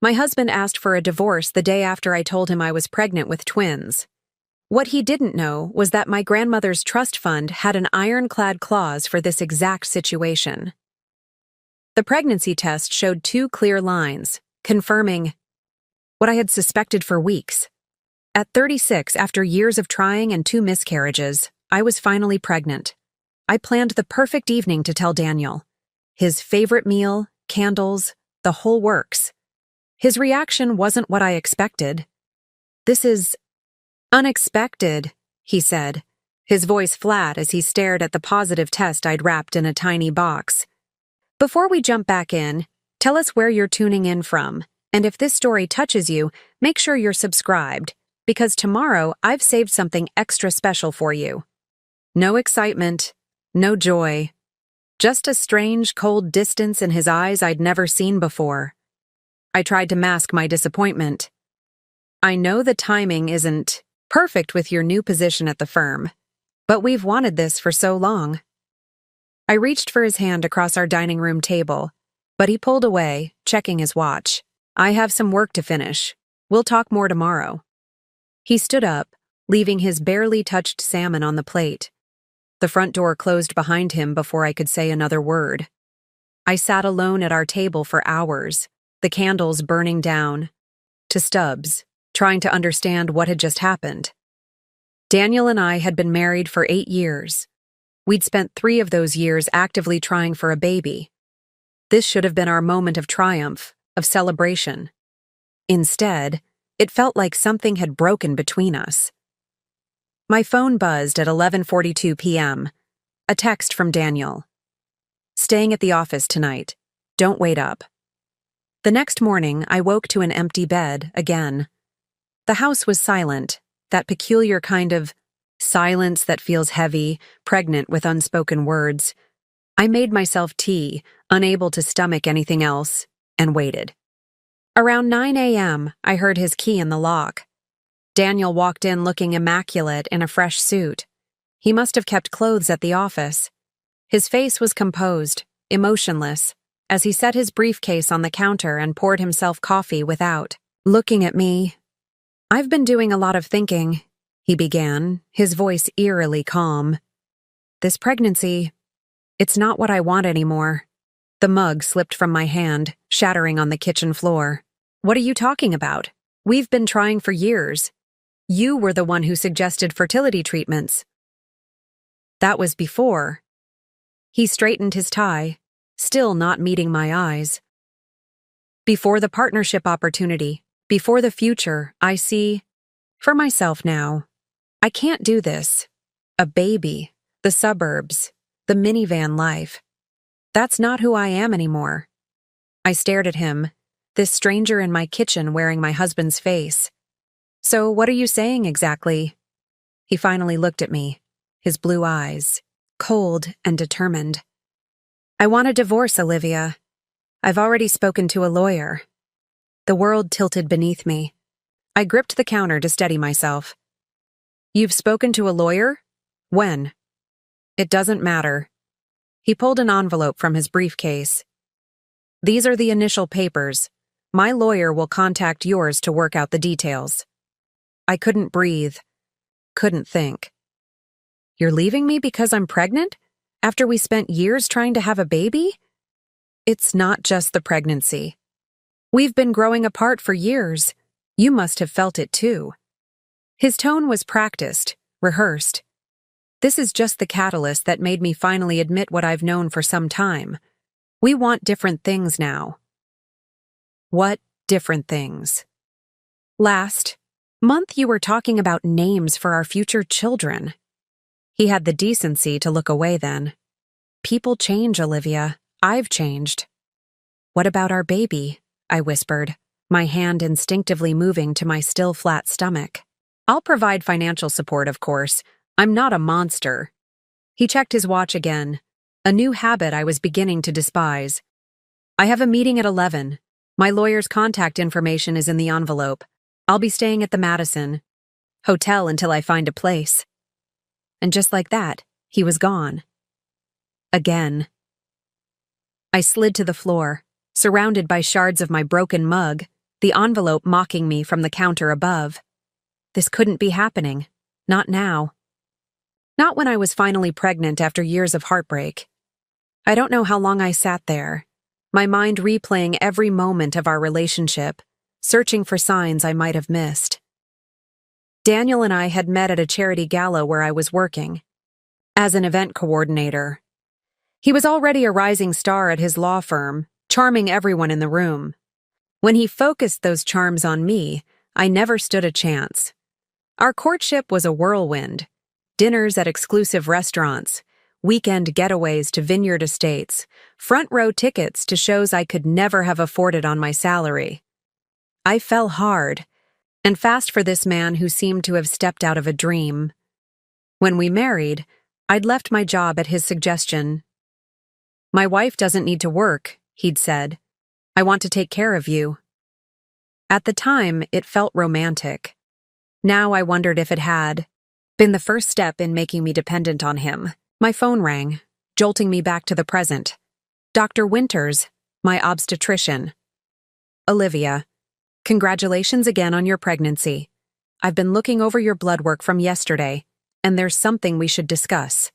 My husband asked for a divorce the day after I told him I was pregnant with twins. What he didn't know was that my grandmother's trust fund had an ironclad clause for this exact situation. The pregnancy test showed 2 clear lines, confirming what I had suspected for weeks. At 36, after years of trying and 2 miscarriages, I was finally pregnant. I planned the perfect evening to tell Daniel. His favorite meal, candles, the whole works. His reaction wasn't what I expected. "This is unexpected," he said, his voice flat as he stared at the positive test I'd wrapped in a tiny box. Before we jump back in, tell us where you're tuning in from, and if this story touches you, make sure you're subscribed, because tomorrow I've saved something extra special for you. No excitement, no joy, just a strange, cold distance in his eyes I'd never seen before. I tried to mask my disappointment. "I know the timing isn't perfect with your new position at the firm, but we've wanted this for so long." I reached for his hand across our dining room table, but he pulled away, checking his watch. "I have some work to finish. We'll talk more tomorrow." He stood up, leaving his barely touched salmon on the plate. The front door closed behind him before I could say another word. I sat alone at our table for hours, the candles burning down, to stubs, trying to understand what had just happened. Daniel and I had been married for 8 years. We'd spent 3 of those years actively trying for a baby. This should have been our moment of triumph, of celebration. Instead, it felt like something had broken between us. My phone buzzed at 11:42 p.m. A text from Daniel. "Staying at the office tonight. Don't wait up." The next morning, I woke to an empty bed again. The house was silent, that peculiar kind of silence that feels heavy, pregnant with unspoken words. I made myself tea, unable to stomach anything else, and waited. Around 9 a.m., I heard his key in the lock. Daniel walked in looking immaculate in a fresh suit. He must have kept clothes at the office. His face was composed, emotionless, as he set his briefcase on the counter and poured himself coffee without looking at me. "I've been doing a lot of thinking," he began, his voice eerily calm. "This pregnancy, it's not what I want anymore." The mug slipped from my hand, shattering on the kitchen floor. "What are you talking about? We've been trying for years. You were the one who suggested fertility treatments." "That was before." He straightened his tie, still not meeting my eyes. "Before the partnership opportunity, before the future I see for myself now. I can't do this. A baby, the suburbs, the minivan life. That's not who I am anymore." I stared at him, this stranger in my kitchen wearing my husband's face. "So what are you saying exactly?" He finally looked at me, his blue eyes, cold and determined. "I want a divorce, Olivia. I've already spoken to a lawyer." The world tilted beneath me. I gripped the counter to steady myself. "You've spoken to a lawyer? When?" "It doesn't matter." He pulled an envelope from his briefcase. "These are the initial papers. My lawyer will contact yours to work out the details." I couldn't breathe, couldn't think. "You're leaving me because I'm pregnant? After we spent years trying to have a baby?" "It's not just the pregnancy. We've been growing apart for years. You must have felt it too." His tone was practiced, rehearsed. "This is just the catalyst that made me finally admit what I've known for some time. We want different things now." "What different things?" "Last month you were talking about names for our future children." He had the decency to look away then. "People change, Olivia. I've changed." "What about our baby?" I whispered, my hand instinctively moving to my still flat stomach. "I'll provide financial support, of course. I'm not a monster." He checked his watch again, a new habit I was beginning to despise. "I have a meeting at 11. My lawyer's contact information is in the envelope. I'll be staying at the Madison Hotel until I find a place." And just like that, he was gone. Again. I slid to the floor, surrounded by shards of my broken mug, the envelope mocking me from the counter above. This couldn't be happening. Not now. Not when I was finally pregnant after years of heartbreak. I don't know how long I sat there, my mind replaying every moment of our relationship, searching for signs I might have missed. Daniel and I had met at a charity gala where I was working, as an event coordinator. He was already a rising star at his law firm, charming everyone in the room. When he focused those charms on me, I never stood a chance. Our courtship was a whirlwind. Dinners at exclusive restaurants, weekend getaways to vineyard estates, front-row tickets to shows I could never have afforded on my salary. I fell hard, and fast for this man who seemed to have stepped out of a dream. When we married, I'd left my job at his suggestion. "My wife doesn't need to work," he'd said. "I want to take care of you." At the time, it felt romantic. Now I wondered if it had been the first step in making me dependent on him. My phone rang, jolting me back to the present. Dr. Winters, my obstetrician. "Olivia, congratulations again on your pregnancy. I've been looking over your blood work from yesterday, and there's something we should discuss."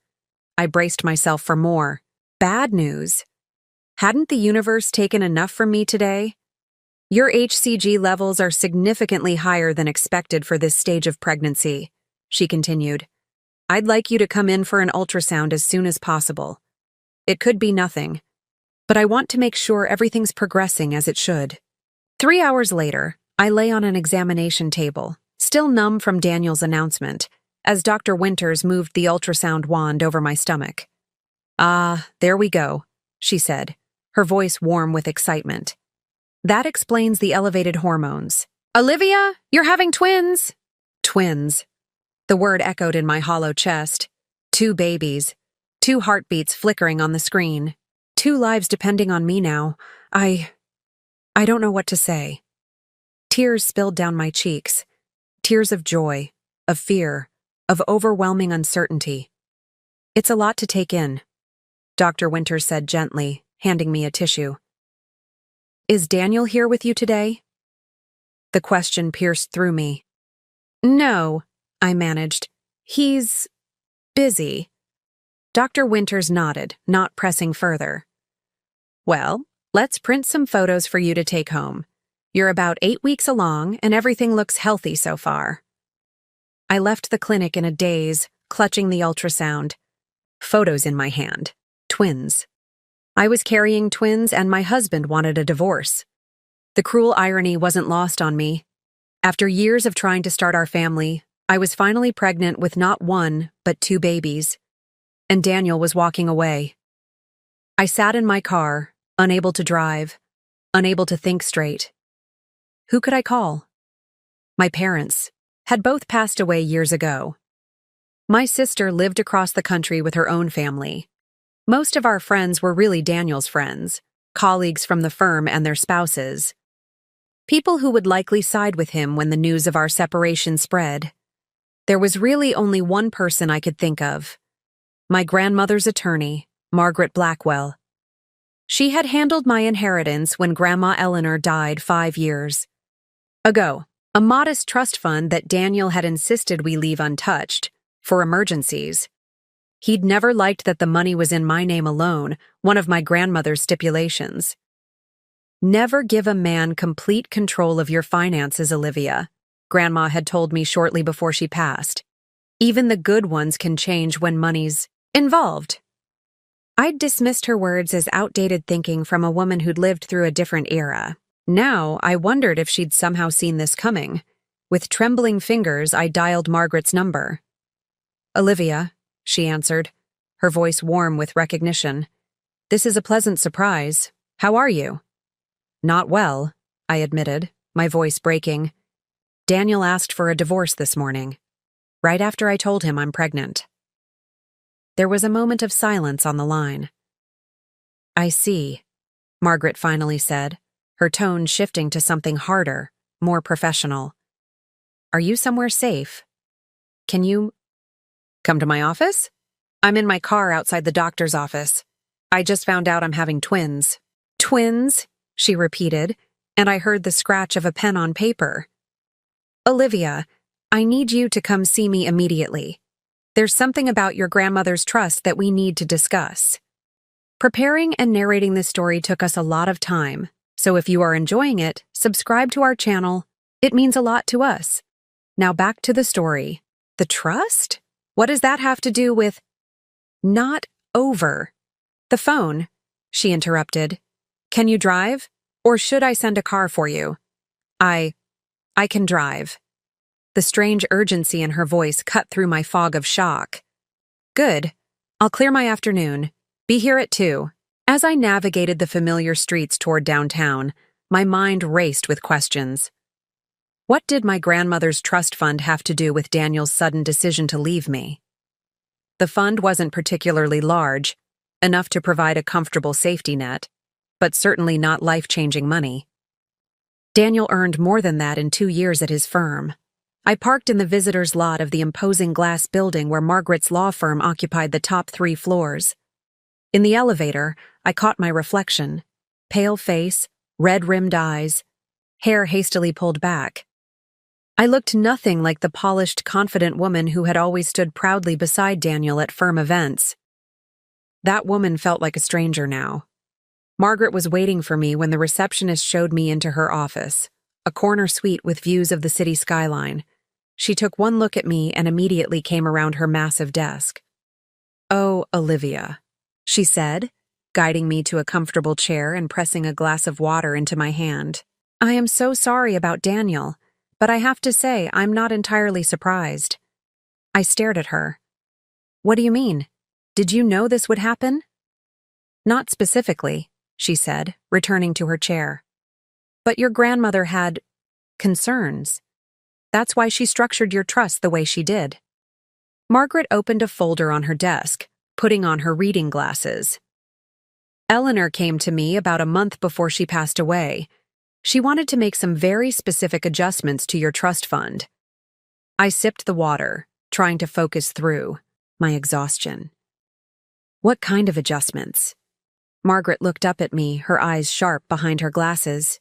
I braced myself for more. Bad news. Hadn't the universe taken enough from me today? "Your HCG levels are significantly higher than expected for this stage of pregnancy," she continued. "I'd like you to come in for an ultrasound as soon as possible. It could be nothing, but I want to make sure everything's progressing as it should." 3 hours later, I lay on an examination table, still numb from Daniel's announcement, as Dr. Winters moved the ultrasound wand over my stomach. "Ah, there we go," she said, her voice warm with excitement. "That explains the elevated hormones. Olivia, you're having twins!" Twins. The word echoed in my hollow chest. 2 babies. 2 heartbeats flickering on the screen. 2 lives depending on me now. I don't know what to say. Tears spilled down my cheeks. Tears of joy, of fear, of overwhelming uncertainty. "It's a lot to take in," Dr. Winters said gently, handing me a tissue. "Is Daniel here with you today?" The question pierced through me. "No," I managed. "He's busy." Dr. Winters nodded, not pressing further. "Well, let's print some photos for you to take home. You're about 8 weeks along, and everything looks healthy so far." I left the clinic in a daze, clutching the ultrasound. Photos in my hand. Twins. I was carrying twins, and my husband wanted a divorce. The cruel irony wasn't lost on me. After years of trying to start our family, I was finally pregnant with not 1, but 2 babies. And Daniel was walking away. I sat in my car, unable to drive, unable to think straight. Who could I call? My parents had both passed away years ago. My sister lived across the country with her own family. Most of our friends were really Daniel's friends, colleagues from the firm and their spouses. People who would likely side with him when the news of our separation spread. There was really only one person I could think of. My grandmother's attorney, Margaret Blackwell. She had handled my inheritance when Grandma Eleanor died 5 years ago, a modest trust fund that Daniel had insisted we leave untouched, for emergencies. He'd never liked that the money was in my name alone, one of my grandmother's stipulations. "Never give a man complete control of your finances, Olivia," Grandma had told me shortly before she passed. "Even the good ones can change when money's involved." I'd dismissed her words as outdated thinking from a woman who'd lived through a different era. Now, I wondered if she'd somehow seen this coming. With trembling fingers, I dialed Margaret's number. "Olivia," she answered, her voice warm with recognition. "This is a pleasant surprise. How are you?" "Not well," I admitted, my voice breaking. "Daniel asked for a divorce this morning, right after I told him I'm pregnant." There was a moment of silence on the line. "I see," Margaret finally said, her tone shifting to something harder, more professional. "Are you somewhere safe? Can you come to my office?" "I'm in my car outside the doctor's office. I just found out I'm having twins." "Twins?" she repeated, and I heard the scratch of a pen on paper. "Olivia, I need you to come see me immediately. There's something about your grandmother's trust that we need to discuss." Preparing and narrating this story took us a lot of time, so if you are enjoying it, subscribe to our channel. It means a lot to us. Now back to the story. The trust? What does that have to do with— Not over. The phone, she interrupted. "Can you drive? Or should I send a car for you?" I can drive." The strange urgency in her voice cut through my fog of shock. "Good. I'll clear my afternoon. Be here at 2. As I navigated the familiar streets toward downtown, my mind raced with questions. What did my grandmother's trust fund have to do with Daniel's sudden decision to leave me? The fund wasn't particularly large, enough to provide a comfortable safety net, but certainly not life-changing money. Daniel earned more than that in 2 years at his firm. I parked in the visitor's lot of the imposing glass building where Margaret's law firm occupied the top 3 floors. In the elevator, I caught my reflection. Pale face, red-rimmed eyes, hair hastily pulled back. I looked nothing like the polished, confident woman who had always stood proudly beside Daniel at firm events. That woman felt like a stranger now. Margaret was waiting for me when the receptionist showed me into her office, a corner suite with views of the city skyline. She took one look at me and immediately came around her massive desk. "Oh, Olivia," she said, guiding me to a comfortable chair and pressing a glass of water into my hand. "I am so sorry about Daniel, but I have to say I'm not entirely surprised." I stared at her. "What do you mean? Did you know this would happen?" "Not specifically," she said, returning to her chair. "But your grandmother had concerns. That's why she structured your trust the way she did." Margaret opened a folder on her desk, putting on her reading glasses. "Eleanor came to me about a month before she passed away. She wanted to make some very specific adjustments to your trust fund." I sipped the water, trying to focus through my exhaustion. "What kind of adjustments?" Margaret looked up at me, her eyes sharp behind her glasses.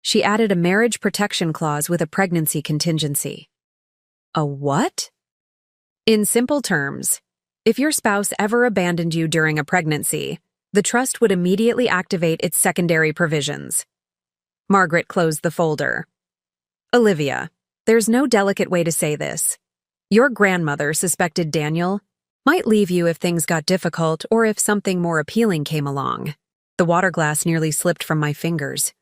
"She added a marriage protection clause with a pregnancy contingency." "A what?" "In simple terms, if your spouse ever abandoned you during a pregnancy, the trust would immediately activate its secondary provisions." Margaret closed the folder. "Olivia, there's no delicate way to say this. Your grandmother suspected Daniel might leave you if things got difficult or if something more appealing came along." The water glass nearly slipped from my fingers.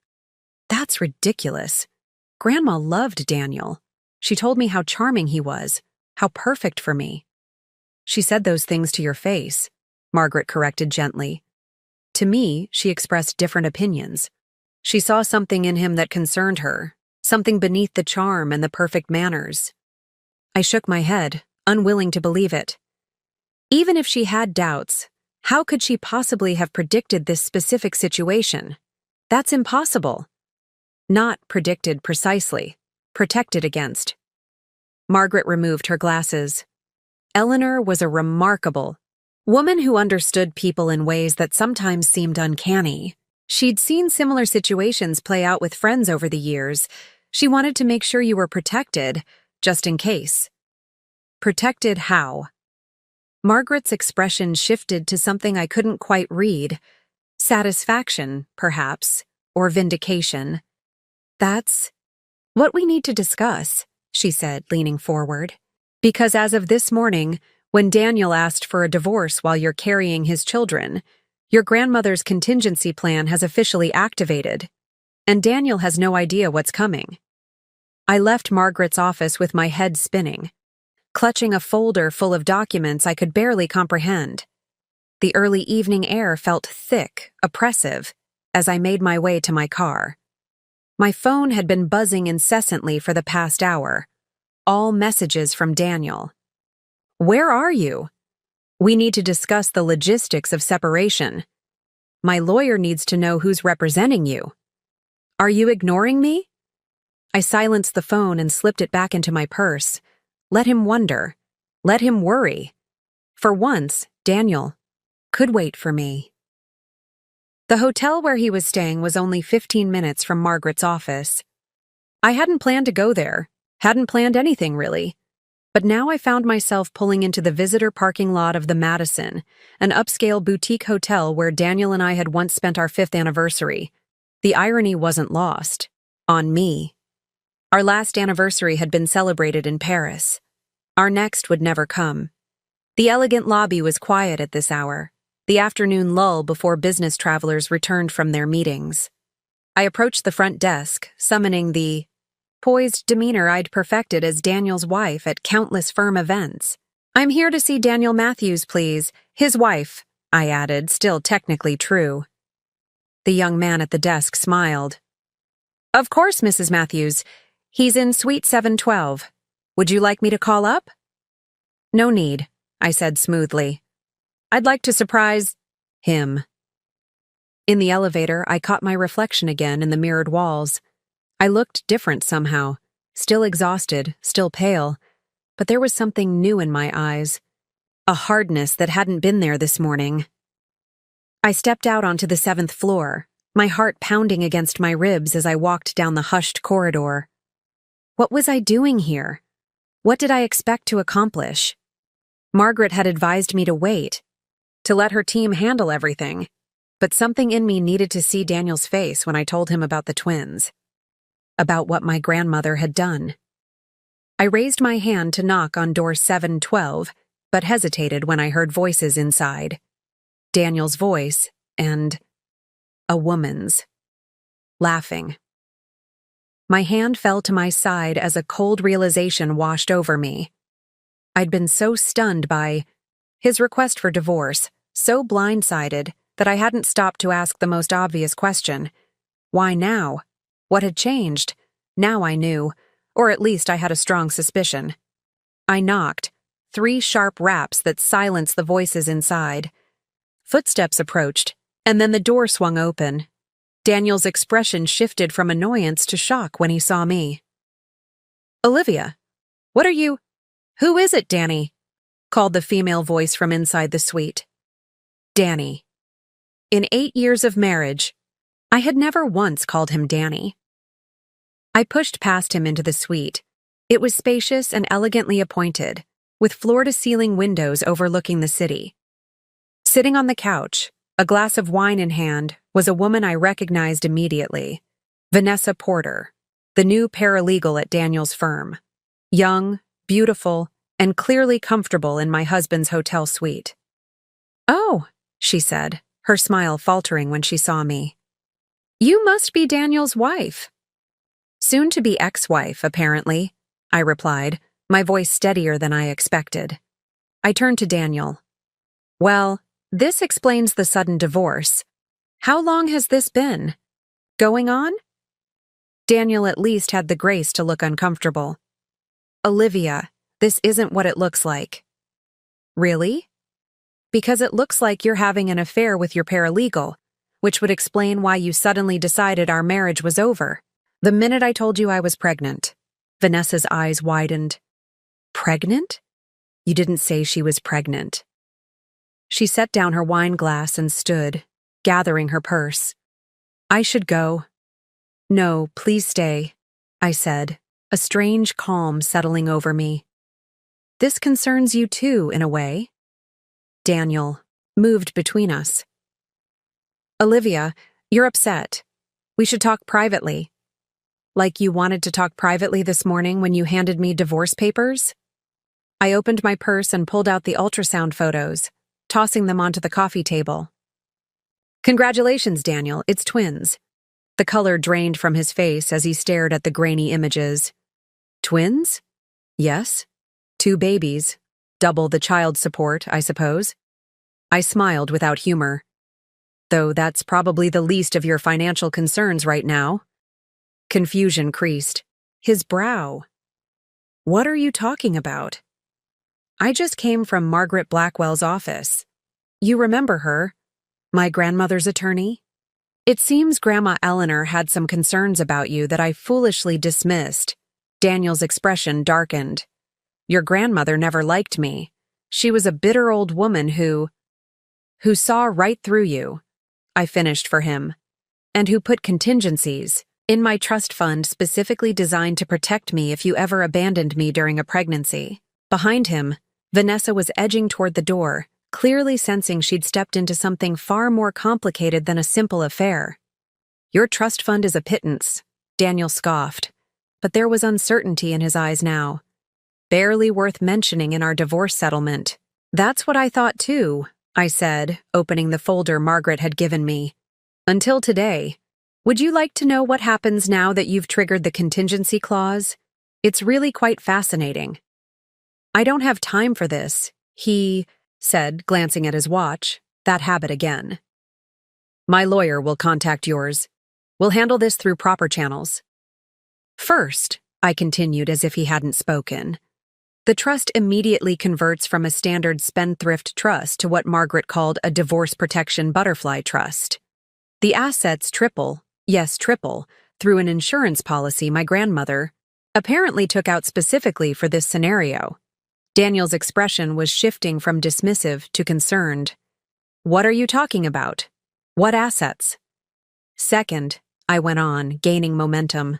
"That's ridiculous. Grandma loved Daniel. She told me how charming he was, how perfect for me." "She said those things to your face," Margaret corrected gently. "To me, she expressed different opinions. She saw something in him that concerned her, something beneath the charm and the perfect manners." I shook my head, unwilling to believe it. Even if she had doubts, how could she possibly have predicted this specific situation? That's impossible. Not predicted precisely, protected against. Margaret removed her glasses. Eleanor was a remarkable woman who understood people in ways that sometimes seemed uncanny. She'd seen similar situations play out with friends over the years. She wanted to make sure you were protected, just in case. Protected how? Margaret's expression shifted to something I couldn't quite read. Satisfaction, perhaps, or vindication. "That's what we need to discuss," she said, leaning forward. "Because as of this morning, when Daniel asked for a divorce while you're carrying his children, your grandmother's contingency plan has officially activated, and Daniel has no idea what's coming." I left Margaret's office with my head spinning, clutching a folder full of documents I could barely comprehend. The early evening air felt thick, oppressive, as I made my way to my car. My phone had been buzzing incessantly for the past hour, all messages from Daniel. "Where are you? We need to discuss the logistics of separation. My lawyer needs to know who's representing you. Are you ignoring me?" I silenced the phone and slipped it back into my purse. Let him wonder. Let him worry. For once, Daniel could wait for me. The hotel where he was staying was only 15 minutes from Margaret's office. I hadn't planned to go there, hadn't planned anything really. But now I found myself pulling into the visitor parking lot of the Madison, an upscale boutique hotel where Daniel and I had once spent our 5th anniversary. The irony wasn't lost. On me. Our last anniversary had been celebrated in Paris. Our next would never come. The elegant lobby was quiet at this hour, the afternoon lull before business travelers returned from their meetings. I approached the front desk, summoning the poised demeanor I'd perfected as Daniel's wife at countless firm events. "I'm here to see Daniel Matthews, please. His wife," I added, still technically true. The young man at the desk smiled. "Of course, Mrs. Matthews. He's in suite 712. Would you like me to call up?" "No need," I said smoothly. "I'd like to surprise him." In the elevator, I caught my reflection again in the mirrored walls. I looked different somehow, still exhausted, still pale, but there was something new in my eyes, a hardness that hadn't been there this morning. I stepped out onto the 7th floor, my heart pounding against my ribs as I walked down the hushed corridor. What was I doing here? What did I expect to accomplish? Margaret had advised me to wait, to let her team handle everything, but something in me needed to see Daniel's face when I told him about the twins. About what my grandmother had done. I raised my hand to knock on door 712, but hesitated when I heard voices inside. Daniel's voice and a woman's. Laughing. My hand fell to my side as a cold realization washed over me. I'd been so stunned by his request for divorce, so blindsided that I hadn't stopped to ask the most obvious question. Why now? What had changed? Now I knew, or at least I had a strong suspicion. I knocked, 3 sharp raps that silenced the voices inside. Footsteps approached, and then the door swung open. Daniel's expression shifted from annoyance to shock when he saw me. "Olivia, what are you—" "Who is it, Danny?" called the female voice from inside the suite. Danny. In 8 years of marriage, I had never once called him Danny. I pushed past him into the suite. It was spacious and elegantly appointed, with floor-to-ceiling windows overlooking the city. Sitting on the couch, a glass of wine in hand, was a woman I recognized immediately. Vanessa Porter, the new paralegal at Daniel's firm. Young, beautiful, and clearly comfortable in my husband's hotel suite. "Oh," she said, her smile faltering when she saw me. "You must be Daniel's wife." "Soon-to-be ex-wife, apparently," I replied, my voice steadier than I expected. I turned to Daniel. "Well, this explains the sudden divorce. How long has this been going on?" Daniel at least had the grace to look uncomfortable. "Olivia, this isn't what it looks like." "Really?" "Because it looks like you're having an affair with your paralegal, which would explain why you suddenly decided our marriage was over. The minute I told you I was pregnant." Vanessa's eyes widened. "Pregnant? You didn't say she was pregnant." She set down her wine glass and stood, gathering her purse. "I should go." "No, please stay," I said, a strange calm settling over me. "This concerns you too, in a way." Daniel moved between us. "Olivia, you're upset. We should talk privately." "Like you wanted to talk privately this morning when you handed me divorce papers?" I opened my purse and pulled out the ultrasound photos, tossing them onto the coffee table. "Congratulations, Daniel, it's twins." The color drained from his face as he stared at the grainy images. "Twins?" "Yes. 2 babies. Double the child support, I suppose." I smiled without humor. "Though that's probably the least of your financial concerns right now." Confusion creased. His brow. "What are you talking about?" "I just came from Margaret Blackwell's office. You remember her? My grandmother's attorney? It seems Grandma Eleanor had some concerns about you that I foolishly dismissed." Daniel's expression darkened. "Your grandmother never liked me. She was a bitter old woman who saw right through you. I finished for him. And who put contingencies in my trust fund specifically designed to protect me if you ever abandoned me during a pregnancy. Behind him, Vanessa was edging toward the door, clearly sensing she'd stepped into something far more complicated than a simple affair. Your trust fund is a pittance, Daniel scoffed, but there was uncertainty in his eyes now. Barely worth mentioning in our divorce settlement. That's what I thought too, I said, opening the folder Margaret had given me. Until today. Would you like to know what happens now that you've triggered the contingency clause? It's really quite fascinating. I don't have time for this, he said, glancing at his watch, that habit again. My lawyer will contact yours. We'll handle this through proper channels. First, I continued as if he hadn't spoken. The trust immediately converts from a standard spendthrift trust to what Margaret called a divorce protection butterfly trust. The assets triple, yes, triple, through an insurance policy my grandmother apparently took out specifically for this scenario. Daniel's expression was shifting from dismissive to concerned. What are you talking about? What assets? Second, I went on, gaining momentum.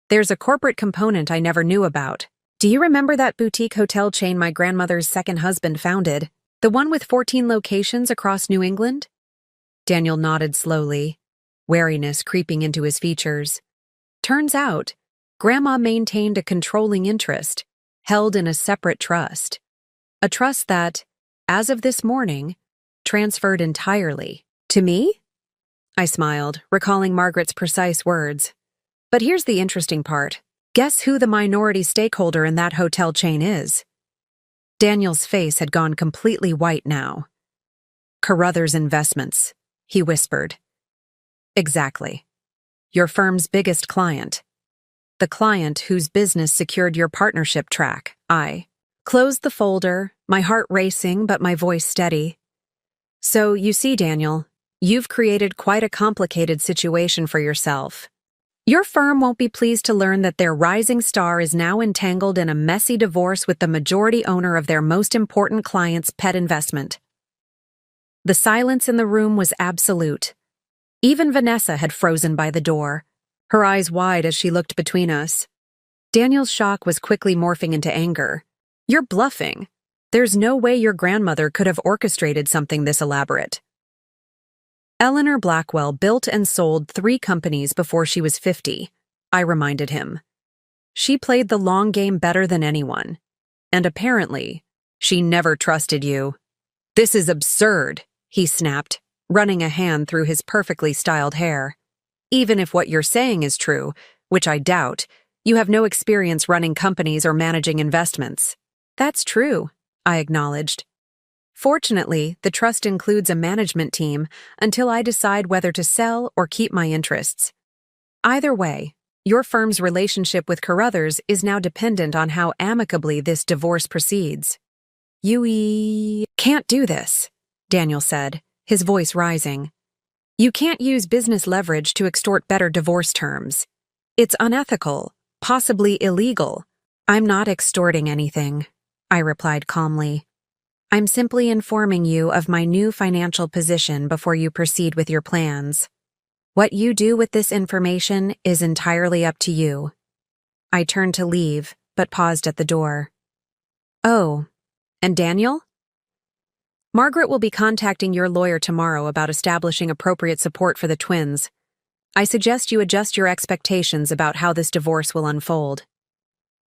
There's a corporate component I never knew about. Do you remember that boutique hotel chain my grandmother's second husband founded? The one with 14 locations across New England? Daniel nodded slowly, wariness creeping into his features. Turns out, Grandma maintained a controlling interest, held in a separate trust. A trust that, as of this morning, transferred entirely. To me? I smiled, recalling Margaret's precise words. But here's the interesting part. Guess who the minority stakeholder in that hotel chain is? Daniel's face had gone completely white now. Carruthers Investments, he whispered. Exactly. Your firm's biggest client. The client whose business secured your partnership track. I closed the folder, my heart racing but my voice steady. So, you see, Daniel, you've created quite a complicated situation for yourself. Your firm won't be pleased to learn that their rising star is now entangled in a messy divorce with the majority owner of their most important client's pet investment. The silence in the room was absolute. Even Vanessa had frozen by the door, her eyes wide as she looked between us. Daniel's shock was quickly morphing into anger. You're bluffing. There's no way your grandmother could have orchestrated something this elaborate. Eleanor Blackwell built and sold 3 companies before she was 50, I reminded him. She played the long game better than anyone. And apparently, she never trusted you. This is absurd, he snapped, running a hand through his perfectly styled hair. Even if what you're saying is true, which I doubt, you have no experience running companies or managing investments. That's true, I acknowledged. Fortunately, the trust includes a management team until I decide whether to sell or keep my interests. Either way, your firm's relationship with Carruthers is now dependent on how amicably this divorce proceeds. You can't do this, Daniel said, his voice rising. You can't use business leverage to extort better divorce terms. It's unethical, possibly illegal. I'm not extorting anything, I replied calmly. I'm simply informing you of my new financial position before you proceed with your plans. What you do with this information is entirely up to you. I turned to leave, but paused at the door. Oh, and Daniel? Margaret will be contacting your lawyer tomorrow about establishing appropriate support for the twins. I suggest you adjust your expectations about how this divorce will unfold.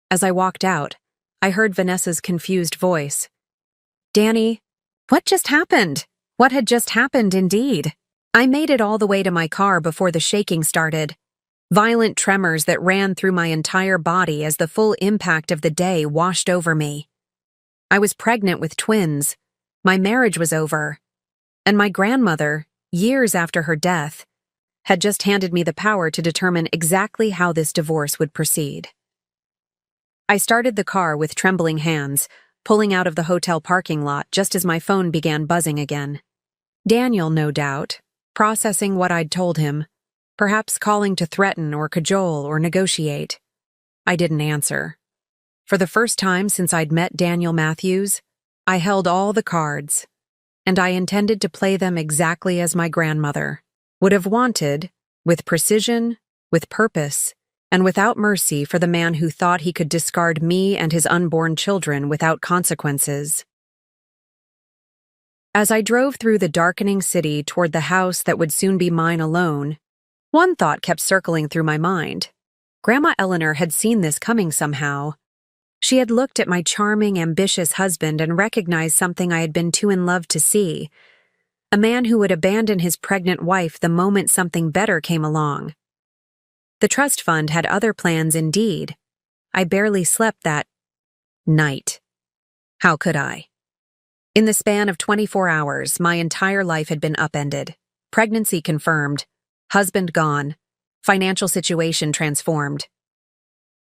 As I walked out, I heard Vanessa's confused voice. Danny, what just happened? What had just happened, indeed? I made it all the way to my car before the shaking started. Violent tremors that ran through my entire body as the full impact of the day washed over me. I was pregnant with twins. My marriage was over. And my grandmother, years after her death, had just handed me the power to determine exactly how this divorce would proceed. I started the car with trembling hands, pulling out of the hotel parking lot just as my phone began buzzing again. Daniel, no doubt, processing what I'd told him, perhaps calling to threaten or cajole or negotiate. I didn't answer. For the first time since I'd met Daniel Matthews, I held all the cards. and I intended to play them exactly as my grandmother would have wanted, with precision, with purpose, and without mercy for the man who thought he could discard me and his unborn children without consequences. As I drove through the darkening city toward the house that would soon be mine alone, one thought kept circling through my mind. Grandma Eleanor had seen this coming somehow. She had looked at my charming, ambitious husband and recognized something I had been too in love to see. A man who would abandon his pregnant wife the moment something better came along. The trust fund had other plans indeed. I barely slept that night. How could I? In the span of 24 hours, my entire life had been upended. Pregnancy confirmed, husband gone, financial situation transformed.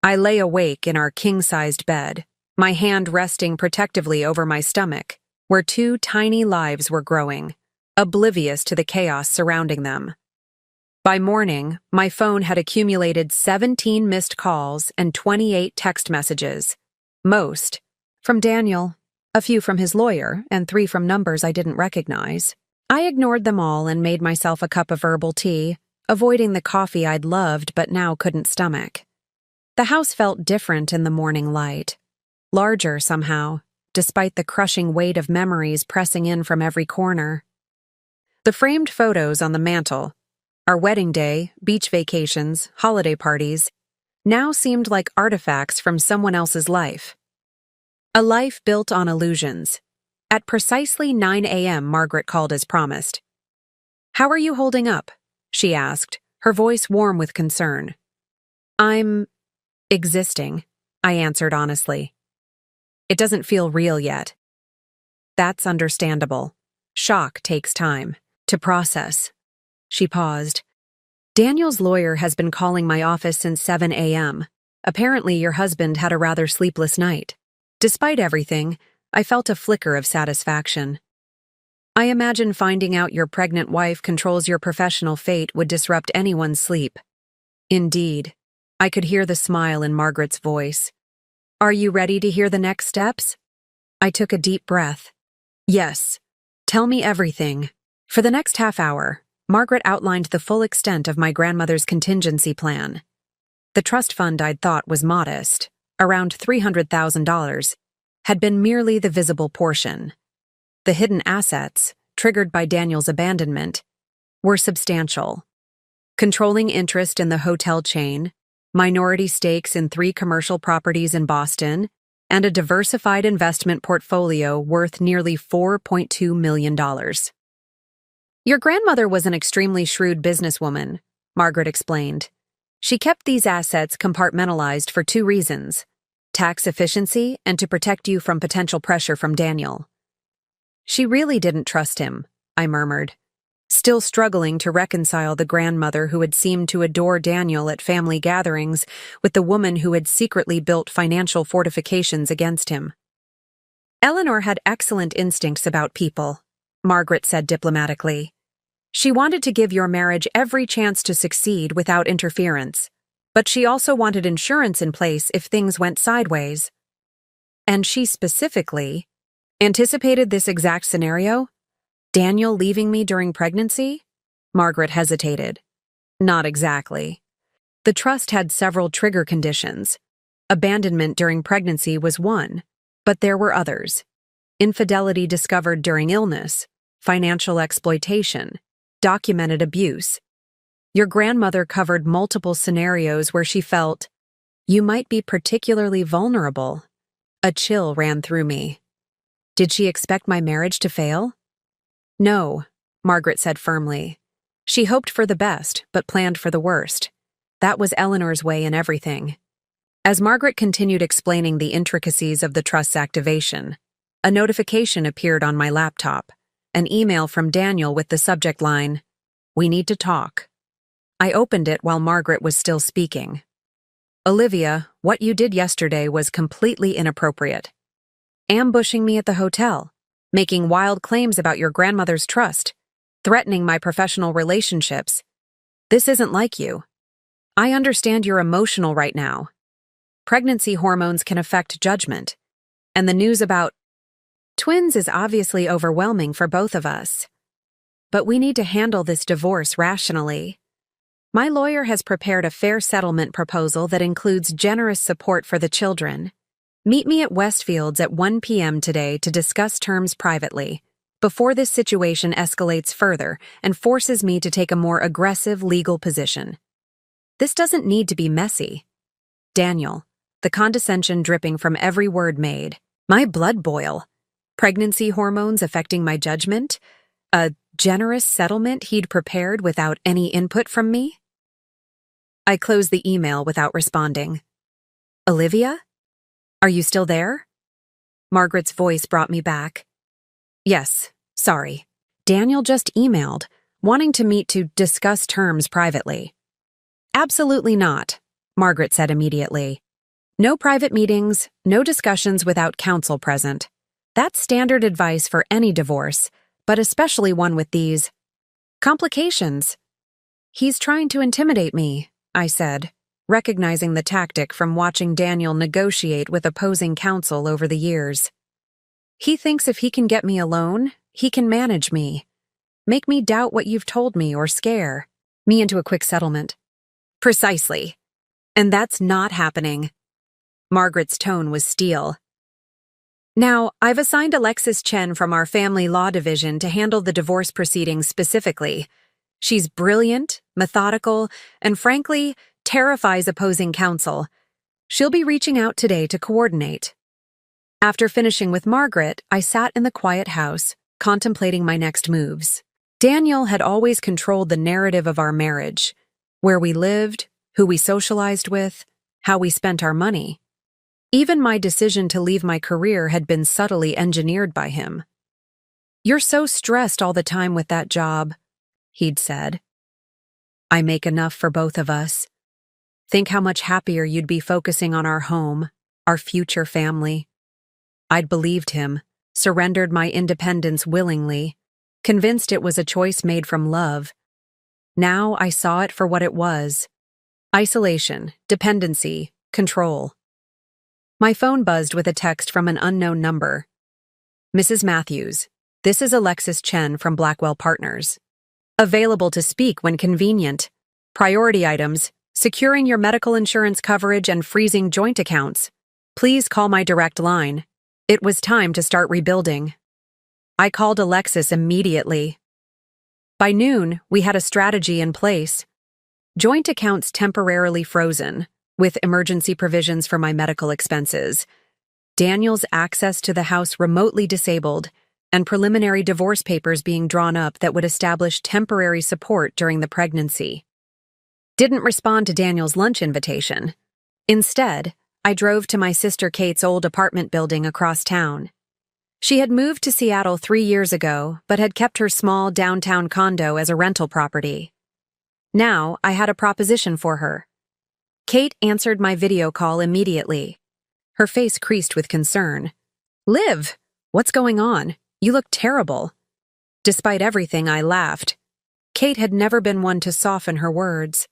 I lay awake in our king-sized bed, my hand resting protectively over my stomach, where two tiny lives were growing, oblivious to the chaos surrounding them. By morning, my phone had accumulated 17 missed calls and 28 text messages, most from Daniel, a few from his lawyer, and 3 from numbers I didn't recognize. I ignored them all and made myself a cup of herbal tea, avoiding the coffee I'd loved but now couldn't stomach. The house felt different in the morning light, larger somehow, despite the crushing weight of memories pressing in from every corner. The framed photos on the mantel, our wedding day, beach vacations, holiday parties, now seemed like artifacts from someone else's life. A life built on illusions. At precisely 9 a.m., Margaret called as promised. "How are you holding up?" she asked, her voice warm with concern. "I'm existing," I answered honestly. "It doesn't feel real yet." "That's understandable. Shock takes time to process." She paused. "Daniel's lawyer has been calling my office since 7 a.m. Apparently your husband had a rather sleepless night." Despite everything, I felt a flicker of satisfaction. "I imagine finding out your pregnant wife controls your professional fate would disrupt anyone's sleep." "Indeed." I could hear the smile in Margaret's voice. "Are you ready to hear the next steps?" I took a deep breath. "Yes. Tell me everything." For the next half hour, Margaret outlined the full extent of my grandmother's contingency plan. The trust fund I'd thought was modest, around $300,000, had been merely the visible portion. The hidden assets, triggered by Daniel's abandonment, were substantial. Controlling interest in the hotel chain, minority stakes in 3 commercial properties in Boston, and a diversified investment portfolio worth nearly $4.2 million. "Your grandmother was an extremely shrewd businesswoman," Margaret explained. "She kept these assets compartmentalized for 2 reasons: tax efficiency and to protect you from potential pressure from Daniel." "She really didn't trust him," I murmured, still struggling to reconcile the grandmother who had seemed to adore Daniel at family gatherings with the woman who had secretly built financial fortifications against him. "Eleanor had excellent instincts about people," Margaret said diplomatically. "She wanted to give your marriage every chance to succeed without interference, but she also wanted insurance in place if things went sideways." "And she specifically anticipated this exact scenario? Daniel leaving me during pregnancy?" Margaret hesitated. "Not exactly. The trust had several trigger conditions. Abandonment during pregnancy was one, but there were others. Infidelity discovered during illness, financial exploitation, documented abuse. Your grandmother covered multiple scenarios where she felt, you might be particularly vulnerable." A chill ran through me. "Did she expect my marriage to fail?" "No," Margaret said firmly. "She hoped for the best, but planned for the worst. That was Eleanor's way in everything." As Margaret continued explaining the intricacies of the trust's activation, a notification appeared on my laptop, an email from Daniel with the subject line, "We need to talk." I opened it while Margaret was still speaking. "Olivia, what you did yesterday was completely inappropriate. Ambushing me at the hotel, making wild claims about your grandmother's trust, threatening my professional relationships. This isn't like you. I understand you're emotional right now. Pregnancy hormones can affect judgment, and the news about Twins is obviously overwhelming for both of us. But we need to handle this divorce rationally. My lawyer has prepared a fair settlement proposal that includes generous support for the children. Meet me at Westfields at 1 p.m. today to discuss terms privately, before this situation escalates further and forces me to take a more aggressive legal position. This doesn't need to be messy. Daniel, the condescension dripping from every word made. My blood boil. Pregnancy hormones affecting my judgment? A generous settlement he'd prepared without any input from me? I closed the email without responding. Olivia? Are you still there? Margaret's voice brought me back. Yes, sorry. Daniel just emailed, wanting to meet to discuss terms privately. Absolutely not, Margaret said immediately. No private meetings, no discussions without counsel present. That's standard advice for any divorce, but especially one with these complications. He's trying to intimidate me, I said, recognizing the tactic from watching Daniel negotiate with opposing counsel over the years. He thinks if he can get me alone, he can manage me. Make me doubt what you've told me or scare me into a quick settlement. Precisely. And that's not happening. Margaret's tone was steel. Now, I've assigned Alexis Chen from our family law division to handle the divorce proceedings specifically. She's brilliant, methodical, and frankly, terrifies opposing counsel. She'll be reaching out today to coordinate. After finishing with Margaret, I sat in the quiet house, contemplating my next moves. Daniel had always controlled the narrative of our marriage, where we lived, who we socialized with, how we spent our money. Even my decision to leave my career had been subtly engineered by him. You're so stressed all the time with that job, he'd said. I make enough for both of us. Think how much happier you'd be focusing on our home, our future family. I'd believed him, surrendered my independence willingly, convinced it was a choice made from love. Now I saw it for what it was. Isolation, dependency, control. My phone buzzed with a text from an unknown number. Mrs. Matthews, this is Alexis Chen from Blackwell Partners. Available to speak when convenient. Priority items, securing your medical insurance coverage and freezing joint accounts. Please call my direct line. It was time to start rebuilding. I called Alexis immediately. By noon, we had a strategy in place. Joint accounts temporarily frozen, with emergency provisions for my medical expenses. Daniel's access to the house remotely disabled, and preliminary divorce papers being drawn up that would establish temporary support during the pregnancy. Didn't respond to Daniel's lunch invitation. Instead, I drove to my sister Kate's old apartment building across town. She had moved to Seattle 3 years ago, but had kept her small downtown condo as a rental property. Now, I had a proposition for her. Kate answered my video call immediately. Her face creased with concern. Liv, what's going on? You look terrible. Despite everything, I laughed. Kate had never been one to soften her words.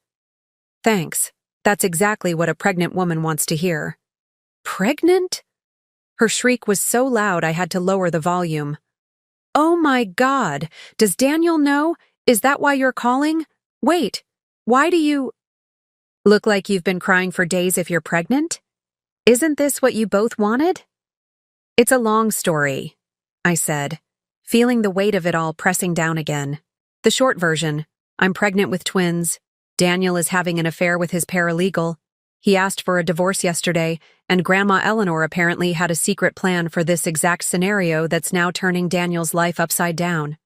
Thanks. That's exactly what a pregnant woman wants to hear. Pregnant? Her shriek was so loud I had to lower the volume. Oh my God! Does Daniel know? Is that why you're calling? Wait, why do you look like you've been crying for days if you're pregnant? Isn't this what you both wanted? It's a long story, I said, feeling the weight of it all pressing down again. The short version, I'm pregnant with twins. Daniel is having an affair with his paralegal. He asked for a divorce yesterday, and Grandma Eleanor apparently had a secret plan for this exact scenario that's now turning Daniel's life upside down.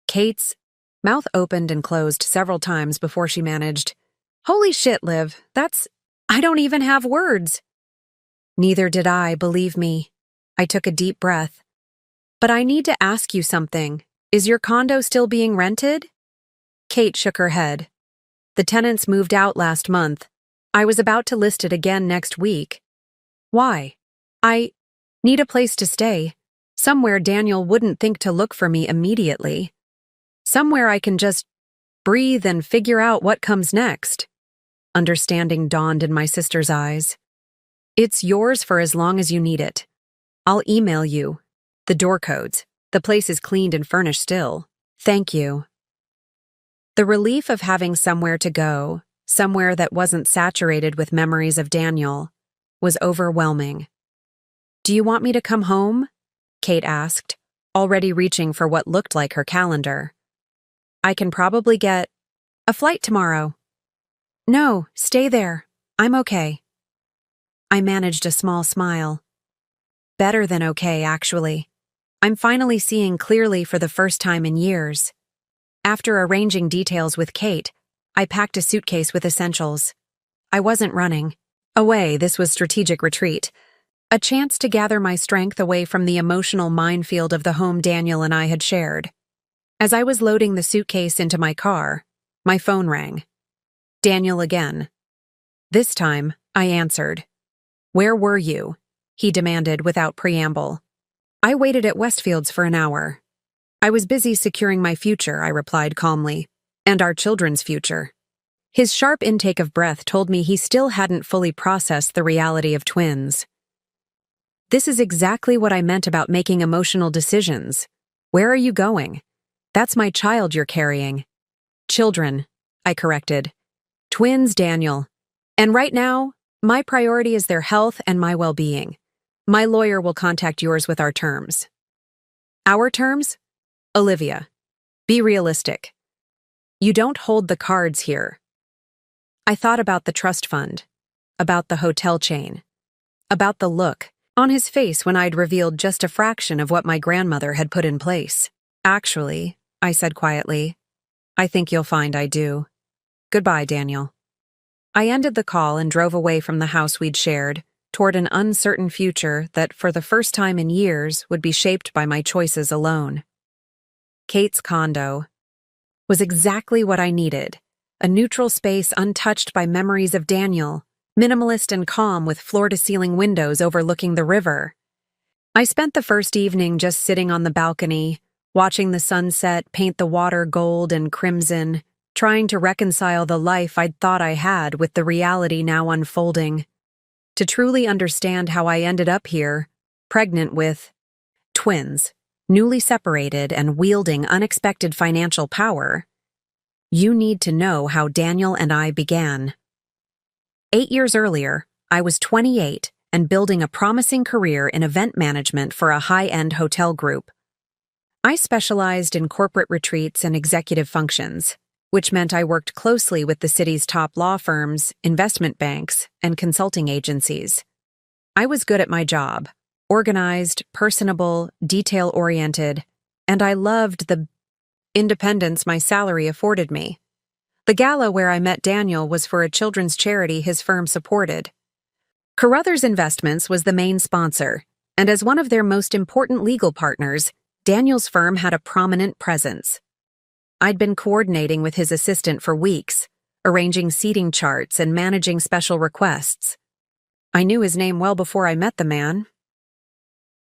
Kate's mouth opened and closed several times before she managed, Holy shit, Liv, I don't even have words. Neither did I, believe me. I took a deep breath. But I need to ask you something. Is your condo still being rented? Kate shook her head. The tenants moved out last month. I was about to list it again next week. Why? I need a place to stay. Somewhere Daniel wouldn't think to look for me immediately. Somewhere I can just breathe and figure out what comes next. Understanding dawned in my sister's eyes. It's yours for as long as you need it. I'll email you. The door codes. The place is cleaned and furnished still. Thank you. The relief of having somewhere to go, somewhere that wasn't saturated with memories of Daniel, was overwhelming. Do you want me to come home? Kate asked, already reaching for what looked like her calendar. I can probably get a flight tomorrow. No, stay there. I'm okay. I managed a small smile. Better than okay, actually. I'm finally seeing clearly for the first time in years. After arranging details with Kate, I packed a suitcase with essentials. I wasn't running. Away, this was strategic retreat. A chance to gather my strength away from the emotional minefield of the home Daniel and I had shared. As I was loading the suitcase into my car, my phone rang. Daniel again. This time, I answered. Where were you? He demanded without preamble. I waited at Westfields for an hour. I was busy securing my future, I replied calmly, and our children's future. His sharp intake of breath told me he still hadn't fully processed the reality of twins. This is exactly what I meant about making emotional decisions. Where are you going? That's my child you're carrying. Children, I corrected. Twins, Daniel. And right now, my priority is their health and my well-being. My lawyer will contact yours with our terms. Our terms? Olivia, be realistic. You don't hold the cards here. I thought about the trust fund, about the hotel chain, about the look on his face when I'd revealed just a fraction of what my grandmother had put in place. Actually, I said quietly, I think you'll find I do. Goodbye, Daniel. I ended the call and drove away from the house we'd shared, toward an uncertain future that, for the first time in years, would be shaped by my choices alone. Kate's condo was exactly what I needed, a neutral space untouched by memories of Daniel, minimalist and calm with floor-to-ceiling windows overlooking the river. I spent the first evening just sitting on the balcony, watching the sunset paint the water gold and crimson, trying to reconcile the life I'd thought I had with the reality now unfolding. To truly understand how I ended up here, pregnant with twins, newly separated and wielding unexpected financial power, you need to know how Daniel and I began. 8 years earlier, I was 28 and building a promising career in event management for a high-end hotel group. I specialized in corporate retreats and executive functions, which meant I worked closely with the city's top law firms, investment banks, and consulting agencies. I was good at my job, organized, personable, detail-oriented, and I loved the independence my salary afforded me. The gala where I met Daniel was for a children's charity his firm supported. Carruthers Investments was the main sponsor, and as one of their most important legal partners, Daniel's firm had a prominent presence. I'd been coordinating with his assistant for weeks, arranging seating charts and managing special requests. I knew his name well before I met the man.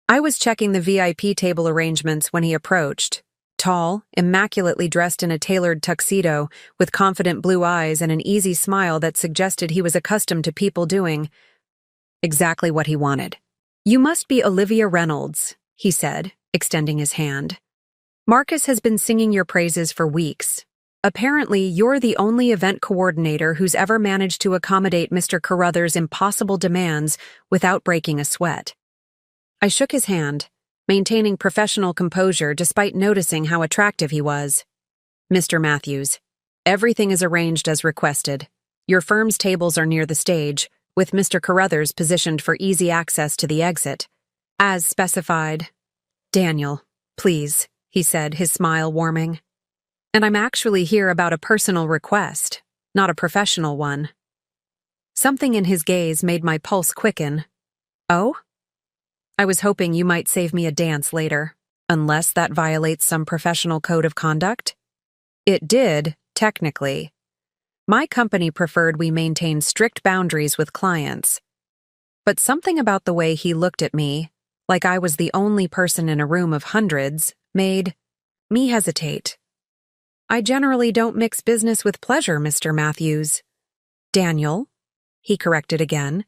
I was checking the VIP table arrangements when he approached, tall, immaculately dressed in a tailored tuxedo, with confident blue eyes and an easy smile that suggested he was accustomed to people doing exactly what he wanted. You must be Olivia Reynolds, he said, extending his hand. Marcus has been singing your praises for weeks. Apparently, you're the only event coordinator who's ever managed to accommodate Mr. Carruthers' impossible demands without breaking a sweat. I shook his hand, maintaining professional composure despite noticing how attractive he was. Mr. Matthews, everything is arranged as requested. Your firm's tables are near the stage, with Mr. Carruthers positioned for easy access to the exit. As specified. Daniel, please, he said, his smile warming. And I'm actually here about a personal request, not a professional one. Something in his gaze made my pulse quicken. Oh? I was hoping you might save me a dance later, unless that violates some professional code of conduct? It did, technically. My company preferred we maintain strict boundaries with clients. But something about the way he looked at me, like I was the only person in a room of hundreds, made me hesitate. I generally don't mix business with pleasure, Mr. Matthews. Daniel, he corrected again.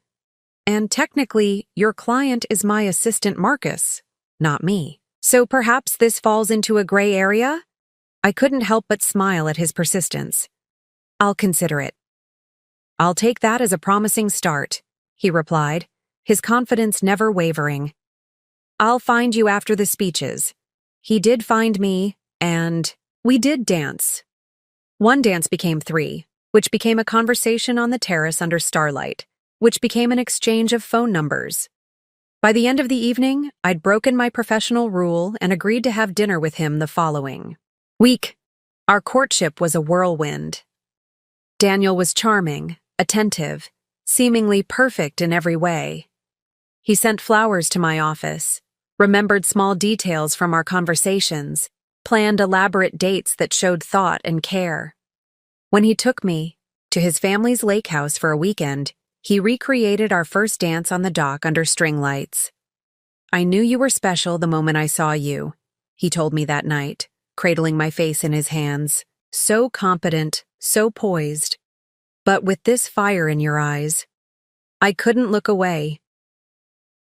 And technically, your client is my assistant Marcus, not me. So perhaps this falls into a gray area? I couldn't help but smile at his persistence. I'll consider it. I'll take that as a promising start, he replied, his confidence never wavering. I'll find you after the speeches. He did find me, and we did dance. One dance became 3, which became a conversation on the terrace under starlight, which became an exchange of phone numbers. By the end of the evening, I'd broken my professional rule and agreed to have dinner with him the following week. Our courtship was a whirlwind. Daniel was charming, attentive, seemingly perfect in every way. He sent flowers to my office, remembered small details from our conversations, planned elaborate dates that showed thought and care. When he took me to his family's lake house for a weekend, he recreated our first dance on the dock under string lights. I knew you were special the moment I saw you, he told me that night, cradling my face in his hands, so competent, so poised. But with this fire in your eyes, I couldn't look away.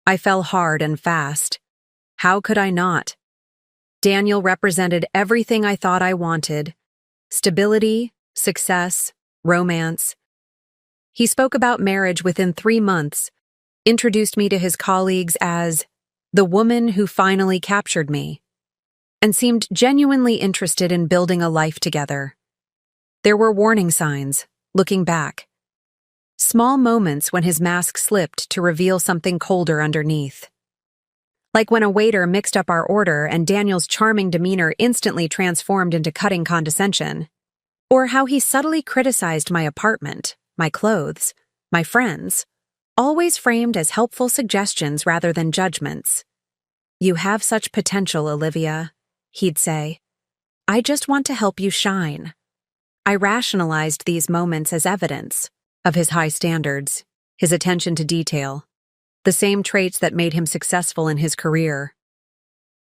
I fell hard and fast. How could I not? Daniel represented everything I thought I wanted: stability, success, romance. He spoke about marriage within 3 months, introduced me to his colleagues as the woman who finally captured me, and seemed genuinely interested in building a life together. There were warning signs, looking back. Small moments when his mask slipped to reveal something colder underneath. Like when a waiter mixed up our order and Daniel's charming demeanor instantly transformed into cutting condescension. Or how he subtly criticized my apartment, my clothes, my friends, always framed as helpful suggestions rather than judgments. You have such potential, Olivia, he'd say. I just want to help you shine. I rationalized these moments as evidence of his high standards, his attention to detail, the same traits that made him successful in his career.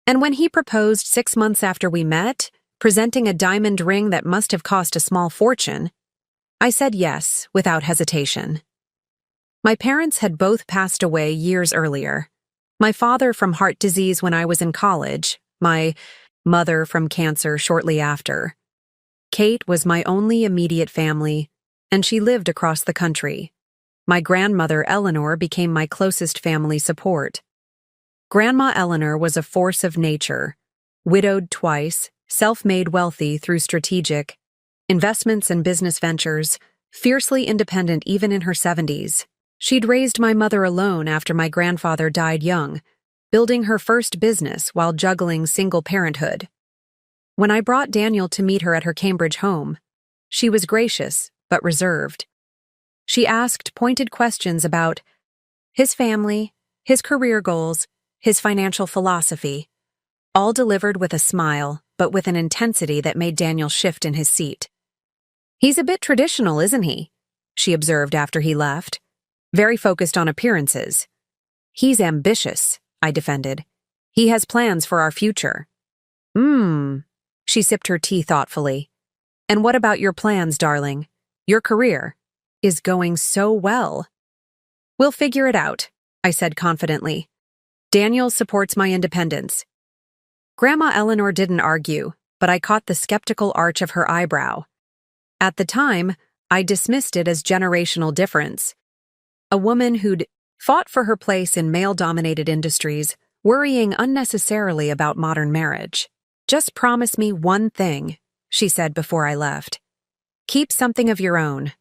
And when he proposed 6 months after we met, presenting a diamond ring that must have cost a small fortune, I said yes without hesitation. My parents had both passed away years earlier. My father from heart disease when I was in college, my mother from cancer shortly after. Kate was my only immediate family, and she lived across the country. My grandmother, Eleanor, became my closest family support. Grandma Eleanor was a force of nature, widowed twice, self-made wealthy through strategic investments and business ventures, fiercely independent even in her 70s. She'd raised my mother alone after my grandfather died young, building her first business while juggling single parenthood. When I brought Daniel to meet her at her Cambridge home, she was gracious but reserved. She asked pointed questions about his family, his career goals, his financial philosophy, all delivered with a smile, but with an intensity that made Daniel shift in his seat. He's a bit traditional, isn't he? She observed after he left. Very focused on appearances. He's ambitious, I defended. He has plans for our future. She sipped her tea thoughtfully. And what about your plans, darling? Your career is going so well. We'll figure it out, I said confidently. Daniel supports my independence. Grandma Eleanor didn't argue, but I caught the skeptical arch of her eyebrow. At the time, I dismissed it as generational difference. A woman who'd fought for her place in male-dominated industries, worrying unnecessarily about modern marriage. Just promise me one thing, she said before I left. Keep something of your own.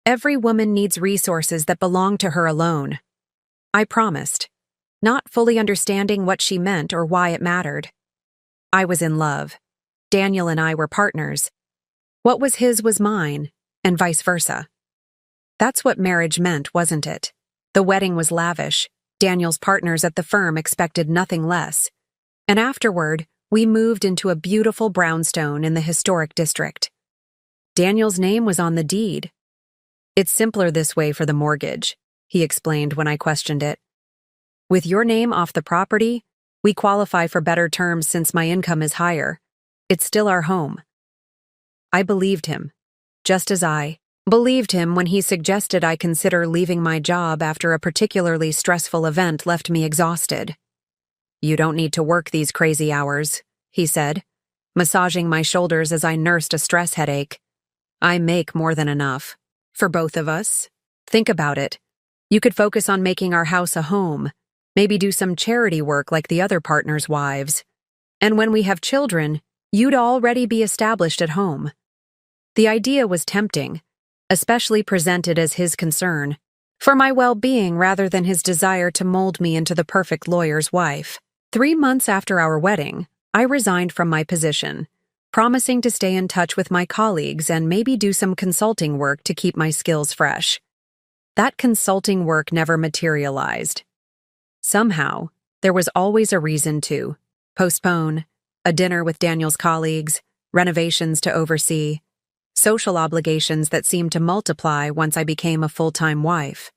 Every woman needs resources that belong to her alone. I promised, not fully understanding what she meant or why it mattered. I was in love. Daniel and I were partners. What was his was mine, and vice versa. That's what marriage meant, wasn't it? The wedding was lavish. Daniel's partners at the firm expected nothing less. And afterward, we moved into a beautiful brownstone in the historic district. Daniel's name was on the deed. It's simpler this way for the mortgage, he explained when I questioned it. With your name off the property, we qualify for better terms since my income is higher. It's still our home. I believed him, just as I believed him when he suggested I consider leaving my job after a particularly stressful event left me exhausted. "You don't need to work these crazy hours," he said, massaging my shoulders as I nursed a stress headache. "I make more than enough. For both of us. Think about it. You could focus on making our house a home, maybe do some charity work like the other partners' wives. And when we have children, you'd already be established at home." The idea was tempting, especially presented as his concern for my well-being rather than his desire to mold me into the perfect lawyer's wife. 3 months after our wedding, I resigned from my position, promising to stay in touch with my colleagues and maybe do some consulting work to keep my skills fresh. That consulting work never materialized. Somehow, there was always a reason to postpone: a dinner with Daniel's colleagues, renovations to oversee, social obligations that seemed to multiply once I became a full-time wife.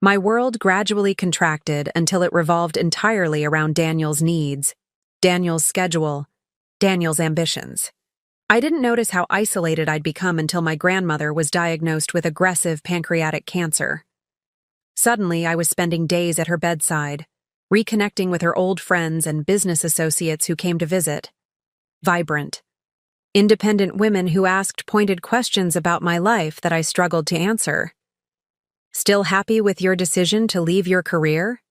My world gradually contracted until it revolved entirely around Daniel's needs, Daniel's schedule, Daniel's ambitions. I didn't notice how isolated I'd become until my grandmother was diagnosed with aggressive pancreatic cancer. Suddenly, I was spending days at her bedside, reconnecting with her old friends and business associates who came to visit. Vibrant, independent women who asked pointed questions about my life that I struggled to answer. "Still happy with your decision to leave your career?"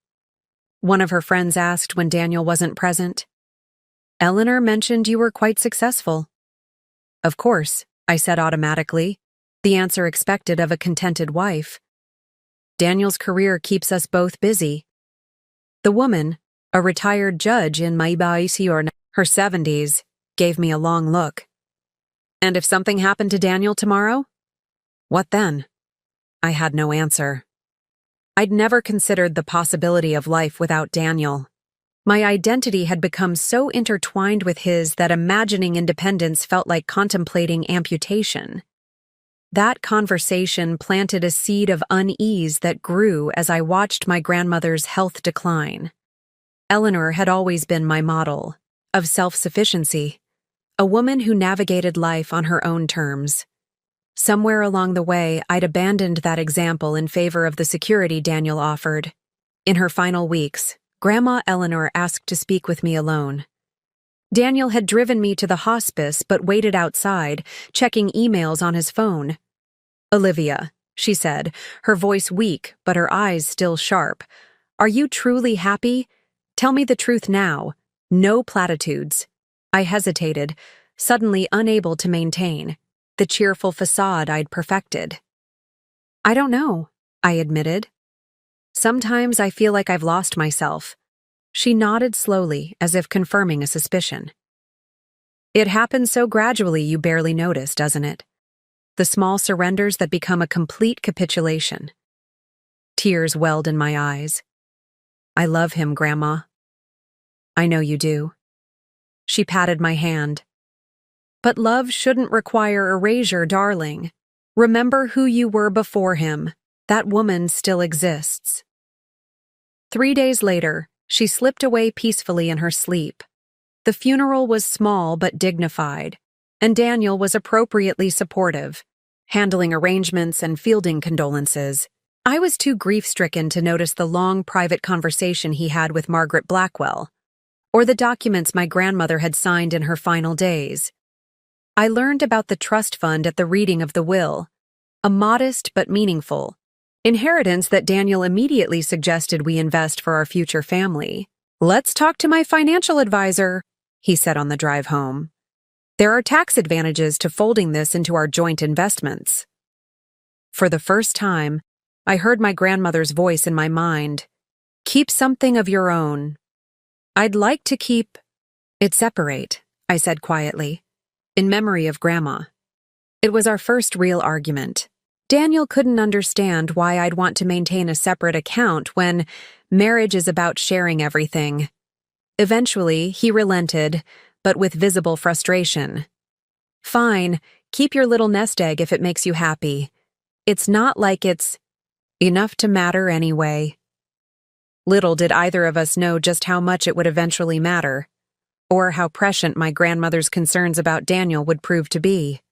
one of her friends asked when Daniel wasn't present. "Eleanor mentioned you were quite successful." "Of course," I said automatically, the answer expected of a contented wife. "Daniel's career keeps us both busy." The woman, a retired judge in her 70s, gave me a long look. "And if something happened to Daniel tomorrow? What then?" I had no answer. I'd never considered the possibility of life without Daniel. My identity had become so intertwined with his that imagining independence felt like contemplating amputation. That conversation planted a seed of unease that grew as I watched my grandmother's health decline. Eleanor had always been my model of self-sufficiency, a woman who navigated life on her own terms. Somewhere along the way, I'd abandoned that example in favor of the security Daniel offered. In her final weeks, Grandma Eleanor asked to speak with me alone. Daniel had driven me to the hospice but waited outside, checking emails on his phone. "Olivia," she said, her voice weak but her eyes still sharp, "are you truly happy? Tell me the truth now. No platitudes." I hesitated, suddenly unable to maintain the cheerful facade I'd perfected. "I don't know," I admitted. "Sometimes I feel like I've lost myself." She nodded slowly, as if confirming a suspicion. "It happens so gradually you barely notice, doesn't it? The small surrenders that become a complete capitulation." Tears welled in my eyes. "I love him, Grandma." "I know you do." She patted my hand. "But love shouldn't require erasure, darling. Remember who you were before him. That woman still exists." 3 days later, she slipped away peacefully in her sleep. The funeral was small but dignified, and Daniel was appropriately supportive, handling arrangements and fielding condolences. I was too grief-stricken to notice the long private conversation he had with Margaret Blackwell, or the documents my grandmother had signed in her final days. I learned about the trust fund at the reading of the will, a modest but meaningful inheritance that Daniel immediately suggested we invest for our future family. "Let's talk to my financial advisor," he said on the drive home. "There are tax advantages to folding this into our joint investments." For the first time, I heard my grandmother's voice in my mind. "Keep something of your own." "I'd like to keep it separate," I said quietly, in memory of Grandma. It was our first real argument. Daniel couldn't understand why I'd want to maintain a separate account when marriage is about sharing everything. Eventually, he relented, but with visible frustration. "Fine, keep your little nest egg if it makes you happy. It's not like it's enough to matter anyway." Little did either of us know just how much it would eventually matter, or how prescient my grandmother's concerns about Daniel would prove to be.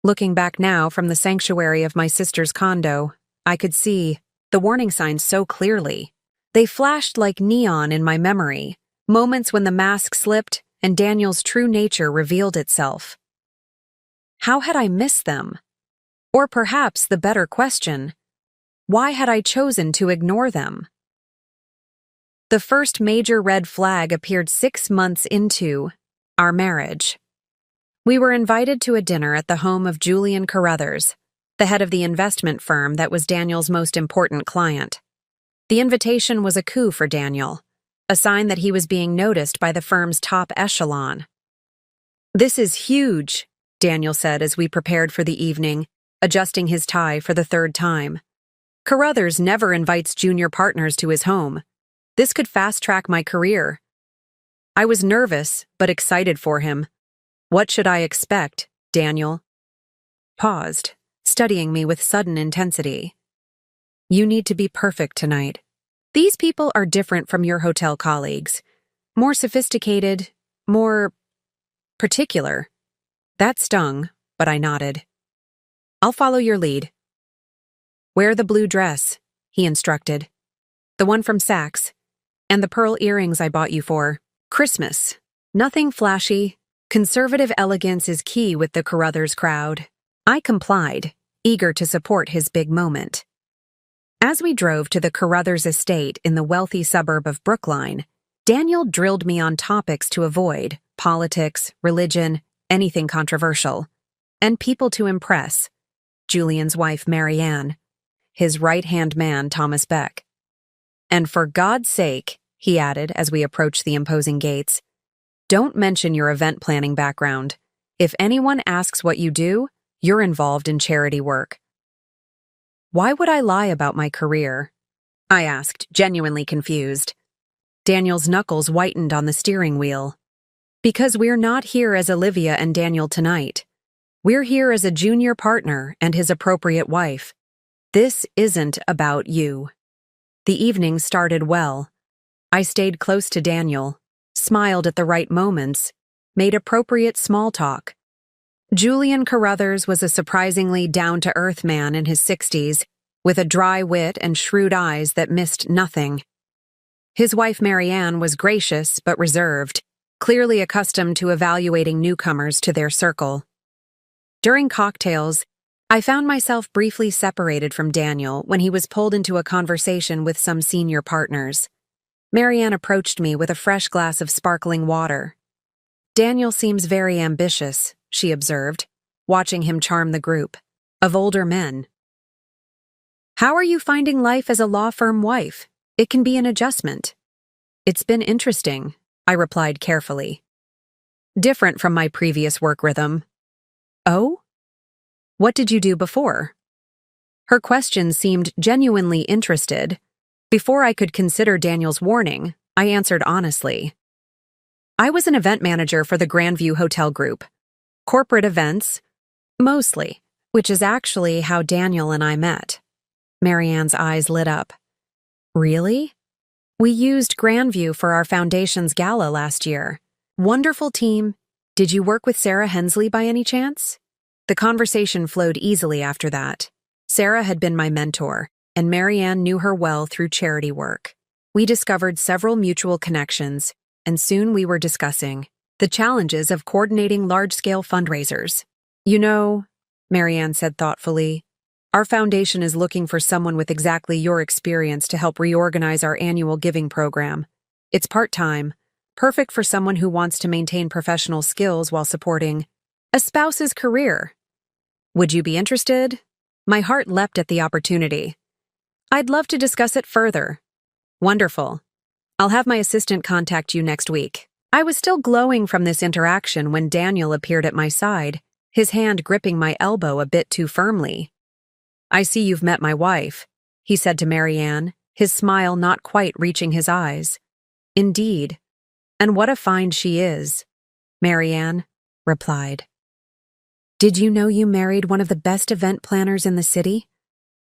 Looking back now from the sanctuary of my sister's condo, I could see the warning signs so clearly. They flashed like neon in my memory, moments when the mask slipped and Daniel's true nature revealed itself. How had I missed them? Or perhaps the better question, why had I chosen to ignore them? The first major red flag appeared 6 months into our marriage. We were invited to a dinner at the home of Julian Carruthers, the head of the investment firm that was Daniel's most important client. The invitation was a coup for Daniel, a sign that he was being noticed by the firm's top echelon. "This is huge," Daniel said as we prepared for the evening, adjusting his tie for the 3rd time. "Carruthers never invites junior partners to his home. This could fast-track my career." I was nervous, but excited for him. "What should I expect, Daniel?" Paused, studying me with sudden intensity. "You need to be perfect tonight. These people are different from your hotel colleagues. More sophisticated, more particular." That stung, but I nodded. "I'll follow your lead." "Wear the blue dress," he instructed. "The one from Saks, and the pearl earrings I bought you for Christmas. Nothing flashy. Conservative elegance is key with the Carruthers crowd." I complied, eager to support his big moment. As we drove to the Carruthers estate in the wealthy suburb of Brookline, Daniel drilled me on topics to avoid: politics, religion, anything controversial, and people to impress: Julian's wife Marianne, his right-hand man Thomas Beck. "And for God's sake," he added as we approached the imposing gates, "don't mention your event planning background. If anyone asks what you do, you're involved in charity work." "Why would I lie about my career?" I asked, genuinely confused. Daniel's knuckles whitened on the steering wheel. "Because we're not here as Olivia and Daniel tonight. We're here as a junior partner and his appropriate wife. This isn't about you." The evening started well. I stayed close to Daniel, smiled at the right moments, made appropriate small talk. Julian Carruthers was a surprisingly down-to-earth man in his 60s, with a dry wit and shrewd eyes that missed nothing. His wife Marianne was gracious but reserved, clearly accustomed to evaluating newcomers to their circle. During cocktails, I found myself briefly separated from Daniel when he was pulled into a conversation with some senior partners. Marianne approached me with a fresh glass of sparkling water. "Daniel seems very ambitious," she observed, watching him charm the group of older men. "How are you finding life as a law firm wife? It can be an adjustment." "It's been interesting," I replied carefully. "Different from my previous work rhythm." "Oh? What did you do before?" Her question seemed genuinely interested. Before I could consider Daniel's warning, I answered honestly. "I was an event manager for the Grandview Hotel Group. Corporate events, mostly, which is actually how Daniel and I met." Marianne's eyes lit up. "Really? We used Grandview for our foundation's gala last year. Wonderful team. Did you work with Sarah Hensley by any chance?" The conversation flowed easily after that. Sarah had been my mentor, and Marianne knew her well through charity work. We discovered several mutual connections, and soon we were discussing the challenges of coordinating large-scale fundraisers. "You know," Marianne said thoughtfully, "our foundation is looking for someone with exactly your experience to help reorganize our annual giving program. It's part-time, perfect for someone who wants to maintain professional skills while supporting a spouse's career. Would you be interested?" My heart leapt at the opportunity. "I'd love to discuss it further." "Wonderful. I'll have my assistant contact you next week." I was still glowing from this interaction when Daniel appeared at my side, his hand gripping my elbow a bit too firmly. "I see you've met my wife," he said to Marianne, his smile not quite reaching his eyes. "Indeed. And what a find she is," Marianne replied. "Did you know you married one of the best event planners in the city?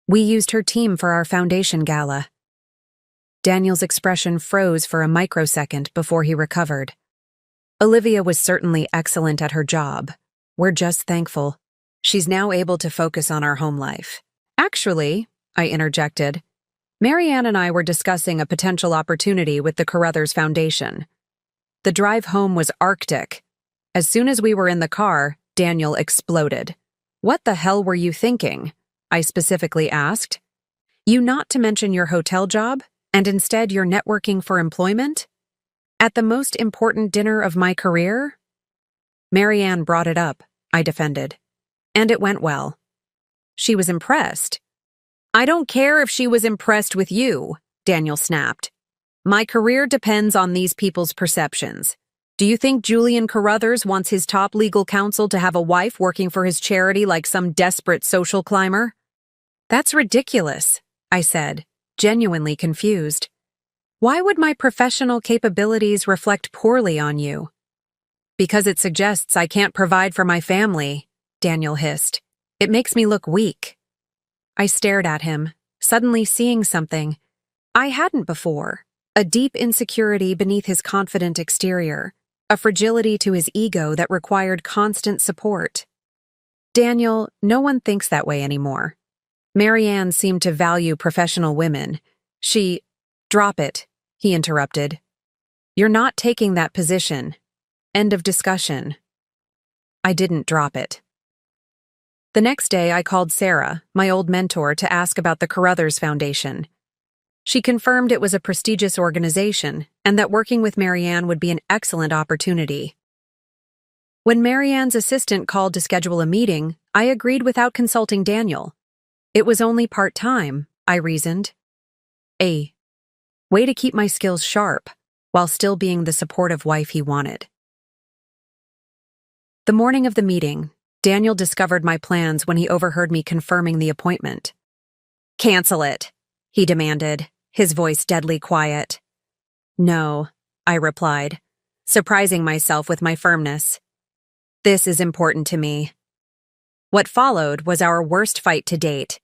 We used her team for our foundation gala." Daniel's expression froze for a microsecond before he recovered. "Olivia was certainly excellent at her job. We're just thankful. She's now able to focus on our home life." "Actually," I interjected, Marianne and I were discussing a potential opportunity with the Carruthers Foundation. The drive home was arctic. As soon as we were in the car, Daniel exploded. "What the hell were you thinking?" I specifically asked. "You not to mention your hotel job, and instead you're networking for employment? At the most important dinner of my career?" Marianne brought it up, I defended. And it went well. She was impressed. "I don't care if she was impressed with you," Daniel snapped. "My career depends on these people's perceptions. Do you think Julian Carruthers wants his top legal counsel to have a wife working for his charity like some desperate social climber?" "That's ridiculous," I said, genuinely confused. "Why would my professional capabilities reflect poorly on you?" "Because it suggests I can't provide for my family," Daniel hissed. "It makes me look weak." I stared at him, suddenly seeing something I hadn't before, a deep insecurity beneath his confident exterior, a fragility to his ego that required constant support. "Daniel, no one thinks that way anymore. Marianne seemed to value professional women. Drop it," he interrupted. "You're not taking that position. End of discussion." I didn't drop it. The next day, I called Sarah, my old mentor, to ask about the Carruthers Foundation. She confirmed it was a prestigious organization and that working with Marianne would be an excellent opportunity. When Marianne's assistant called to schedule a meeting, I agreed without consulting Daniel. It was only part-time, I reasoned. A way to keep my skills sharp while still being the supportive wife he wanted. The morning of the meeting, Daniel discovered my plans when he overheard me confirming the appointment. "Cancel it," he demanded, his voice deadly quiet. "No," I replied, surprising myself with my firmness. "This is important to me." What followed was our worst fight to date.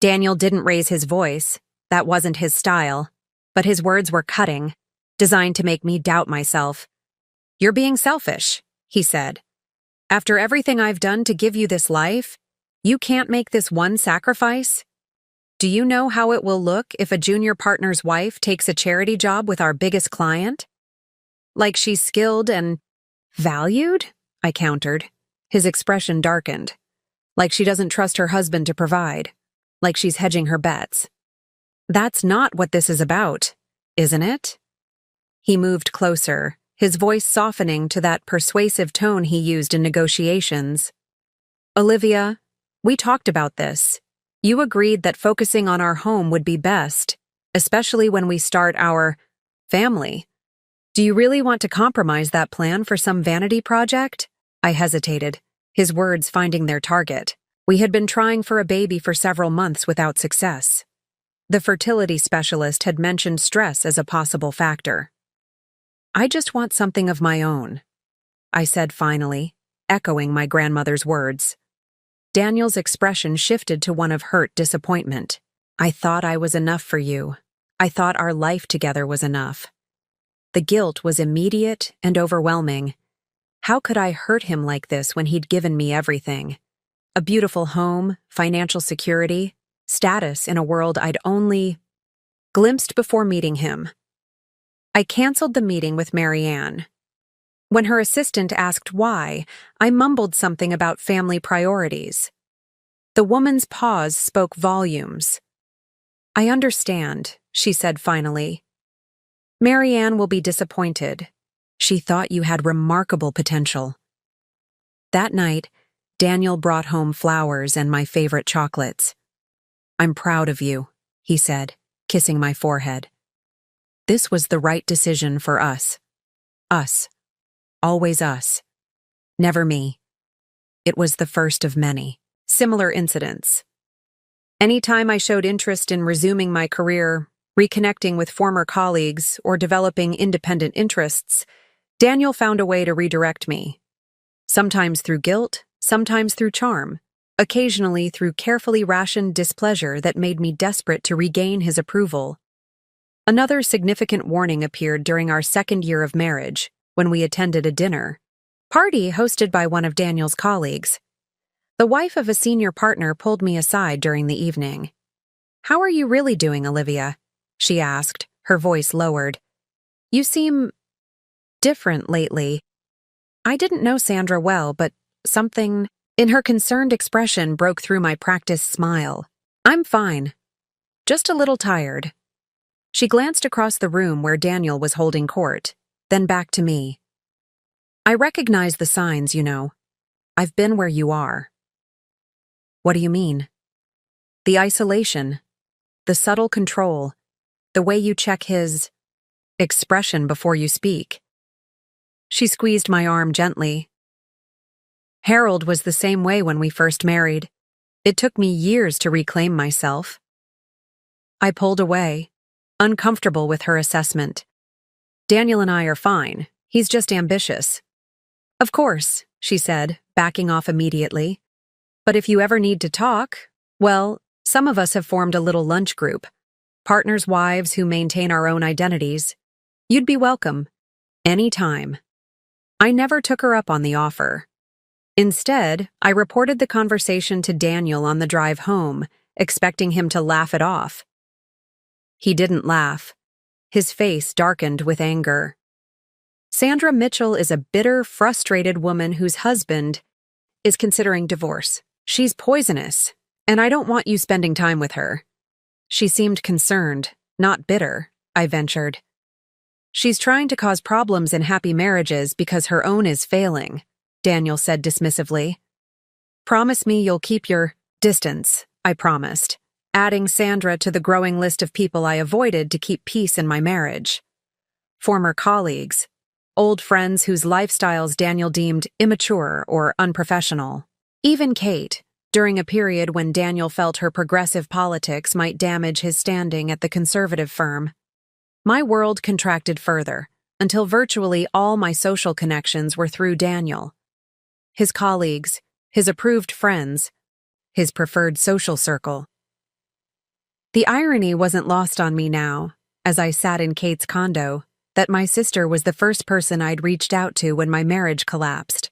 Daniel didn't raise his voice, that wasn't his style, but his words were cutting, designed to make me doubt myself. "You're being selfish," he said. "After everything I've done to give you this life, you can't make this one sacrifice? Do you know how it will look if a junior partner's wife takes a charity job with our biggest client? Like she's skilled and valued?" I countered. His expression darkened. "Like she doesn't trust her husband to provide. Like she's hedging her bets. That's not what this is about, isn't it?" He moved closer, his voice softening to that persuasive tone he used in negotiations. "Olivia, we talked about this. You agreed that focusing on our home would be best, especially when we start our family. Do you really want to compromise that plan for some vanity project?" I hesitated, his words finding their target. We had been trying for a baby for several months without success. The fertility specialist had mentioned stress as a possible factor. "I just want something of my own," I said finally, echoing my grandmother's words. Daniel's expression shifted to one of hurt disappointment. "I thought I was enough for you. I thought our life together was enough." The guilt was immediate and overwhelming. How could I hurt him like this when he'd given me everything? A beautiful home, financial security, status in a world I'd only glimpsed before meeting him. I canceled the meeting with Marianne. When her assistant asked why, I mumbled something about family priorities. The woman's pause spoke volumes. "I understand," she said finally. "Marianne will be disappointed. She thought you had remarkable potential." That night, Daniel brought home flowers and my favorite chocolates. "I'm proud of you," he said, kissing my forehead. This was the right decision for us. Us. Always us. Never me. It was the first of many similar incidents. Anytime I showed interest in resuming my career, reconnecting with former colleagues, or developing independent interests, Daniel found a way to redirect me. Sometimes through guilt, sometimes through charm, occasionally through carefully rationed displeasure that made me desperate to regain his approval. Another significant warning appeared during our second year of marriage, when we attended a dinner party hosted by one of Daniel's colleagues. The wife of a senior partner pulled me aside during the evening. "How are you really doing, Olivia?" she asked, her voice lowered. "You seem different lately." I didn't know Sandra well, but something in her concerned expression broke through my practiced smile. "I'm fine. Just a little tired." She glanced across the room where Daniel was holding court, then back to me. "I recognize the signs, you know. I've been where you are." "What do you mean?" "The isolation, the subtle control, the way you check his expression before you speak." She squeezed my arm gently. "Harold was the same way when we first married. It took me years to reclaim myself." I pulled away, uncomfortable with her assessment. "Daniel and I are fine. He's just ambitious." "Of course," she said, backing off immediately. "But if you ever need to talk, well, some of us have formed a little lunch group. Partners' wives who maintain our own identities. You'd be welcome. Anytime." I never took her up on the offer. Instead, I reported the conversation to Daniel on the drive home, expecting him to laugh it off. He didn't laugh. His face darkened with anger. "Sandra Mitchell is a bitter, frustrated woman whose husband is considering divorce. She's poisonous, and I don't want you spending time with her." She seemed concerned, not bitter, I ventured. "She's trying to cause problems in happy marriages because her own is failing," Daniel said dismissively. "Promise me you'll keep your distance," I promised, adding Sandra to the growing list of people I avoided to keep peace in my marriage. Former colleagues, old friends whose lifestyles Daniel deemed immature or unprofessional. Even Kate, during a period when Daniel felt her progressive politics might damage his standing at the conservative firm. My world contracted further, until virtually all my social connections were through Daniel. His colleagues, his approved friends, his preferred social circle. The irony wasn't lost on me now, as I sat in Kate's condo, that my sister was the first person I'd reached out to when my marriage collapsed.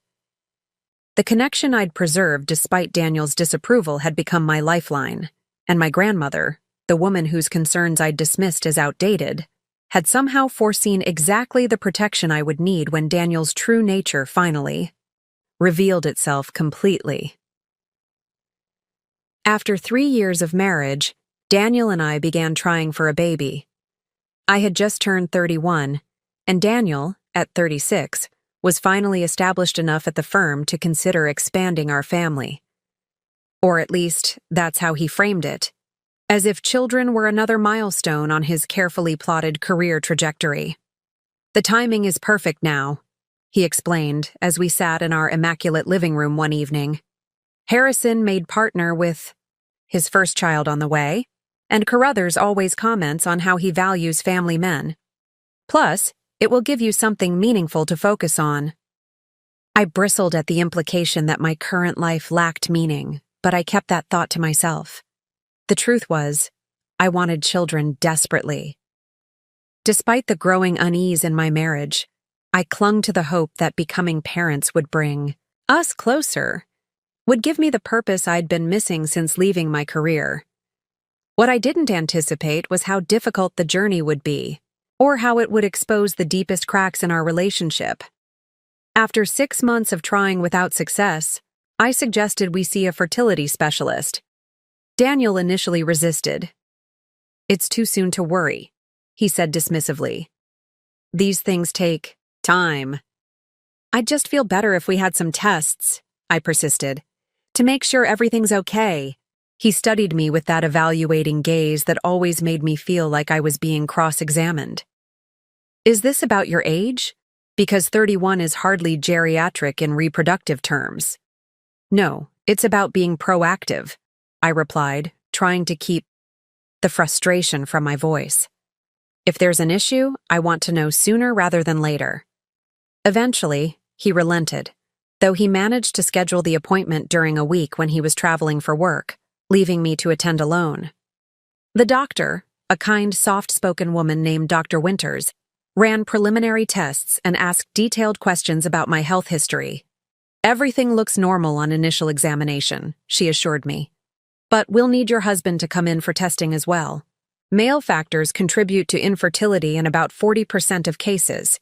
The connection I'd preserved despite Daniel's disapproval had become my lifeline, and my grandmother, the woman whose concerns I'd dismissed as outdated, had somehow foreseen exactly the protection I would need when Daniel's true nature finally revealed itself completely. After 3 years of marriage, Daniel and I began trying for a baby. I had just turned 31, and Daniel, at 36, was finally established enough at the firm to consider expanding our family. Or at least, that's how he framed it, as if children were another milestone on his carefully plotted career trajectory. "The timing is perfect now," he explained as we sat in our immaculate living room one evening. "Harrison made partner with his first child on the way, and Carruthers always comments on how he values family men. Plus, it will give you something meaningful to focus on." I bristled at the implication that my current life lacked meaning, but I kept that thought to myself. The truth was, I wanted children desperately. Despite the growing unease in my marriage, I clung to the hope that becoming parents would bring us closer, would give me the purpose I'd been missing since leaving my career. What I didn't anticipate was how difficult the journey would be, or how it would expose the deepest cracks in our relationship. After 6 months of trying without success, I suggested we see a fertility specialist. Daniel initially resisted. "It's too soon to worry," he said dismissively. "These things take time." "I'd just feel better if we had some tests," I persisted, "to make sure everything's okay." He studied me with that evaluating gaze that always made me feel like I was being cross-examined. "Is this about your age? Because 31 is hardly geriatric in reproductive terms." "No, it's about being proactive," I replied, trying to keep the frustration from my voice. "If there's an issue, I want to know sooner rather than later." Eventually, he relented, though he managed to schedule the appointment during a week when he was traveling for work, leaving me to attend alone. The doctor, a kind, soft-spoken woman named Dr. Winters, ran preliminary tests and asked detailed questions about my health history. "Everything looks normal on initial examination," she assured me. But we'll need your husband to come in for testing as well. Male factors contribute to infertility in about 40% of cases.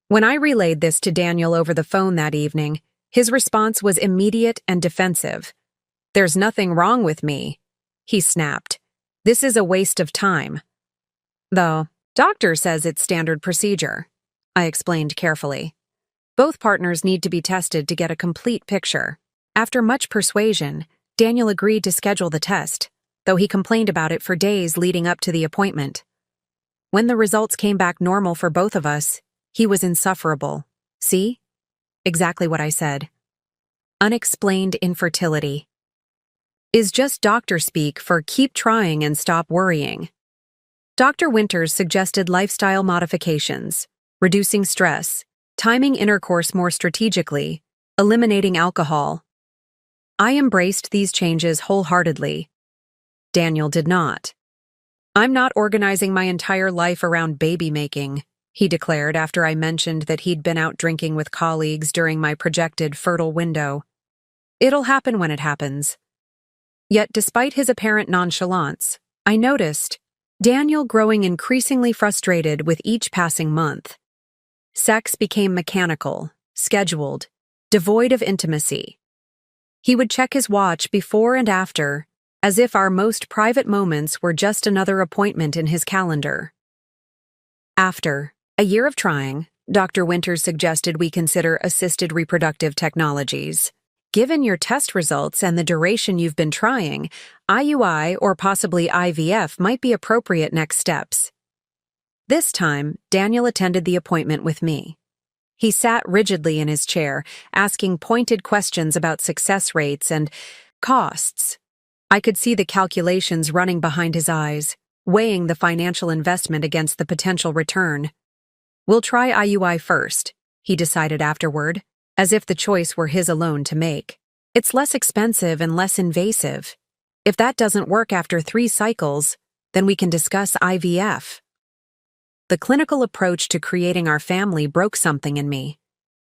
When I relayed this to Daniel over the phone that evening, his response was immediate and defensive. "There's nothing wrong with me," he snapped. "This is a waste of time." "The doctor says it's standard procedure," I explained carefully. "Both partners need to be tested to get a complete picture." After much persuasion, Daniel agreed to schedule the test, though he complained about it for days leading up to the appointment. When the results came back normal for both of us, he was insufferable. "See? Exactly what I said. Unexplained infertility is just doctor speak for keep trying and stop worrying." Dr. Winters suggested lifestyle modifications, reducing stress, timing intercourse more strategically, eliminating alcohol. I embraced these changes wholeheartedly. Daniel did not. "I'm not organizing my entire life around baby making," he declared after I mentioned that he'd been out drinking with colleagues during my projected fertile window. "It'll happen when it happens." Yet despite his apparent nonchalance, I noticed Daniel growing increasingly frustrated with each passing month. Sex became mechanical, scheduled, devoid of intimacy. He would check his watch before and after, as if our most private moments were just another appointment in his calendar. After a year of trying, Dr. Winters suggested we consider assisted reproductive technologies. "Given your test results and the duration you've been trying, IUI or possibly IVF might be appropriate next steps." This time, Daniel attended the appointment with me. He sat rigidly in his chair, asking pointed questions about success rates and costs. I could see the calculations running behind his eyes, weighing the financial investment against the potential return. "We'll try IUI first," he decided afterward, as if the choice were his alone to make. "It's less expensive and less invasive. If that doesn't work after 3 cycles, then we can discuss IVF." The clinical approach to creating our family broke something in me.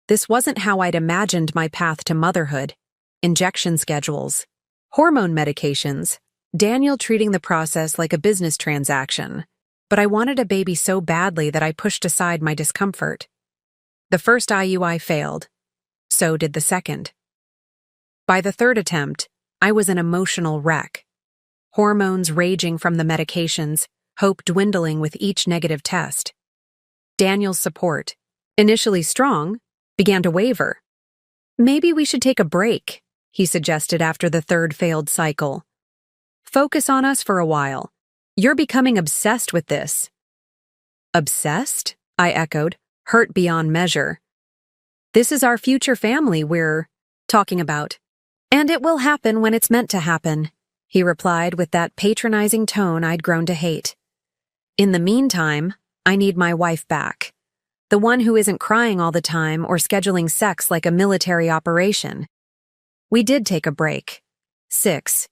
This wasn't how I'd imagined my path to motherhood. Injection schedules, hormone medications, Daniel treating the process like a business transaction. But I wanted a baby so badly that I pushed aside my discomfort. The first IUI failed. So did the second. By the third attempt, I was an emotional wreck. Hormones raging from the medications, hope dwindling with each negative test. Daniel's support, initially strong, began to waver. "Maybe we should take a break," he suggested after the third failed cycle. "Focus on us for a while. You're becoming obsessed with this." "Obsessed?" I echoed, hurt beyond measure. "This is our future family we're talking about. And it will happen when it's meant to happen," he replied with that patronizing tone I'd grown to hate. "In the meantime, I need my wife back. The one who isn't crying all the time or scheduling sex like a military operation." We did take a break. 6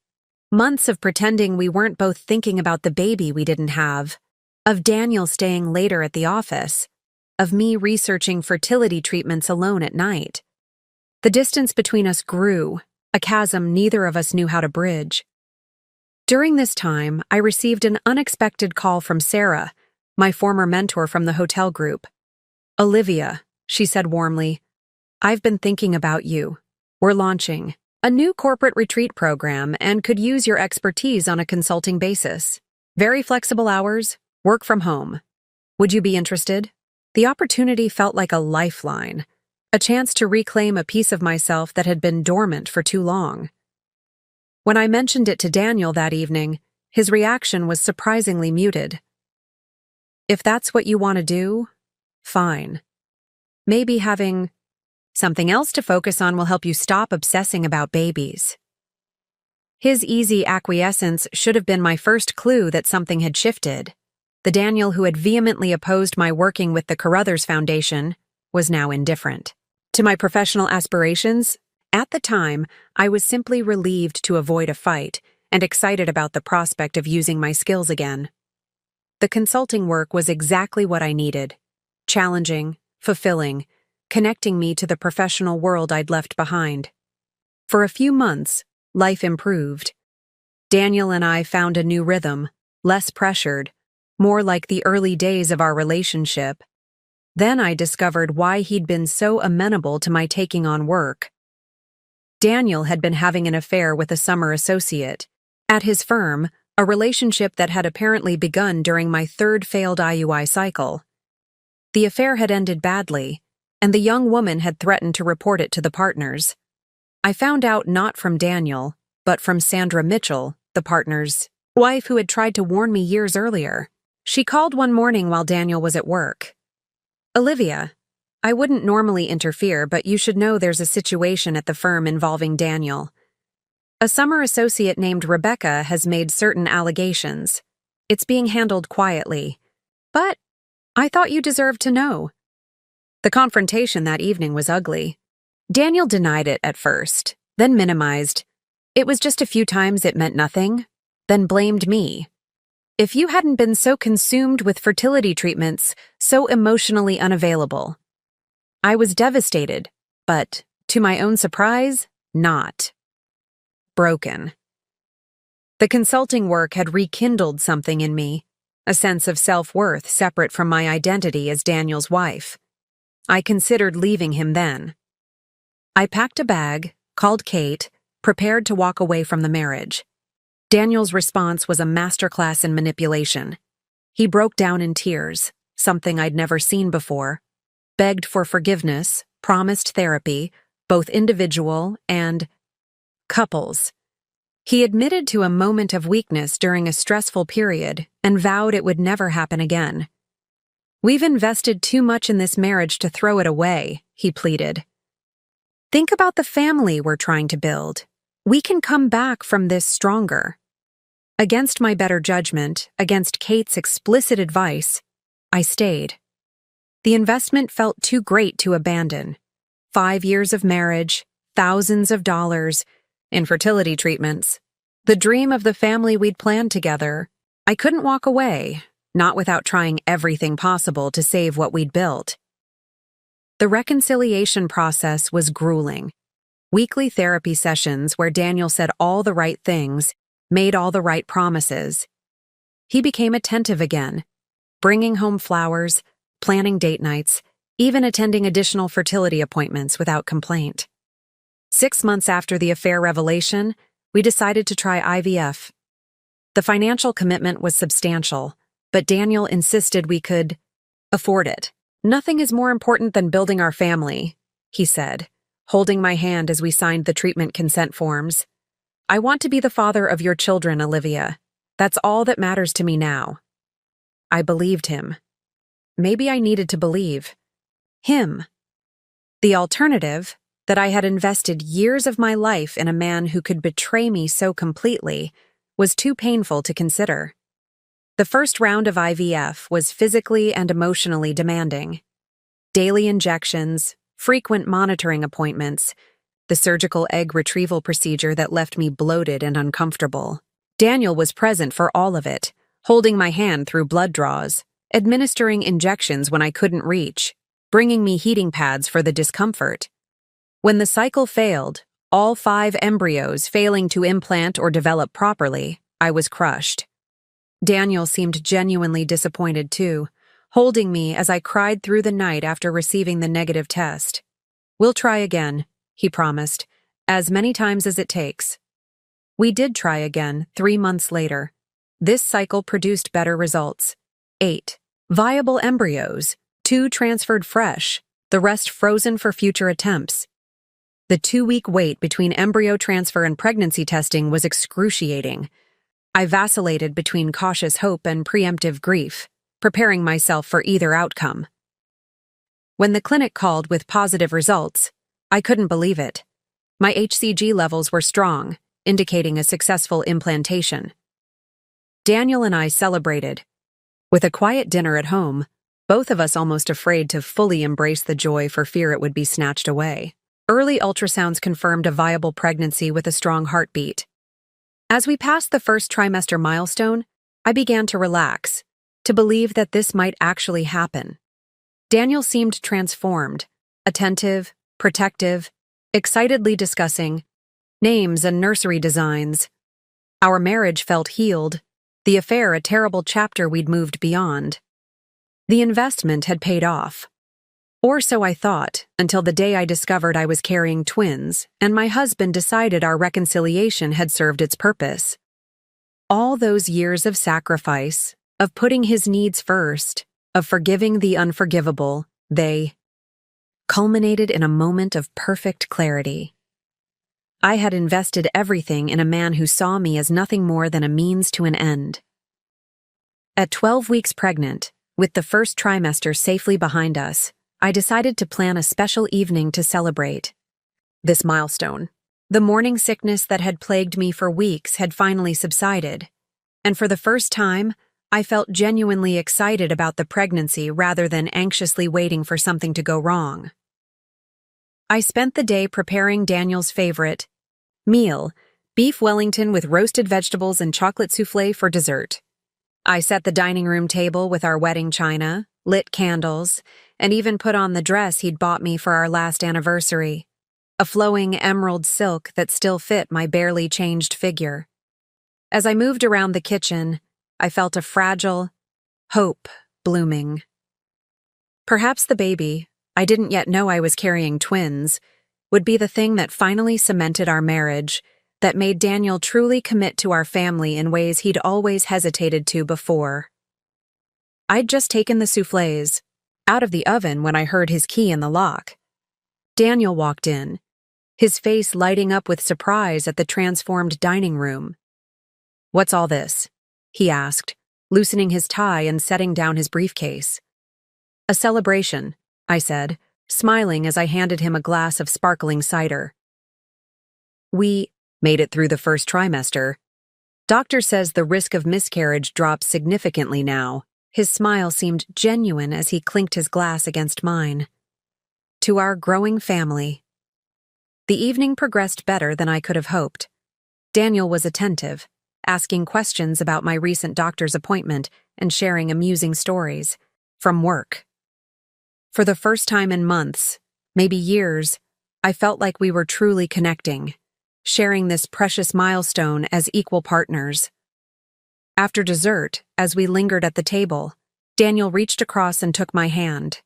months of pretending we weren't both thinking about the baby we didn't have, of Daniel staying later at the office, of me researching fertility treatments alone at night. The distance between us grew, a chasm neither of us knew how to bridge. During this time, I received an unexpected call from Sarah, my former mentor from the hotel group. "Olivia," she said warmly, "I've been thinking about you. We're launching a new corporate retreat program and could use your expertise on a consulting basis. Very flexible hours, work from home. Would you be interested?" The opportunity felt like a lifeline, a chance to reclaim a piece of myself that had been dormant for too long. When I mentioned it to Daniel that evening, his reaction was surprisingly muted. "If that's what you want to do, fine. Maybe having something else to focus on will help you stop obsessing about babies." His easy acquiescence should have been my first clue that something had shifted. The Daniel who had vehemently opposed my working with the Carruthers Foundation was now indifferent. To my professional aspirations, at the time, I was simply relieved to avoid a fight and excited about the prospect of using my skills again. The consulting work was exactly what I needed. Challenging, fulfilling, connecting me to the professional world I'd left behind. For a few months, life improved. Daniel and I found a new rhythm, less pressured, more like the early days of our relationship. Then I discovered why he'd been so amenable to my taking on work. Daniel had been having an affair with a summer associate. At his firm, a relationship that had apparently begun during my third failed IUI cycle. The affair had ended badly, and the young woman had threatened to report it to the partners. I found out not from Daniel, but from Sandra Mitchell, the partner's wife who had tried to warn me years earlier. She called one morning while Daniel was at work. "Olivia, I wouldn't normally interfere, but you should know there's a situation at the firm involving Daniel. A summer associate named Rebecca has made certain allegations. It's being handled quietly. But I thought you deserved to know." The confrontation that evening was ugly. Daniel denied it at first, then minimized. It was just a few times it meant nothing, then blamed me. If you hadn't been so consumed with fertility treatments, so emotionally unavailable. I was devastated, but, to my own surprise, not. Broken. The consulting work had rekindled something in me, a sense of self-worth separate from my identity as Daniel's wife. I considered leaving him then. I packed a bag, called Kate, prepared to walk away from the marriage. Daniel's response was a masterclass in manipulation. He broke down in tears, something I'd never seen before, begged for forgiveness, promised therapy, both individual and couples. He admitted to a moment of weakness during a stressful period and vowed it would never happen again. "We've invested too much in this marriage to throw it away," he pleaded. "Think about the family we're trying to build. We can come back from this stronger." Against my better judgment, against Kate's explicit advice, I stayed. The investment felt too great to abandon. 5 years of marriage, thousands of dollars, infertility treatments. The dream of the family we'd planned together. I couldn't walk away, not without trying everything possible to save what we'd built. The reconciliation process was grueling. Weekly therapy sessions where Daniel said all the right things, made all the right promises. He became attentive again, bringing home flowers, planning date nights, even attending additional fertility appointments without complaint. 6 months after the affair revelation, we decided to try IVF. The financial commitment was substantial, but Daniel insisted we could afford it. "Nothing is more important than building our family," he said, holding my hand as we signed the treatment consent forms. "I want to be the father of your children, Olivia. That's all that matters to me now." I believed him. Maybe I needed to believe him. The alternative, that I had invested years of my life in a man who could betray me so completely, was too painful to consider. The first round of IVF was physically and emotionally demanding. Daily injections, frequent monitoring appointments, the surgical egg retrieval procedure that left me bloated and uncomfortable. Daniel was present for all of it, holding my hand through blood draws, administering injections when I couldn't reach, bringing me heating pads for the discomfort. When the cycle failed, all 5 embryos failing to implant or develop properly, I was crushed. Daniel seemed genuinely disappointed too, holding me as I cried through the night after receiving the negative test. "We'll try again," he promised, "as many times as it takes." We did try again 3 months later. This cycle produced better results. 8 viable embryos, 2 transferred fresh, the rest frozen for future attempts. The 2-week wait between embryo transfer and pregnancy testing was excruciating. I vacillated between cautious hope and preemptive grief, preparing myself for either outcome. When the clinic called with positive results, I couldn't believe it. My HCG levels were strong, indicating a successful implantation. Daniel and I celebrated. With a quiet dinner at home, both of us almost afraid to fully embrace the joy for fear it would be snatched away. Early ultrasounds confirmed a viable pregnancy with a strong heartbeat. As we passed the first trimester milestone, I began to relax, to believe that this might actually happen. Daniel seemed transformed, attentive, protective, excitedly discussing names and nursery designs. Our marriage felt healed, the affair a terrible chapter we'd moved beyond. The investment had paid off. Or so I thought, until the day I discovered I was carrying twins, and my husband decided our reconciliation had served its purpose. All those years of sacrifice, of putting his needs first, of forgiving the unforgivable, they culminated in a moment of perfect clarity. I had invested everything in a man who saw me as nothing more than a means to an end. At 12 weeks pregnant, with the first trimester safely behind us, I decided to plan a special evening to celebrate this milestone. The morning sickness that had plagued me for weeks had finally subsided, and for the first time, I felt genuinely excited about the pregnancy rather than anxiously waiting for something to go wrong. I spent the day preparing Daniel's favorite meal, beef Wellington with roasted vegetables and chocolate soufflé for dessert. I set the dining room table with our wedding china, lit candles, and even put on the dress he'd bought me for our last anniversary, a flowing emerald silk that still fit my barely changed figure. As I moved around the kitchen, I felt a fragile hope blooming. Perhaps the baby, I didn't yet know I was carrying twins, would be the thing that finally cemented our marriage, that made Daniel truly commit to our family in ways he'd always hesitated to before. I'd just taken the soufflés out of the oven when I heard his key in the lock. Daniel walked in, his face lighting up with surprise at the transformed dining room. "What's all this?" he asked, loosening his tie and setting down his briefcase. "A celebration," I said, smiling as I handed him a glass of sparkling cider. "We made it through the first trimester. Doctor says the risk of miscarriage drops significantly now." His smile seemed genuine as he clinked his glass against mine. "To our growing family." The evening progressed better than I could have hoped. Daniel was attentive, asking questions about my recent doctor's appointment and sharing amusing stories from work. For the first time in months, maybe years, I felt like we were truly connecting, sharing this precious milestone as equal partners. After dessert, as we lingered at the table, Daniel reached across and took my hand.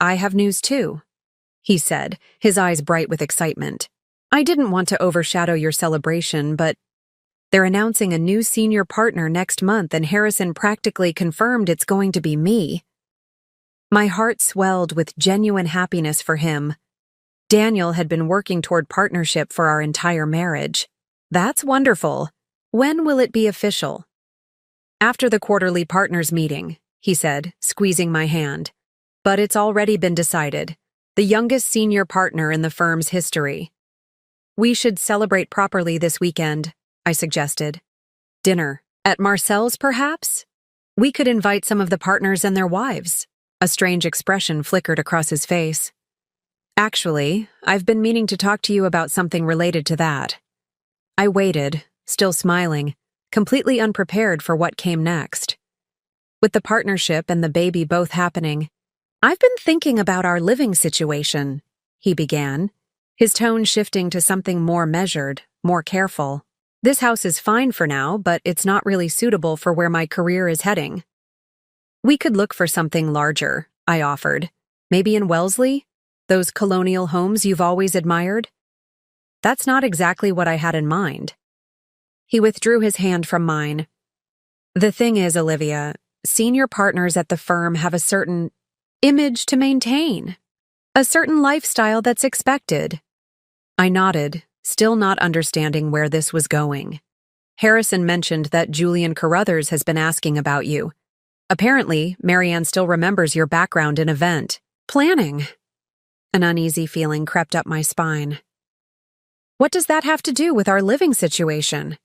"I have news too," he said, his eyes bright with excitement. "I didn't want to overshadow your celebration, but they're announcing a new senior partner next month and Harrison practically confirmed it's going to be me." My heart swelled with genuine happiness for him. Daniel had been working toward partnership for our entire marriage. "That's wonderful. When will it be official?" "After the quarterly partners meeting," he said, squeezing my hand. "But it's already been decided. The youngest senior partner in the firm's history." "We should celebrate properly this weekend," I suggested. "Dinner. At Marcel's, perhaps? We could invite some of the partners and their wives." A strange expression flickered across his face. "Actually, I've been meaning to talk to you about something related to that." I waited, still smiling, completely unprepared for what came next. With the partnership and the baby both happening, "I've been thinking about our living situation," he began, his tone shifting to something more measured, more careful. "This house is fine for now, but it's not really suitable for where my career is heading." "We could look for something larger," I offered. "Maybe in Wellesley? Those colonial homes you've always admired?" "That's not exactly what I had in mind." He withdrew his hand from mine. "The thing is, Olivia, senior partners at the firm have a certain image to maintain, a certain lifestyle that's expected." I nodded, still not understanding where this was going. "Harrison mentioned that Julian Carruthers has been asking about you. Apparently, Marianne still remembers your background in event planning." An uneasy feeling crept up my spine. "What does that have to do with our living situation?"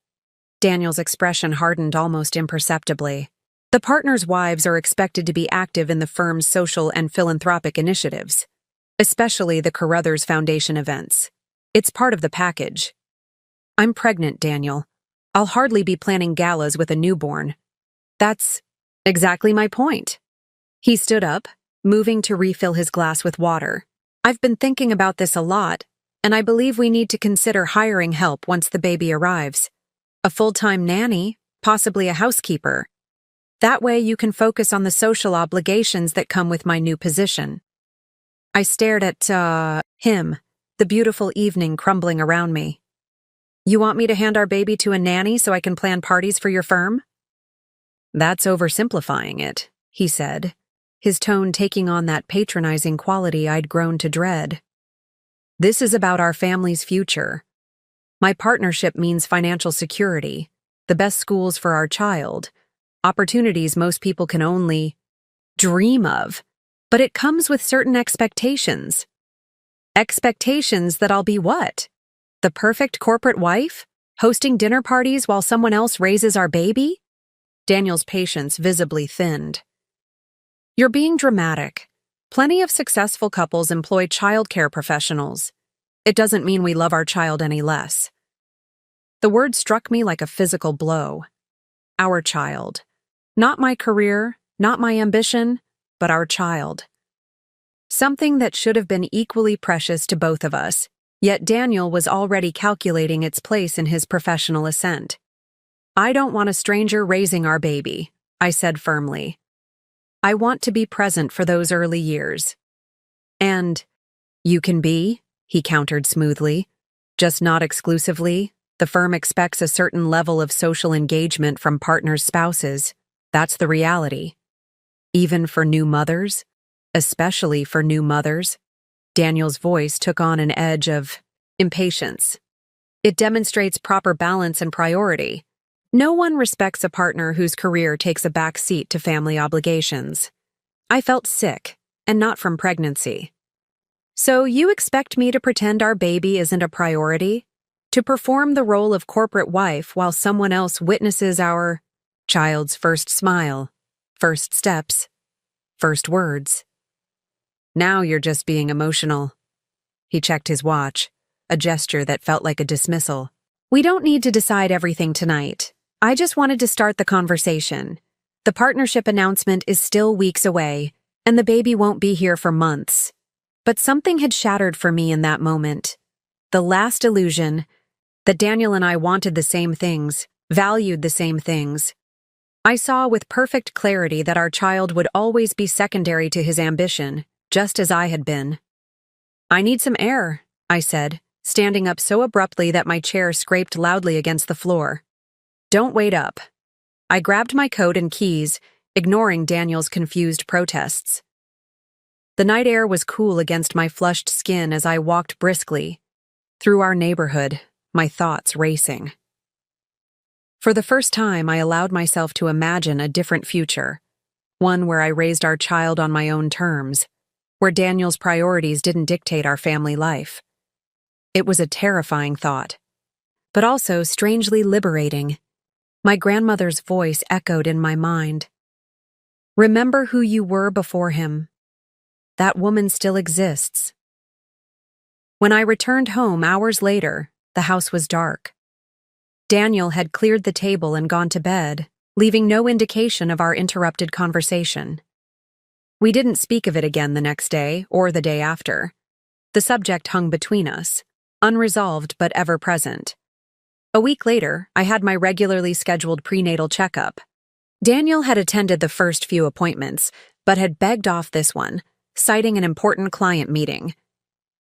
Daniel's expression hardened almost imperceptibly. "The partners' wives are expected to be active in the firm's social and philanthropic initiatives, especially the Carruthers Foundation events. It's part of the package." "I'm pregnant, Daniel. I'll hardly be planning galas with a newborn." "That's exactly my point." He stood up, moving to refill his glass with water. "I've been thinking about this a lot, and I believe we need to consider hiring help once the baby arrives. A full-time nanny, possibly a housekeeper. That way you can focus on the social obligations that come with my new position. I stared at, him, the beautiful evening crumbling around me. You want me to hand our baby to a nanny so I can plan parties for your firm? That's oversimplifying it, he said, his tone taking on that patronizing quality I'd grown to dread. This is about our family's future. My partnership means financial security, the best schools for our child, opportunities most people can only dream of, but it comes with certain expectations. Expectations that I'll be what? The perfect corporate wife? Hosting dinner parties while someone else raises our baby? Daniel's patience visibly thinned. You're being dramatic. Plenty of successful couples employ childcare professionals. It doesn't mean we love our child any less. The word struck me like a physical blow. Our child. Not my career, not my ambition, but our child. Something that should have been equally precious to both of us, yet Daniel was already calculating its place in his professional ascent. I don't want a stranger raising our baby, I said firmly. I want to be present for those early years. And you can be, he countered smoothly, just not exclusively. The firm expects a certain level of social engagement from partners' spouses. That's the reality. Even for new mothers, especially for new mothers, Daniel's voice took on an edge of impatience. It demonstrates proper balance and priority. No one respects a partner whose career takes a back seat to family obligations. I felt sick, and not from pregnancy. So you expect me to pretend our baby isn't a priority? To perform the role of corporate wife while someone else witnesses our child's first smile, first steps, first words? Now you're just being emotional. He checked his watch, a gesture that felt like a dismissal. We don't need to decide everything tonight. I just wanted to start the conversation. The partnership announcement is still weeks away, and the baby won't be here for months. But something had shattered for me in that moment. The last illusion that Daniel and I wanted the same things, valued the same things. I saw with perfect clarity that our child would always be secondary to his ambition, just as I had been. I need some air, I said, standing up so abruptly that my chair scraped loudly against the floor. Don't wait up. I grabbed my coat and keys, ignoring Daniel's confused protests. The night air was cool against my flushed skin as I walked briskly through our neighborhood, my thoughts racing. For the first time, I allowed myself to imagine a different future, one where I raised our child on my own terms, where Daniel's priorities didn't dictate our family life. It was a terrifying thought, but also strangely liberating. My grandmother's voice echoed in my mind. Remember who you were before him. That woman still exists. When I returned home hours later, the house was dark. Daniel had cleared the table and gone to bed, leaving no indication of our interrupted conversation. We didn't speak of it again the next day or the day after. The subject hung between us, unresolved but ever present. A week later, I had my regularly scheduled prenatal checkup. Daniel had attended the first few appointments, but had begged off this one, citing an important client meeting.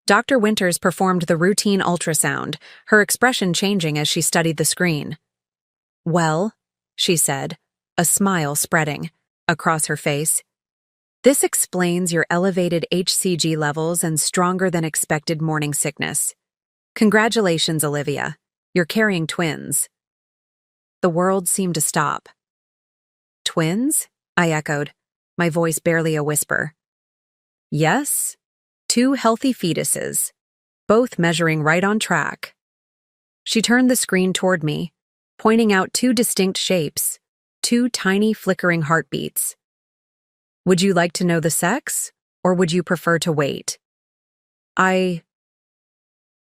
Dr. Winters performed the routine ultrasound, her expression changing as she studied the screen. Well, she said, a smile spreading across her face. This explains your elevated HCG levels and stronger than expected morning sickness. Congratulations, Olivia. You're carrying twins. The world seemed to stop. Twins? I echoed, my voice barely a whisper. Yes, 2 healthy fetuses, both measuring right on track. She turned the screen toward me, pointing out 2 distinct shapes, 2 tiny flickering heartbeats. Would you like to know the sex, or would you prefer to wait? I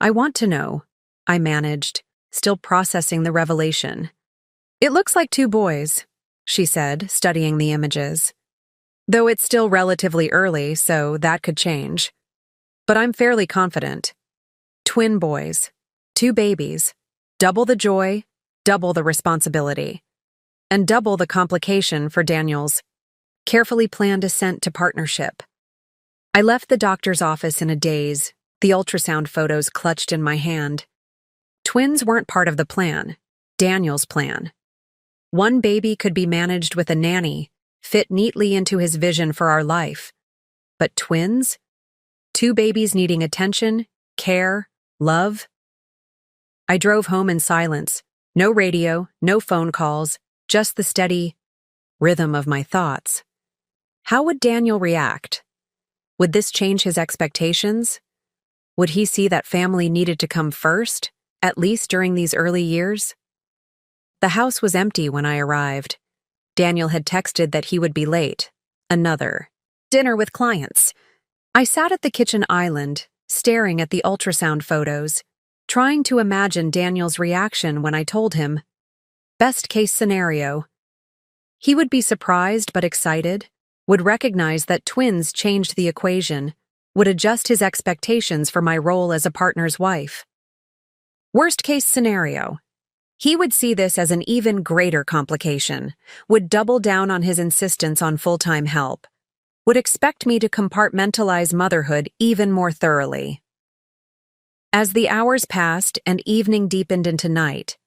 want to know, I managed, still processing the revelation. It looks like 2 boys, she said, studying the images. Though it's still relatively early, so that could change. But I'm fairly confident. Twin boys, 2 babies, double the joy, double the responsibility, and double the complication for Daniel's carefully planned ascent to partnership. I left the doctor's office in a daze, the ultrasound photos clutched in my hand. Twins weren't part of the plan, Daniel's plan. One baby could be managed with a nanny, fit neatly into his vision for our life. But twins? Two babies needing attention, care, love? I drove home in silence. No radio, no phone calls, just the steady rhythm of my thoughts. How would Daniel react? Would this change his expectations? Would he see that family needed to come first, at least during these early years? The house was empty when I arrived. Daniel had texted that he would be late. Another dinner with clients. I sat at the kitchen island, staring at the ultrasound photos, trying to imagine Daniel's reaction when I told him. Best case scenario. He would be surprised but excited, would recognize that twins changed the equation, would adjust his expectations for my role as a partner's wife. Worst case scenario. He would see this as an even greater complication, would double down on his insistence on full-time help, would expect me to compartmentalize motherhood even more thoroughly. As the hours passed and evening deepened into night,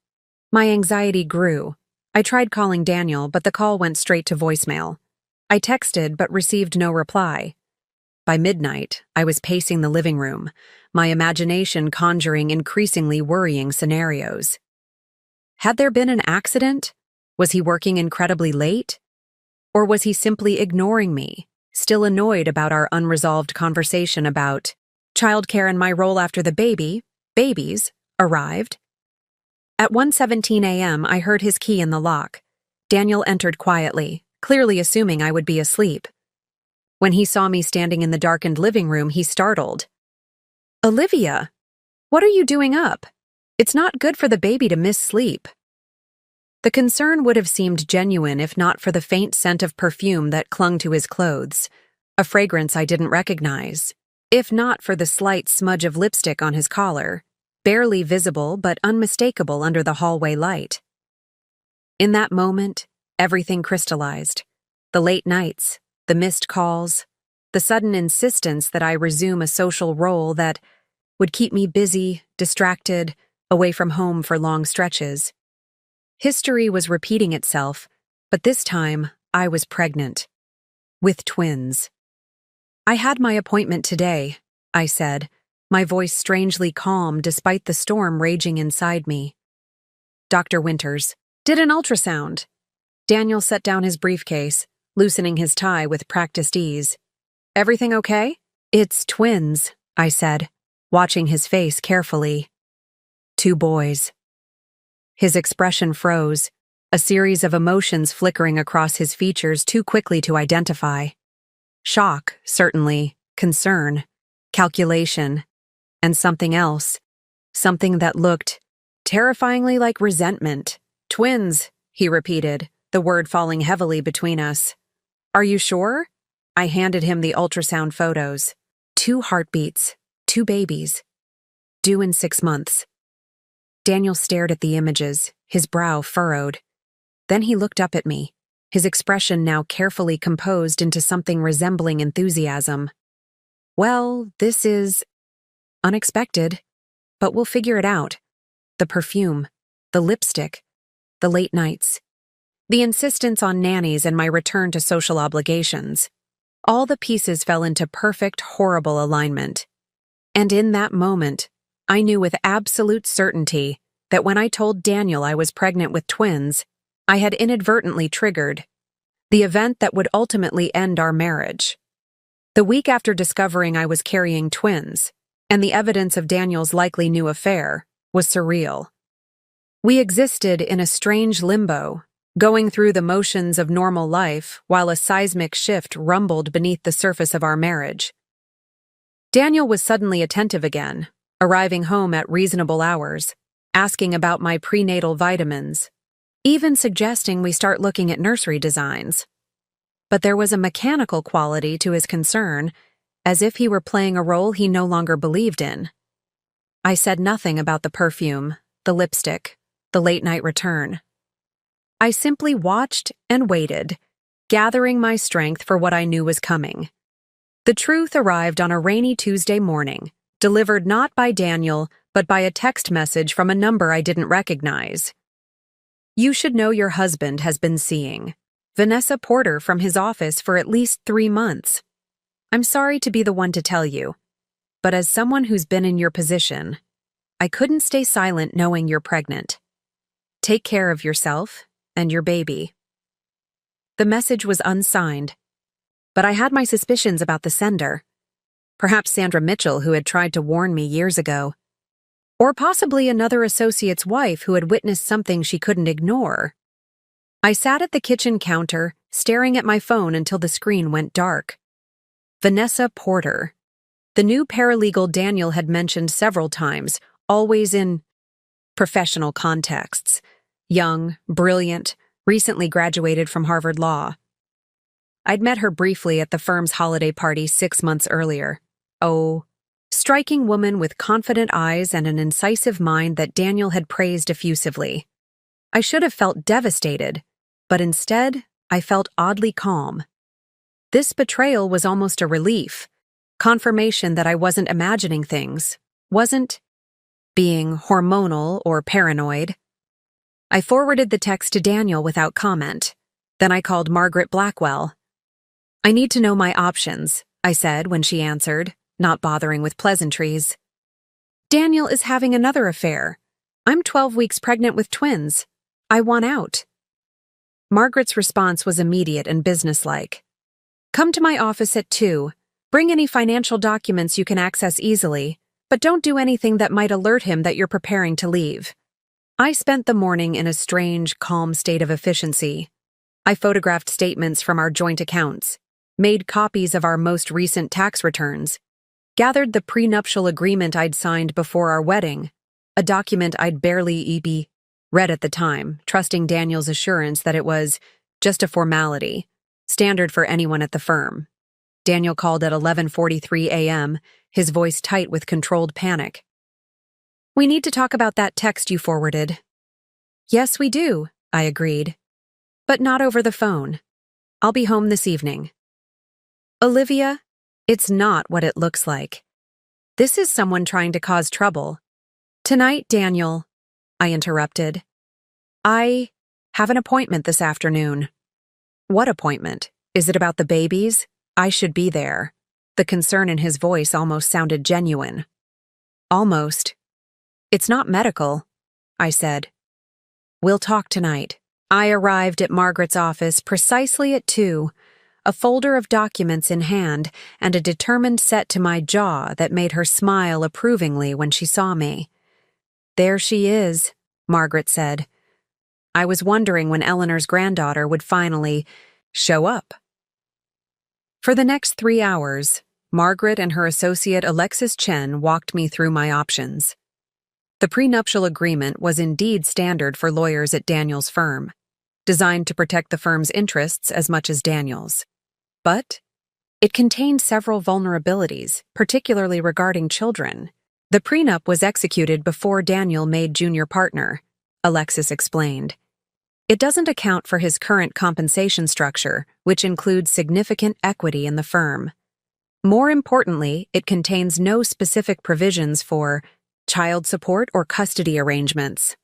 my anxiety grew. I tried calling Daniel, but the call went straight to voicemail. I texted but received no reply. By midnight, I was pacing the living room, my imagination conjuring increasingly worrying scenarios. Had there been an accident? Was he working incredibly late? Or was he simply ignoring me, still annoyed about our unresolved conversation about childcare and my role after the babies, arrived? At 1:17 a.m., I heard his key in the lock. Daniel entered quietly, clearly assuming I would be asleep. When he saw me standing in the darkened living room, he startled. "Olivia, what are you doing up? It's not good for the baby to miss sleep." The concern would have seemed genuine if not for the faint scent of perfume that clung to his clothes, a fragrance I didn't recognize, if not for the slight smudge of lipstick on his collar, barely visible but unmistakable under the hallway light. In that moment, everything crystallized. The late nights, the missed calls, the sudden insistence that I resume a social role that would keep me busy, distracted, away from home for long stretches. History was repeating itself, but this time I was pregnant. With twins. "I had my appointment today," I said, my voice strangely calm despite the storm raging inside me. "Dr. Winters did an ultrasound." Daniel set down his briefcase, loosening his tie with practiced ease. "Everything okay?" "It's twins," I said, watching his face carefully. "Two boys." His expression froze, a series of emotions flickering across his features too quickly to identify. Shock, certainly, concern, calculation, and something else, something that looked terrifyingly like resentment. "Twins," he repeated, the word falling heavily between us. "Are you sure?" I handed him the ultrasound photos. 2 heartbeats, 2 babies, due in 6 months. Daniel stared at the images, his brow furrowed. Then he looked up at me, his expression now carefully composed into something resembling enthusiasm. "Well, this is unexpected, but we'll figure it out. The perfume, the lipstick, the late nights, the insistence on nannies and my return to social obligations. All the pieces fell into perfect, horrible alignment. And in that moment, I knew with absolute certainty that when I told Daniel I was pregnant with twins, I had inadvertently triggered the event that would ultimately end our marriage. The week after discovering I was carrying twins, and the evidence of Daniel's likely new affair, was surreal. We existed in a strange limbo, going through the motions of normal life while a seismic shift rumbled beneath the surface of our marriage. Daniel was suddenly attentive again, arriving home at reasonable hours, asking about my prenatal vitamins, even suggesting we start looking at nursery designs. But there was a mechanical quality to his concern, as if he were playing a role he no longer believed in. I said nothing about the perfume, the lipstick, the late-night return. I simply watched and waited, gathering my strength for what I knew was coming. The truth arrived on a rainy Tuesday morning, delivered not by Daniel, but by a text message from a number I didn't recognize. "You should know your husband has been seeing Vanessa Porter from his office for at least 3 months. I'm sorry to be the one to tell you, but as someone who's been in your position, I couldn't stay silent knowing you're pregnant. Take care of yourself and your baby." The message was unsigned, but I had my suspicions about the sender. Perhaps Sandra Mitchell, who had tried to warn me years ago. Or possibly another associate's wife who had witnessed something she couldn't ignore. I sat at the kitchen counter, staring at my phone until the screen went dark. Vanessa Porter. The new paralegal Daniel had mentioned several times, always in professional contexts. Young, brilliant, recently graduated from Harvard Law. I'd met her briefly at the firm's holiday party 6 months earlier. Oh, striking woman with confident eyes and an incisive mind that Daniel had praised effusively. I should have felt devastated, but instead, I felt oddly calm. This betrayal was almost a relief, confirmation that I wasn't imagining things, wasn't being hormonal or paranoid. I forwarded the text to Daniel without comment. Then I called Margaret Blackwell. "I need to know my options," I said when she answered, not bothering with pleasantries. "Daniel is having another affair. I'm 12 weeks pregnant with twins. I want out." Margaret's response was immediate and businesslike. "Come to my office at 2. Bring any financial documents you can access easily, but don't do anything that might alert him that you're preparing to leave." I spent the morning in a strange, calm state of efficiency. I photographed statements from our joint accounts, made copies of our most recent tax returns, gathered the prenuptial agreement I'd signed before our wedding, a document I'd barely read at the time, trusting Daniel's assurance that it was just a formality, standard for anyone at the firm. Daniel called at 11:43 a.m., his voice tight with controlled panic. "We need to talk about that text you forwarded." "Yes, we do," I agreed. "But not over the phone. I'll be home this evening." "Olivia, it's not what it looks like. This is someone trying to cause trouble." "Tonight, Daniel," I interrupted. "I have an appointment this afternoon." "What appointment? Is it about the babies? I should be there." The concern in his voice almost sounded genuine. "Almost. It's not medical," I said. "We'll talk tonight." I arrived at Margaret's office precisely at 2, a folder of documents in hand and a determined set to my jaw that made her smile approvingly when she saw me. "There she is," Margaret said. I was wondering when Eleanor's granddaughter would finally show up. For the next 3 hours, Margaret and her associate Alexis Chen walked me through my options. The prenuptial agreement was indeed standard for lawyers at Daniel's firm, designed to protect the firm's interests as much as Daniel's. But it contained several vulnerabilities, particularly regarding children. The prenup was executed before Daniel made junior partner, Alexis explained. It doesn't account for his current compensation structure, which includes significant equity in the firm. More importantly, it contains no specific provisions for child support or custody arrangements.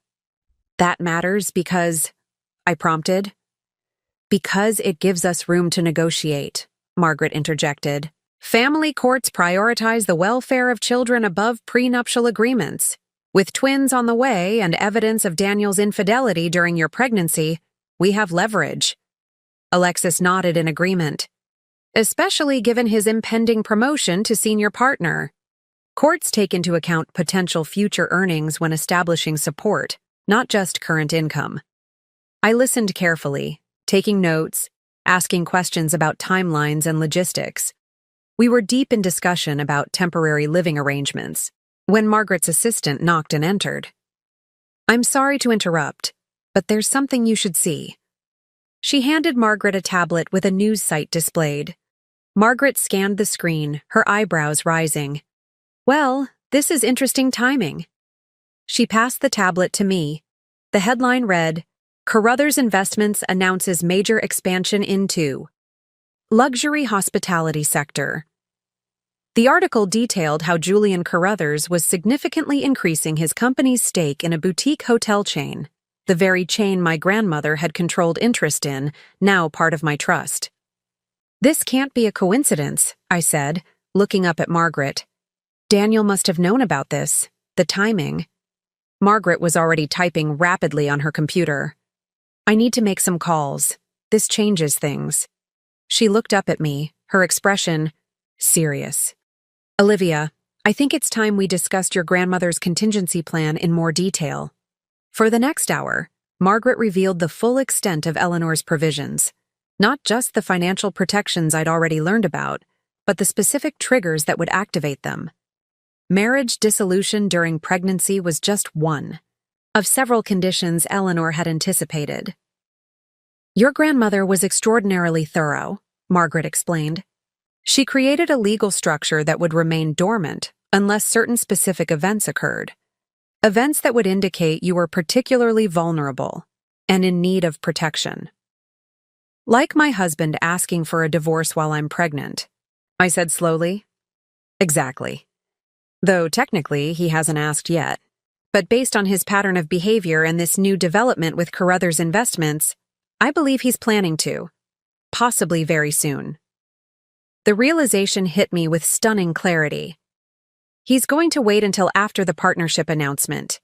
"That matters because," I prompted. "Because it gives us room to negotiate," Margaret interjected. "Family courts prioritize the welfare of children above prenuptial agreements. With twins on the way and evidence of Daniel's infidelity during your pregnancy, we have leverage." Alexis nodded in agreement. "Especially given his impending promotion to senior partner. Courts take into account potential future earnings when establishing support, not just current income." I listened carefully, taking notes, asking questions about timelines and logistics. We were deep in discussion about temporary living arrangements when Margaret's assistant knocked and entered. "I'm sorry to interrupt, but there's something you should see." She handed Margaret a tablet with a news site displayed. Margaret scanned the screen, her eyebrows rising. "Well, this is interesting timing." She passed the tablet to me. The headline read, Carruthers Investments announces major expansion into luxury hospitality sector. The article detailed how Julian Carruthers was significantly increasing his company's stake in a boutique hotel chain, the very chain my grandmother had controlled interest in, now part of my trust. This can't be a coincidence, I said, looking up at Margaret. Daniel must have known about this, the timing. Margaret was already typing rapidly on her computer. I need to make some calls. This changes things. She looked up at me, her expression serious. Olivia, I think it's time we discussed your grandmother's contingency plan in more detail. For the next hour, Margaret revealed the full extent of Eleanor's provisions. Not just the financial protections I'd already learned about, but the specific triggers that would activate them. Marriage dissolution during pregnancy was just one of several conditions Eleanor had anticipated. Your grandmother was extraordinarily thorough, Margaret explained. She created a legal structure that would remain dormant unless certain specific events occurred. Events that would indicate you were particularly vulnerable and in need of protection. Like my husband asking for a divorce while I'm pregnant, I said slowly. Exactly. Though technically he hasn't asked yet. But based on his pattern of behavior and this new development with Carruthers Investments, I believe he's planning to. Possibly very soon. The realization hit me with stunning clarity. He's going to wait until after the partnership announcement.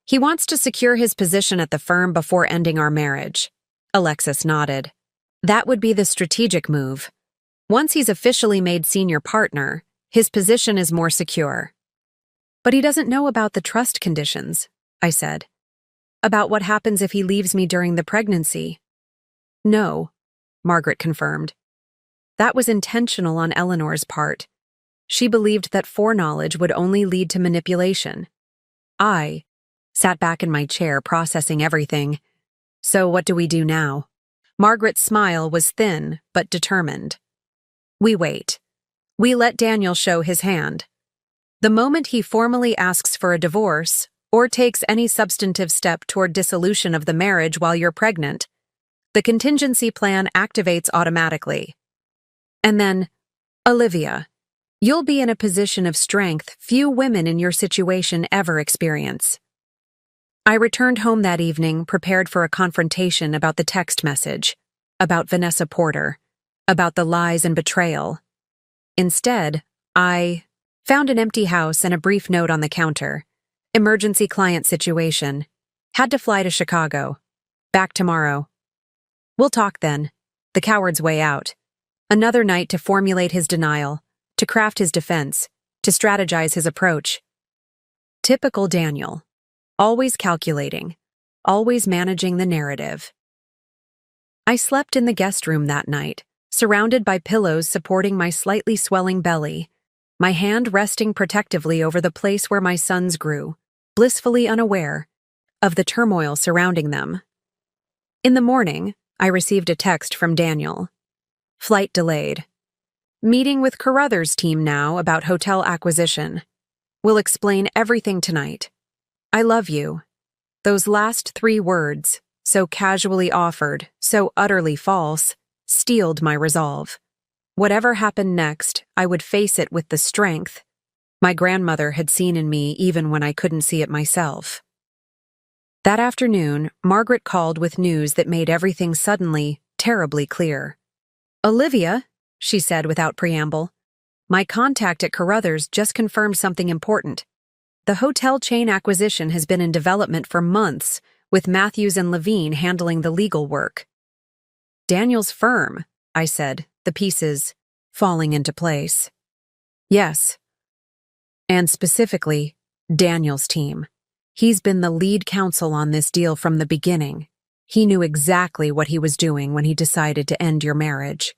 He wants to secure his position at the firm before ending our marriage. Alexis nodded. That would be the strategic move. Once he's officially made senior partner, his position is more secure. But he doesn't know about the trust conditions, I said. About what happens if he leaves me during the pregnancy. No, Margaret confirmed. That was intentional on Eleanor's part. She believed that foreknowledge would only lead to manipulation. I sat back in my chair processing everything. So what do we do now? Margaret's smile was thin but determined. We wait. We let Daniel show his hand. The moment he formally asks for a divorce or takes any substantive step toward dissolution of the marriage while you're pregnant, the contingency plan activates automatically. And then, Olivia, you'll be in a position of strength few women in your situation ever experience. I returned home that evening prepared for a confrontation about the text message, about Vanessa Porter, about the lies and betrayal. Instead, I found an empty house and a brief note on the counter. Emergency client situation. Had to fly to Chicago. Back tomorrow. We'll talk then. The coward's way out. Another night to formulate his denial, to craft his defense, to strategize his approach. Typical Daniel. Always calculating. Always managing the narrative. I slept in the guest room that night, surrounded by pillows supporting my slightly swelling belly, my hand resting protectively over the place where my sons grew, blissfully unaware of the turmoil surrounding them. In the morning, I received a text from Daniel. Flight delayed. Meeting with Carruthers' team now about hotel acquisition. We'll explain everything tonight. I love you. Those last 3 words, so casually offered, so utterly false, steeled my resolve. Whatever happened next, I would face it with the strength my grandmother had seen in me even when I couldn't see it myself. That afternoon, Margaret called with news that made everything suddenly terribly clear. Olivia, she said without preamble, my contact at Carruthers just confirmed something important. The hotel chain acquisition has been in development for months, with Matthews and Levine handling the legal work. Daniel's firm, I said, the pieces falling into place. Yes. And specifically, Daniel's team. He's been the lead counsel on this deal from the beginning. He knew exactly what he was doing when he decided to end your marriage.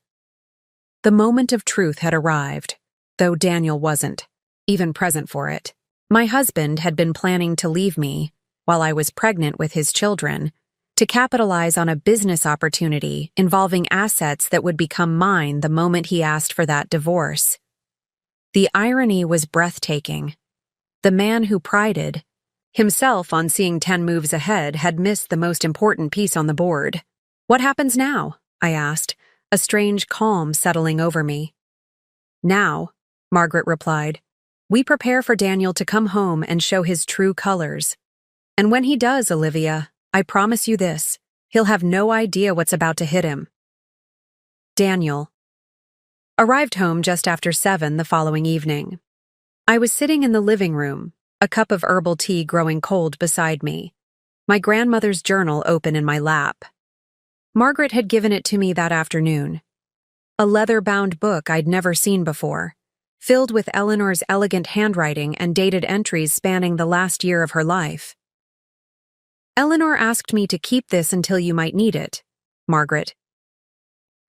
The moment of truth had arrived, though Daniel wasn't even present for it. My husband had been planning to leave me, while I was pregnant with his children, to capitalize on a business opportunity involving assets that would become mine the moment he asked for that divorce. The irony was breathtaking. The man who prided Himself, on seeing 10 moves ahead, had missed the most important piece on the board. "What happens now?" I asked, a strange calm settling over me. "Now," Margaret replied, "we prepare for Daniel to come home and show his true colors. And when he does, Olivia, I promise you this, he'll have no idea what's about to hit him." Daniel arrived home just after 7 the following evening. I was sitting in the living room, a cup of herbal tea growing cold beside me, my grandmother's journal open in my lap. Margaret had given it to me that afternoon. A leather-bound book I'd never seen before, filled with Eleanor's elegant handwriting and dated entries spanning the last year of her life. "Eleanor asked me to keep this until you might need it," Margaret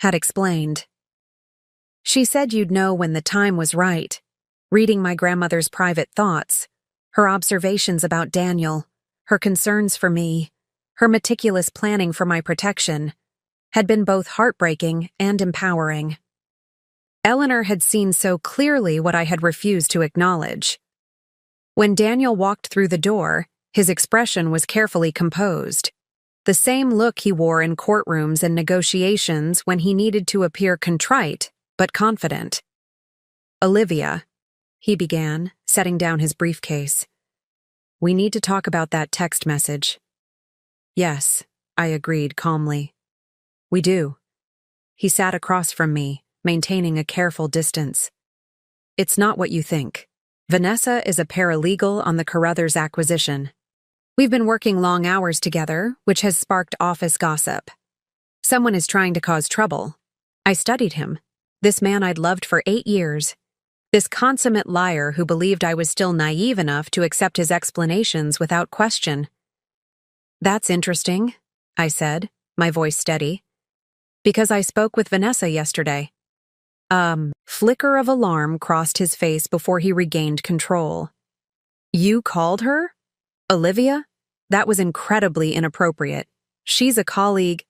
had explained. "She said you'd know when the time was right," reading my grandmother's private thoughts, her observations about Daniel, her concerns for me, her meticulous planning for my protection, had been both heartbreaking and empowering. Eleanor had seen so clearly what I had refused to acknowledge. When Daniel walked through the door, his expression was carefully composed, the same look he wore in courtrooms and negotiations when he needed to appear contrite but confident. "Olivia," he began, setting down his briefcase, "we need to talk about that text message." "Yes," I agreed calmly. "We do." He sat across from me, maintaining a careful distance. "It's not what you think. Vanessa is a paralegal on the Carruthers acquisition. We've been working long hours together, which has sparked office gossip. Someone is trying to cause trouble. I studied him, this man I'd loved for 8 years. This consummate liar who believed I was still naive enough to accept his explanations without question." "That's interesting," I said, my voice steady. "Because I spoke with Vanessa yesterday." Flicker of alarm crossed his face before he regained control. "You called her? Olivia? That was incredibly inappropriate. She's a colleague."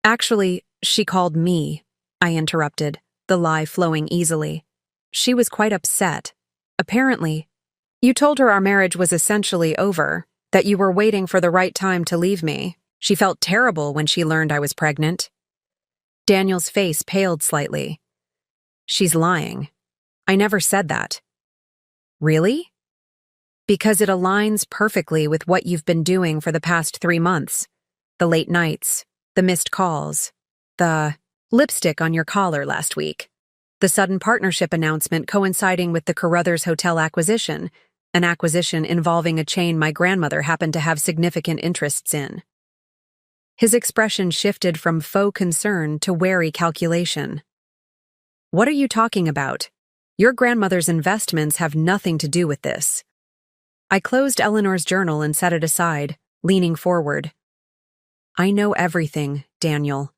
"Actually, she called me," I interrupted, the lie flowing easily. "She was quite upset. Apparently, you told her our marriage was essentially over, that you were waiting for the right time to leave me. She felt terrible when she learned I was pregnant." Daniel's face paled slightly. "She's lying. I never said that." "Really?" "Because it aligns perfectly with what you've been doing for the past 3 months. The late nights, the missed calls, the lipstick on your collar last week, the sudden partnership announcement coinciding with the Carruthers Hotel acquisition, an acquisition involving a chain my grandmother happened to have significant interests in." His expression shifted from faux concern to wary calculation. "What are you talking about? Your grandmother's investments have nothing to do with this." I closed Eleanor's journal and set it aside, leaning forward. "I know everything, Daniel.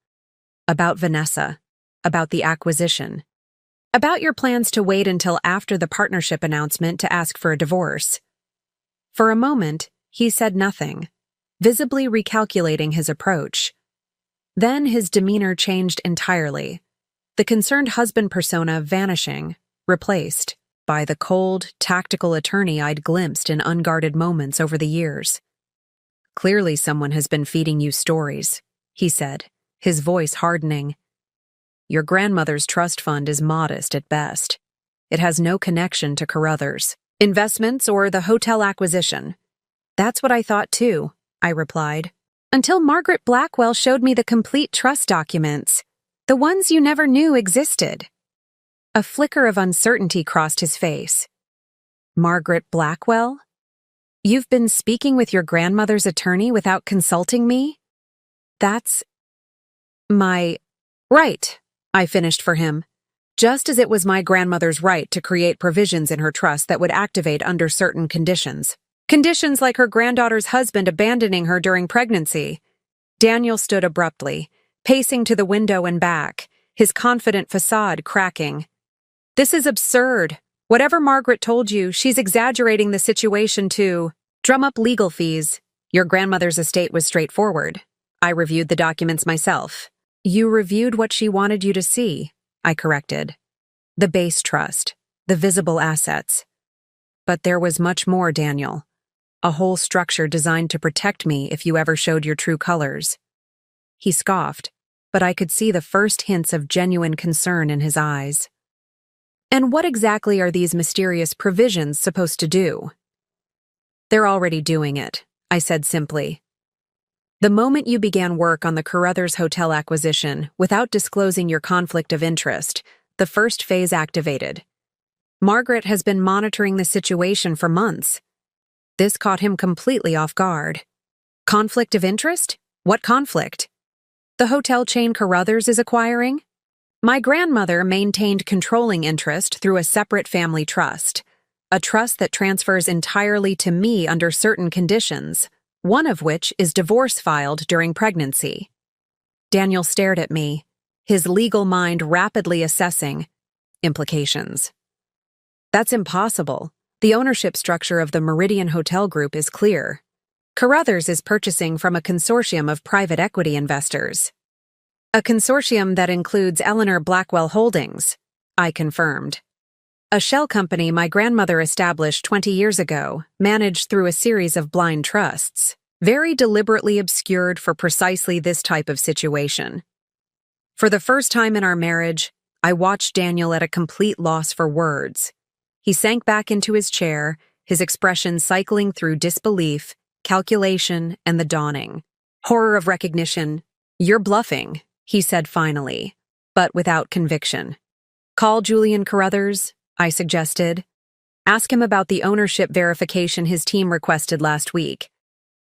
About Vanessa, about the acquisition, about your plans to wait until after the partnership announcement to ask for a divorce." For a moment, he said nothing, visibly recalculating his approach. Then his demeanor changed entirely, the concerned husband persona vanishing, replaced by the cold, tactical attorney I'd glimpsed in unguarded moments over the years. "Clearly someone has been feeding you stories," he said, his voice hardening. "Your grandmother's trust fund is modest at best. It has no connection to Carruthers, investments, or the hotel acquisition." "That's what I thought too," I replied, "until Margaret Blackwell showed me the complete trust documents, the ones you never knew existed." A flicker of uncertainty crossed his face. "Margaret Blackwell? You've been speaking with your grandmother's attorney without consulting me?" "That's my right," I finished for him, just as it was my grandmother's right to create provisions in her trust that would activate under certain conditions. Conditions like her granddaughter's husband abandoning her during pregnancy. Daniel stood abruptly, pacing to the window and back, his confident facade cracking. "This is absurd. Whatever Margaret told you, she's exaggerating the situation to drum up legal fees. Your grandmother's estate was straightforward. I reviewed the documents myself." "You reviewed what she wanted you to see," I corrected. "The base trust, the visible assets." "But there was much more, Daniel. a whole structure designed to protect me if you ever showed your true colors. He scoffed, but I could see the first hints of genuine concern in his eyes. And what exactly are these mysterious provisions supposed to do? They're already doing it, I said simply. The moment you began work on the Carruthers Hotel acquisition without disclosing your conflict of interest, the first phase activated. Margaret has been monitoring the situation for months. This caught him completely off guard. Conflict of interest? What conflict? The hotel chain Carruthers is acquiring? My grandmother maintained controlling interest through a separate family trust, a trust that transfers entirely to me under certain conditions, one of which is divorce filed during pregnancy. Daniel stared at me, his legal mind rapidly assessing implications. That's impossible. The ownership structure of the Meridian Hotel Group is clear. Carruthers is purchasing from a consortium of private equity investors. A consortium that includes Eleanor Blackwell Holdings, I confirmed. A shell company my grandmother established 20 years ago, managed through a series of blind trusts, very deliberately obscured for precisely this type of situation. For the first time in our marriage, I watched Daniel at a complete loss for words. He sank back into his chair, his expression cycling through disbelief, calculation, and the dawning horror of recognition. You're bluffing, he said finally, but without conviction. Call Julian Carruthers, I suggested. Ask him about the ownership verification his team requested last week.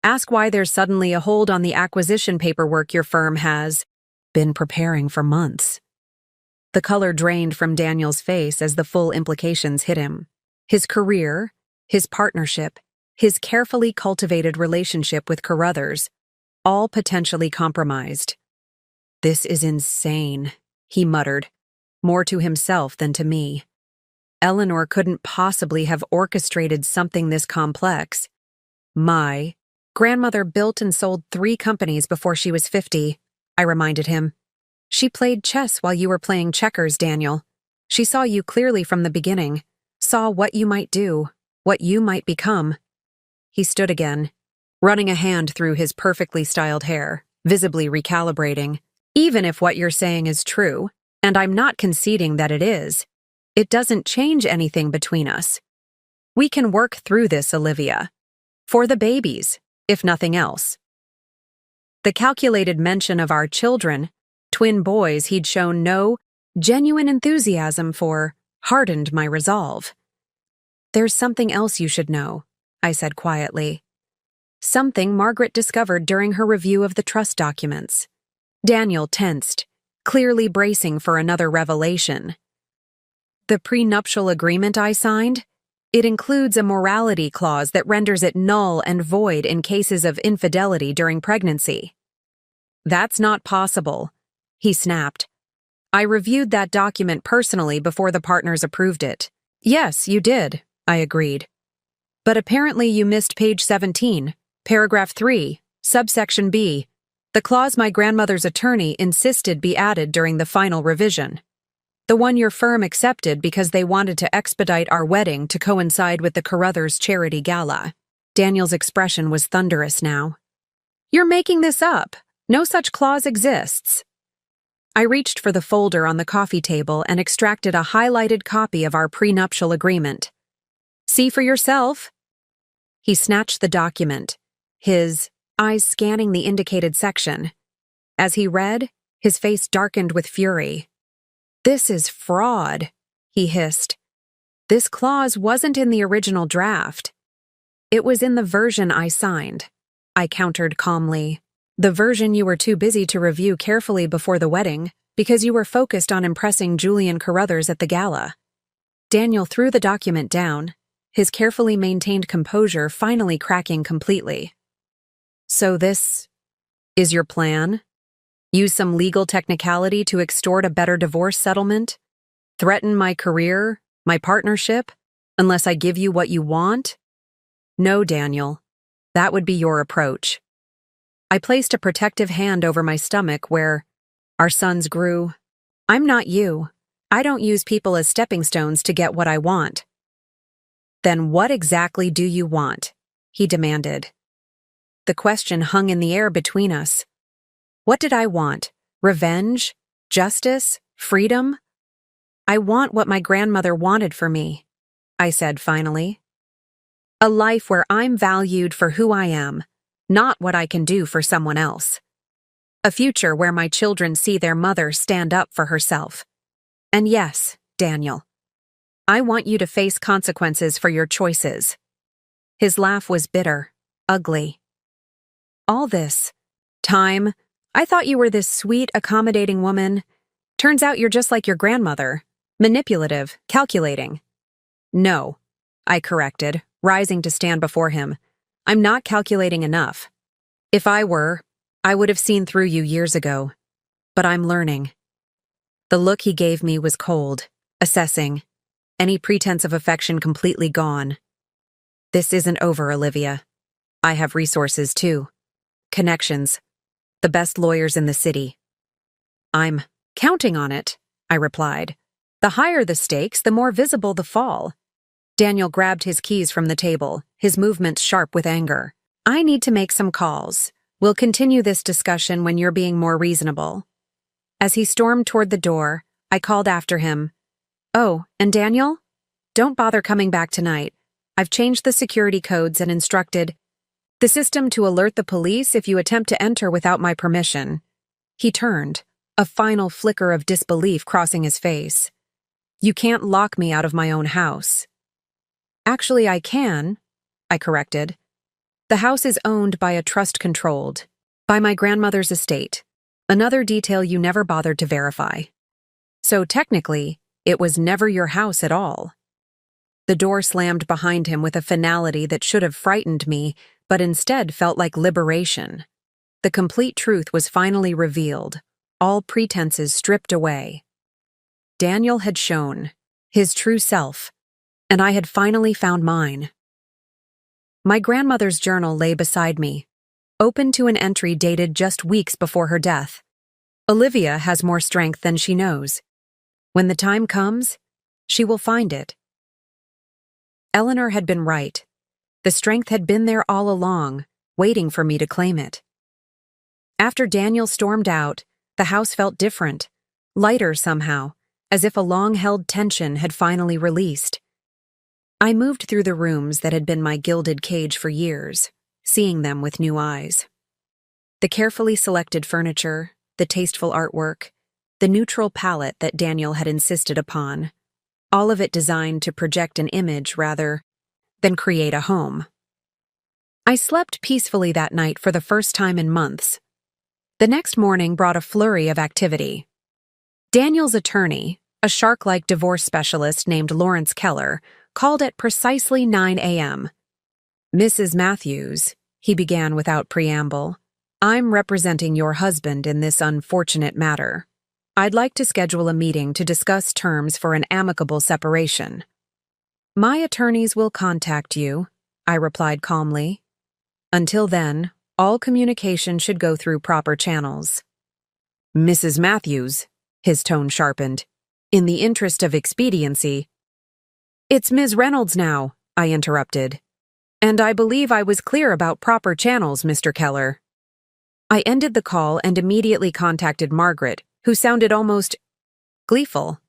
Ask why there's suddenly a hold on the acquisition paperwork your firm has been preparing for months. The color drained from Daniel's face as the full implications hit him. His career, his partnership, his carefully cultivated relationship with Carruthers, all potentially compromised. This is insane, he muttered, more to himself than to me. Eleanor couldn't possibly have orchestrated something this complex. My grandmother built and sold 3 companies before she was 50, I reminded him. She played chess while you were playing checkers, Daniel. She saw you clearly from the beginning, saw what you might do, what you might become. He stood again, running a hand through his perfectly styled hair, visibly recalibrating. Even if what you're saying is true, and I'm not conceding that it is, it doesn't change anything between us. We can work through this, Olivia. For the babies, if nothing else. The calculated mention of our children, twin boys he'd shown no genuine enthusiasm for, hardened my resolve. There's something else you should know, I said quietly. Something Margaret discovered during her review of the trust documents. Daniel tensed, clearly bracing for another revelation. The prenuptial agreement I signed? It includes a morality clause that renders it null and void in cases of infidelity during pregnancy. That's not possible, he snapped. I reviewed that document personally before the partners approved it. Yes, you did, I agreed. But apparently you missed page 17, paragraph 3, subsection B, the clause my grandmother's attorney insisted be added during the final revision. The one your firm accepted because they wanted to expedite our wedding to coincide with the Carruthers charity gala. Daniel's expression was thunderous now. You're making this up. No such clause exists. I reached for the folder on the coffee table and extracted a highlighted copy of our prenuptial agreement. See for yourself. He snatched the document, his eyes scanning the indicated section. As he read, his face darkened with fury. This is fraud, he hissed. This clause wasn't in the original draft. It was in the version I signed, I countered calmly. The version you were too busy to review carefully before the wedding because you were focused on impressing Julian Carruthers at the gala. Daniel threw the document down, his carefully maintained composure finally cracking completely. So this is your plan? Use some legal technicality to extort a better divorce settlement? Threaten my career, my partnership, unless I give you what you want? No, Daniel. That would be your approach. I placed a protective hand over my stomach where our sons grew. I'm not you. I don't use people as stepping stones to get what I want. Then what exactly do you want? he demanded. The question hung in the air between us. What did I want? Revenge? Justice? Freedom? I want what my grandmother wanted for me, I said finally. A life where I'm valued for who I am, not what I can do for someone else. A future where my children see their mother stand up for herself. And yes, Daniel, I want you to face consequences for your choices. His laugh was bitter, ugly. All this time, I thought you were this sweet, accommodating woman. Turns out you're just like your grandmother, manipulative, calculating. No, I corrected, rising to stand before him. I'm not calculating enough. If I were, I would have seen through you years ago. But I'm learning. The look he gave me was cold, assessing, any pretense of affection completely gone. This isn't over, Olivia. I have resources too. Connections. The best lawyers in the city. I'm counting on it, I replied. The higher the stakes, the more visible the fall. Daniel grabbed his keys from the table, his movements sharp with anger. I need to make some calls. We'll continue this discussion when you're being more reasonable. As he stormed toward the door, I called after him. Oh, and Daniel? Don't bother coming back tonight. I've changed the security codes and instructed the system to alert the police if you attempt to enter without my permission. He turned, a final flicker of disbelief crossing his face. You can't lock me out of my own house. Actually, I can, I corrected. The house is owned by a trust controlled by my grandmother's estate, another detail you never bothered to verify. So technically, it was never your house at all. The door slammed behind him with a finality that should have frightened me, but instead felt like liberation. The complete truth was finally revealed, all pretenses stripped away. Daniel had shown his true self, and I had finally found mine. My grandmother's journal lay beside me, open to an entry dated just weeks before her death. Olivia has more strength than she knows. When the time comes, she will find it. Eleanor had been right. The strength had been there all along, waiting for me to claim it. After Daniel stormed out, the house felt different, lighter somehow, as if a long-held tension had finally released. I moved through the rooms that had been my gilded cage for years, seeing them with new eyes. The carefully selected furniture, the tasteful artwork, the neutral palette that Daniel had insisted upon, all of it designed to project an image rather than create a home. I slept peacefully that night for the first time in months. The next morning brought a flurry of activity. Daniel's attorney, a shark-like divorce specialist named Lawrence Keller, called at precisely 9 a.m. Mrs. Matthews, he began without preamble, I'm representing your husband in this unfortunate matter. I'd like to schedule a meeting to discuss terms for an amicable separation. My attorneys will contact you, I replied calmly. Until then, all communication should go through proper channels. Mrs. Matthews, his tone sharpened. In the interest of expediency. It's Ms. Reynolds now, I interrupted. And I believe I was clear about proper channels, Mr. Keller. I ended the call and immediately contacted Margaret, who sounded almost gleeful.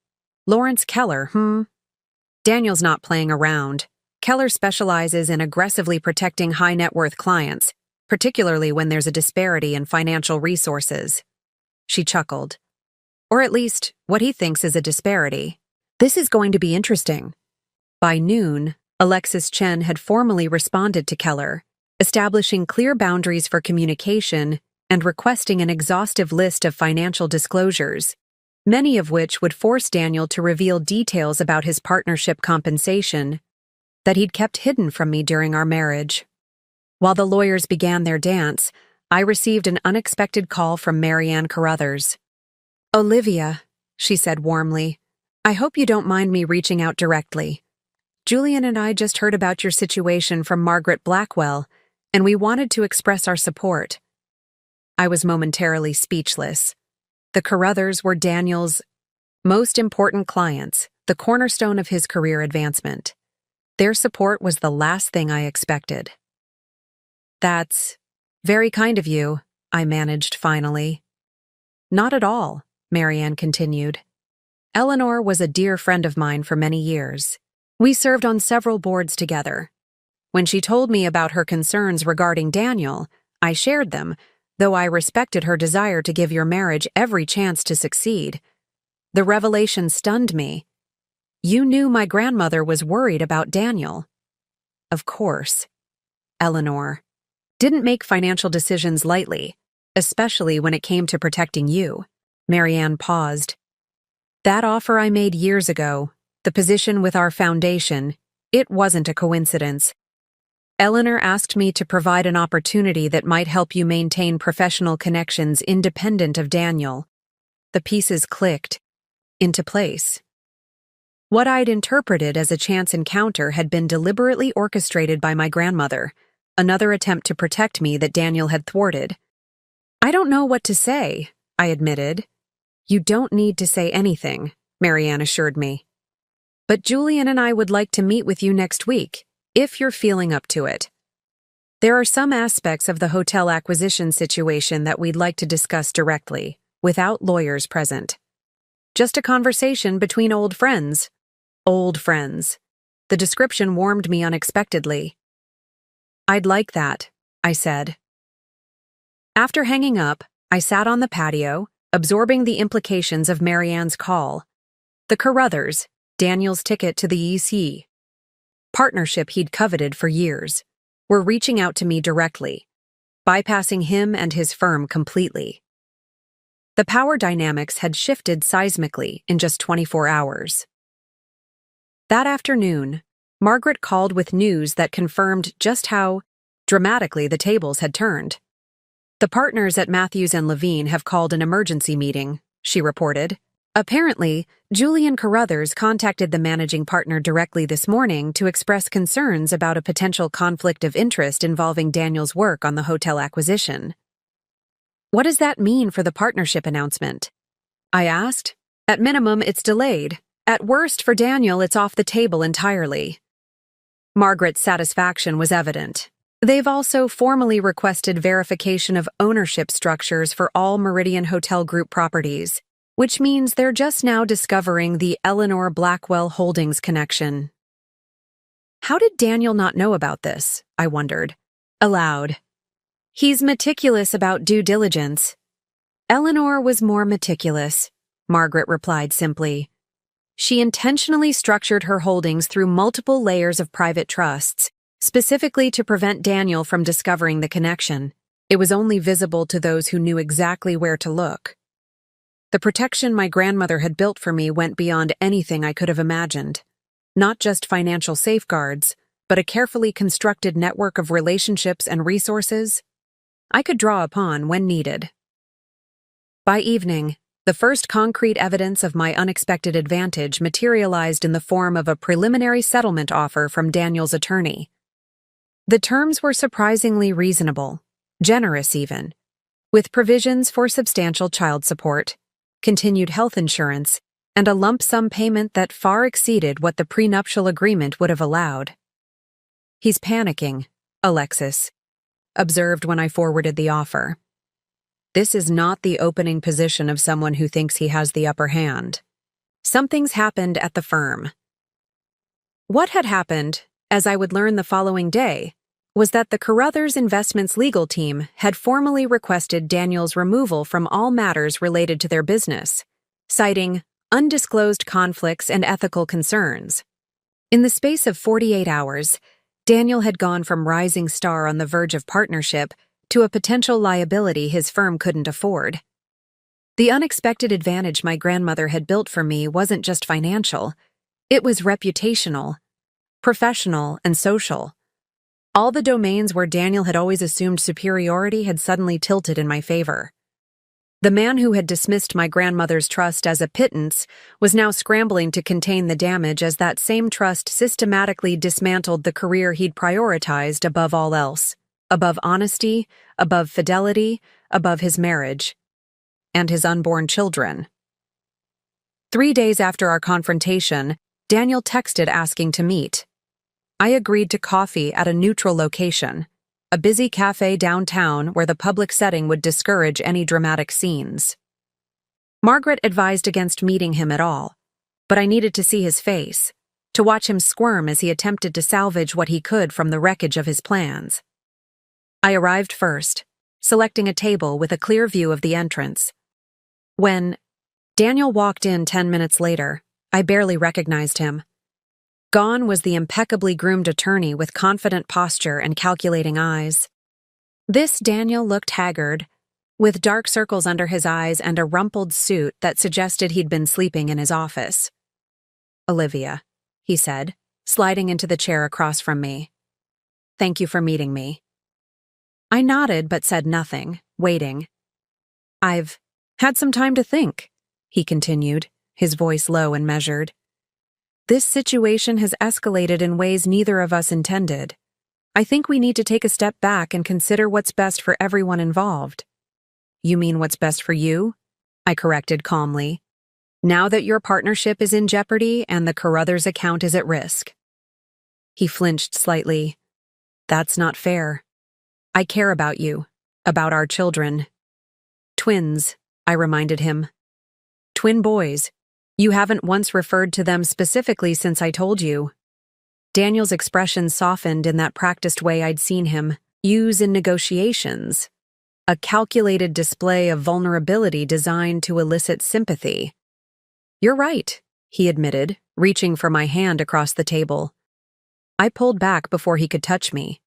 Lawrence Keller, Daniel's not playing around. Keller specializes in aggressively protecting high-net-worth clients, particularly when there's a disparity in financial resources. She chuckled. Or at least, what he thinks is a disparity. This is going to be interesting. By noon, Alexis Chen had formally responded to Keller, establishing clear boundaries for communication and requesting an exhaustive list of financial disclosures, many of which would force Daniel to reveal details about his partnership compensation that he'd kept hidden from me during our marriage. While the lawyers began their dance, I received an unexpected call from Marianne Carruthers. Olivia, she said warmly, I hope you don't mind me reaching out directly. Julian and I just heard about your situation from Margaret Blackwell, and we wanted to express our support. I was momentarily speechless. The Carruthers were Daniel's most important clients, the cornerstone of his career advancement. Their support was the last thing I expected. That's very kind of you, I managed finally. Not at all, Marianne continued. Eleanor was a dear friend of mine for many years. We served on several boards together. When she told me about her concerns regarding Daniel, I shared them, though I respected her desire to give your marriage every chance to succeed. The revelation stunned me. You knew my grandmother was worried about Daniel. Of course. Eleanor didn't make financial decisions lightly, especially when it came to protecting you. Marianne paused. That offer I made years ago, the position with our foundation, it wasn't a coincidence. Eleanor asked me to provide an opportunity that might help you maintain professional connections independent of Daniel. The pieces clicked into place. What I'd interpreted as a chance encounter had been deliberately orchestrated by my grandmother, another attempt to protect me that Daniel had thwarted. I don't know what to say, I admitted. You don't need to say anything, Marianne assured me. But Julian and I would like to meet with you next week, if you're feeling up to it. There are some aspects of the hotel acquisition situation that we'd like to discuss directly, without lawyers present. Just a conversation between old friends. Old friends. The description warmed me unexpectedly. I'd like that, I said. After hanging up, I sat on the patio, absorbing the implications of Marianne's call. The Carruthers, Daniel's ticket to the EC. Partnership he'd coveted for years, were reaching out to me directly, bypassing him and his firm completely. The power dynamics had shifted seismically in just 24 hours. That afternoon, Margaret called with news that confirmed just how dramatically the tables had turned. The partners at Matthews and Levine have called an emergency meeting, she reported. Apparently, Julian Carruthers contacted the managing partner directly this morning to express concerns about a potential conflict of interest involving Daniel's work on the hotel acquisition. What does that mean for the partnership announcement? I asked. At minimum, it's delayed. At worst, for Daniel, it's off the table entirely. Margaret's satisfaction was evident. They've also formally requested verification of ownership structures for all Meridian Hotel Group properties, which means they're just now discovering the Eleanor Blackwell Holdings connection. How did Daniel not know about this? I wondered. Aloud. He's meticulous about due diligence. Eleanor was more meticulous, Margaret replied simply. She intentionally structured her holdings through multiple layers of private trusts, specifically to prevent Daniel from discovering the connection. It was only visible to those who knew exactly where to look. The protection my grandmother had built for me went beyond anything I could have imagined. Not just financial safeguards, but a carefully constructed network of relationships and resources I could draw upon when needed. By evening, the first concrete evidence of my unexpected advantage materialized in the form of a preliminary settlement offer from Daniel's attorney. The terms were surprisingly reasonable, generous even, with provisions for substantial child support, continued health insurance, and a lump sum payment that far exceeded what the prenuptial agreement would have allowed. He's panicking, Alexis observed when I forwarded the offer. This is not the opening position of someone who thinks he has the upper hand. Something's happened at the firm. What had happened, as I would learn the following day, was that the Carruthers Investments legal team had formally requested Daniel's removal from all matters related to their business, citing undisclosed conflicts and ethical concerns. In the space of 48 hours, Daniel had gone from rising star on the verge of partnership to a potential liability his firm couldn't afford. The unexpected advantage my grandmother had built for me wasn't just financial, it was reputational, professional, and social. All the domains where Daniel had always assumed superiority had suddenly tilted in my favor. The man who had dismissed my grandmother's trust as a pittance was now scrambling to contain the damage as that same trust systematically dismantled the career he'd prioritized above all else, above honesty, above fidelity, above his marriage, and his unborn children. 3 days after our confrontation, Daniel texted asking to meet. I agreed to coffee at a neutral location, a busy cafe downtown where the public setting would discourage any dramatic scenes. Margaret advised against meeting him at all, but I needed to see his face, to watch him squirm as he attempted to salvage what he could from the wreckage of his plans. I arrived first, selecting a table with a clear view of the entrance. When Daniel walked in 10 minutes later, I barely recognized him. Gone was the impeccably groomed attorney with confident posture and calculating eyes. This Daniel looked haggard, with dark circles under his eyes and a rumpled suit that suggested he'd been sleeping in his office. "Olivia," he said, sliding into the chair across from me. "Thank you for meeting me." I nodded but said nothing, waiting. "I've had some time to think," he continued, his voice low and measured. "This situation has escalated in ways neither of us intended. I think we need to take a step back and consider what's best for everyone involved." "You mean what's best for you?" I corrected calmly. "Now that your partnership is in jeopardy and the Carruthers account is at risk." He flinched slightly. "That's not fair. I care about you, about our children." "Twins," I reminded him. "Twin boys. You haven't once referred to them specifically since I told you." Daniel's expression softened in that practiced way I'd seen him use in negotiations, a calculated display of vulnerability designed to elicit sympathy. "You're right," he admitted, reaching for my hand across the table. I pulled back before he could touch me.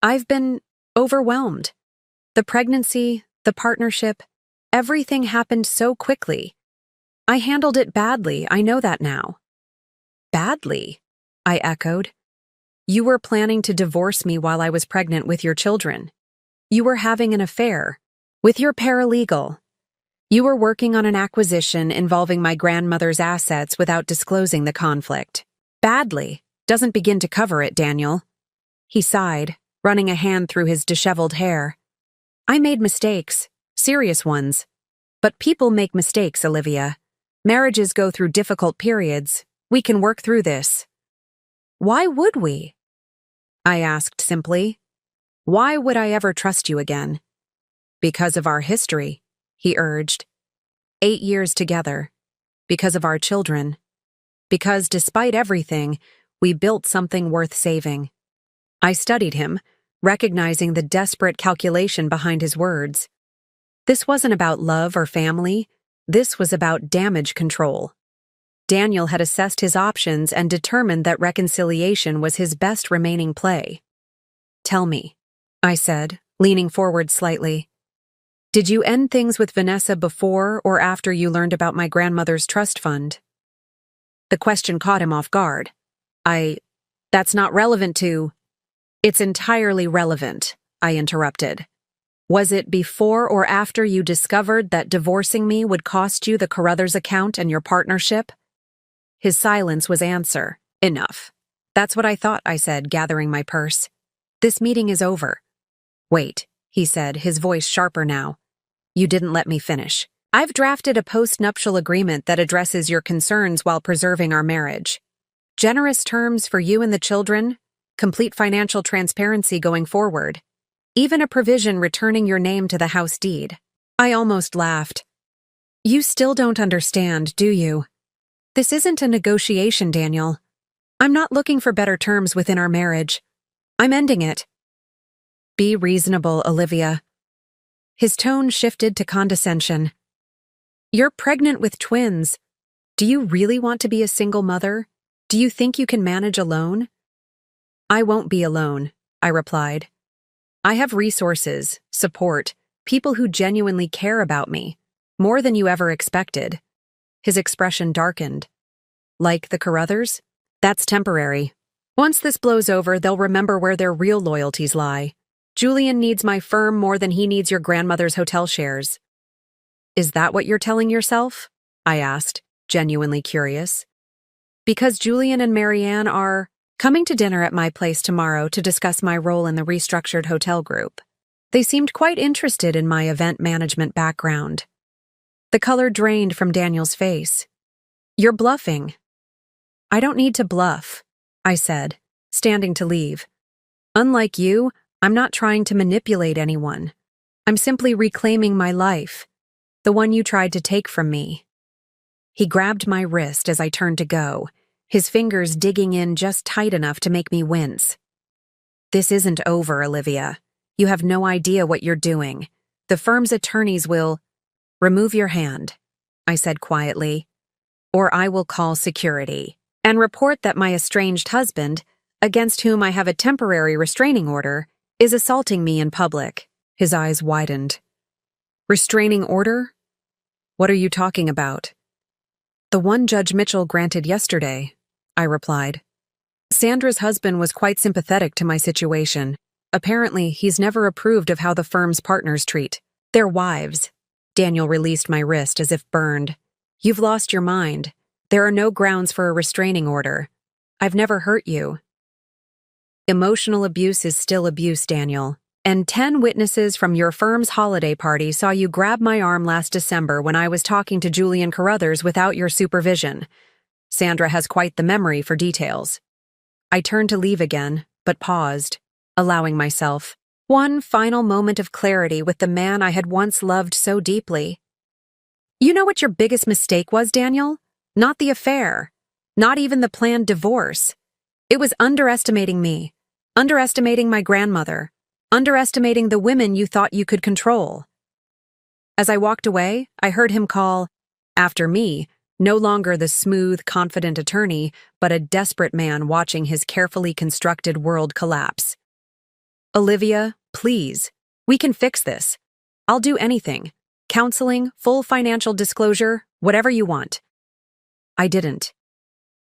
"I've been overwhelmed. The pregnancy, the partnership, everything happened so quickly. I handled it badly, I know that now." "Badly?" I echoed. "You were planning to divorce me while I was pregnant with your children. You were having an affair with your paralegal. You were working on an acquisition involving my grandmother's assets without disclosing the conflict. Badly doesn't begin to cover it, Daniel." He sighed, running a hand through his disheveled hair. "I made mistakes, serious ones. But people make mistakes, Olivia. Marriages go through difficult periods. We can work through this." "Why would we?" I asked simply. "Why would I ever trust you again?" "Because of our history," he urged. 8 years together. Because of our children. Because, despite everything, we built something worth saving. I studied him, recognizing the desperate calculation behind his words. This wasn't about love or family. This was about damage control. Daniel had assessed his options and determined that reconciliation was his best remaining play. "Tell me," I said, leaning forward slightly. "Did you end things with Vanessa before or after you learned about my grandmother's trust fund?" The question caught him off guard. "That's not relevant to—" "It's entirely relevant," I interrupted. "Was it before or after you discovered that divorcing me would cost you the Carruthers account and your partnership?" His silence was answer. "Enough." "That's what I thought," I said, gathering my purse. "This meeting is over." "Wait," he said, his voice sharper now. "You didn't let me finish. I've drafted a post-nuptial agreement that addresses your concerns while preserving our marriage. Generous terms for you and the children, complete financial transparency going forward. Even a provision returning your name to the house deed." I almost laughed. "You still don't understand, do you? This isn't a negotiation, Daniel. I'm not looking for better terms within our marriage. I'm ending it." "Be reasonable, Olivia." His tone shifted to condescension. "You're pregnant with twins. Do you really want to be a single mother? Do you think you can manage alone?" "I won't be alone," I replied. "I have resources, support, people who genuinely care about me, more than you ever expected." His expression darkened. "Like the Carruthers? That's temporary. Once this blows over, they'll remember where their real loyalties lie. Julian needs my firm more than he needs your grandmother's hotel shares." "Is that what you're telling yourself?" I asked, genuinely curious. "Because Julian and Marianne are coming to dinner at my place tomorrow to discuss my role in the restructured hotel group. They seemed quite interested in my event management background." The color drained from Daniel's face. "You're bluffing." "I don't need to bluff," I said, standing to leave. "Unlike you, I'm not trying to manipulate anyone. I'm simply reclaiming my life, the one you tried to take from me. He grabbed my wrist as I turned to go, his fingers digging in just tight enough to make me wince. This isn't over, Olivia. You have no idea what you're doing. The firm's attorneys will— Remove your hand, I said quietly, or I will call security and report that my estranged husband, against whom I have a temporary restraining order, is assaulting me in public. His eyes widened. Restraining order? What are you talking about? The one Judge Mitchell granted yesterday, I replied. Sandra's husband was quite sympathetic to my situation. Apparently, he's never approved of how the firm's partners treat their wives. Daniel released my wrist as if burned. You've lost your mind. There are no grounds for a restraining order. I've never hurt you. Emotional abuse is still abuse, Daniel. And 10 witnesses from your firm's holiday party saw you grab my arm last December when I was talking to Julian Carruthers without your supervision. Sandra has quite the memory for details. I turned to leave again, but paused, allowing myself one final moment of clarity with the man I had once loved so deeply. You know what your biggest mistake was, Daniel? Not the affair. Not even the planned divorce. It was underestimating me. Underestimating my grandmother. Underestimating the women you thought you could control. As I walked away, I heard him call, after me, no longer the smooth, confident attorney, but a desperate man watching his carefully constructed world collapse. Olivia, please. We can fix this. I'll do anything. Counseling, full financial disclosure, whatever you want. I didn't.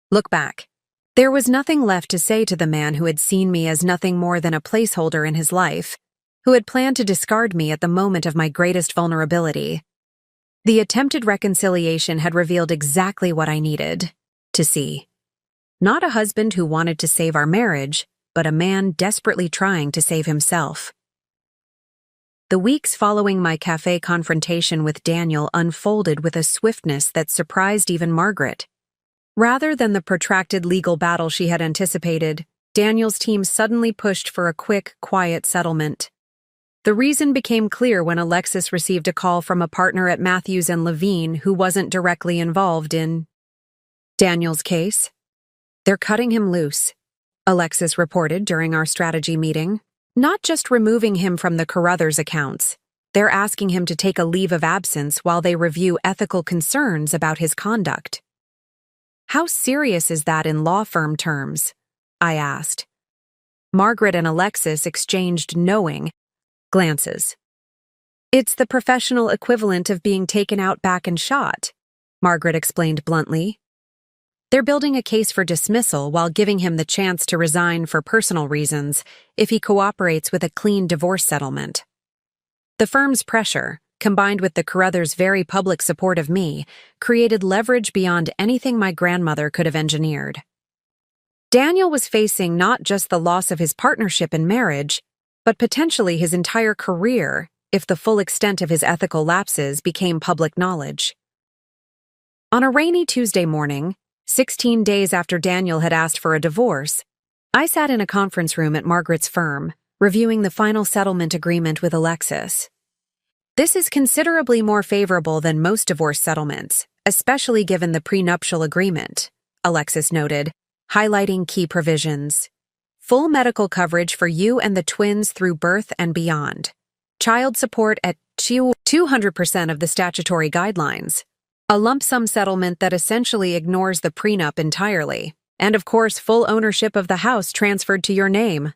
Look back. There was nothing left to say to the man who had seen me as nothing more than a placeholder in his life, who had planned to discard me at the moment of my greatest vulnerability. The attempted reconciliation had revealed exactly what I needed to see. Not a husband who wanted to save our marriage, but a man desperately trying to save himself. The weeks following my cafe confrontation with Daniel unfolded with a swiftness that surprised even Margaret. Rather than the protracted legal battle she had anticipated, Daniel's team suddenly pushed for a quick, quiet settlement. The reason became clear when Alexis received a call from a partner at Matthews and Levine who wasn't directly involved in Daniel's case. They're cutting him loose, Alexis reported during our strategy meeting. Not just removing him from the Carruthers accounts, they're asking him to take a leave of absence while they review ethical concerns about his conduct. How serious is that in law firm terms? I asked. Margaret and Alexis exchanged knowing glances. It's the professional equivalent of being taken out back and shot, Margaret explained bluntly. They're building a case for dismissal while giving him the chance to resign for personal reasons if he cooperates with a clean divorce settlement. The firm's pressure, combined with the Carruthers' very public support of me, created leverage beyond anything my grandmother could have engineered. Daniel was facing not just the loss of his partnership in marriage, but potentially his entire career if the full extent of his ethical lapses became public knowledge. On a rainy Tuesday morning, 16 days after Daniel had asked for a divorce, I sat in a conference room at Margaret's firm, reviewing the final settlement agreement with Alexis. This is considerably more favorable than most divorce settlements, especially given the prenuptial agreement, Alexis noted, highlighting key provisions. Full medical coverage for you and the twins through birth and beyond. Child support at 200% of the statutory guidelines. A lump sum settlement that essentially ignores the prenup entirely. And of course, full ownership of the house transferred to your name.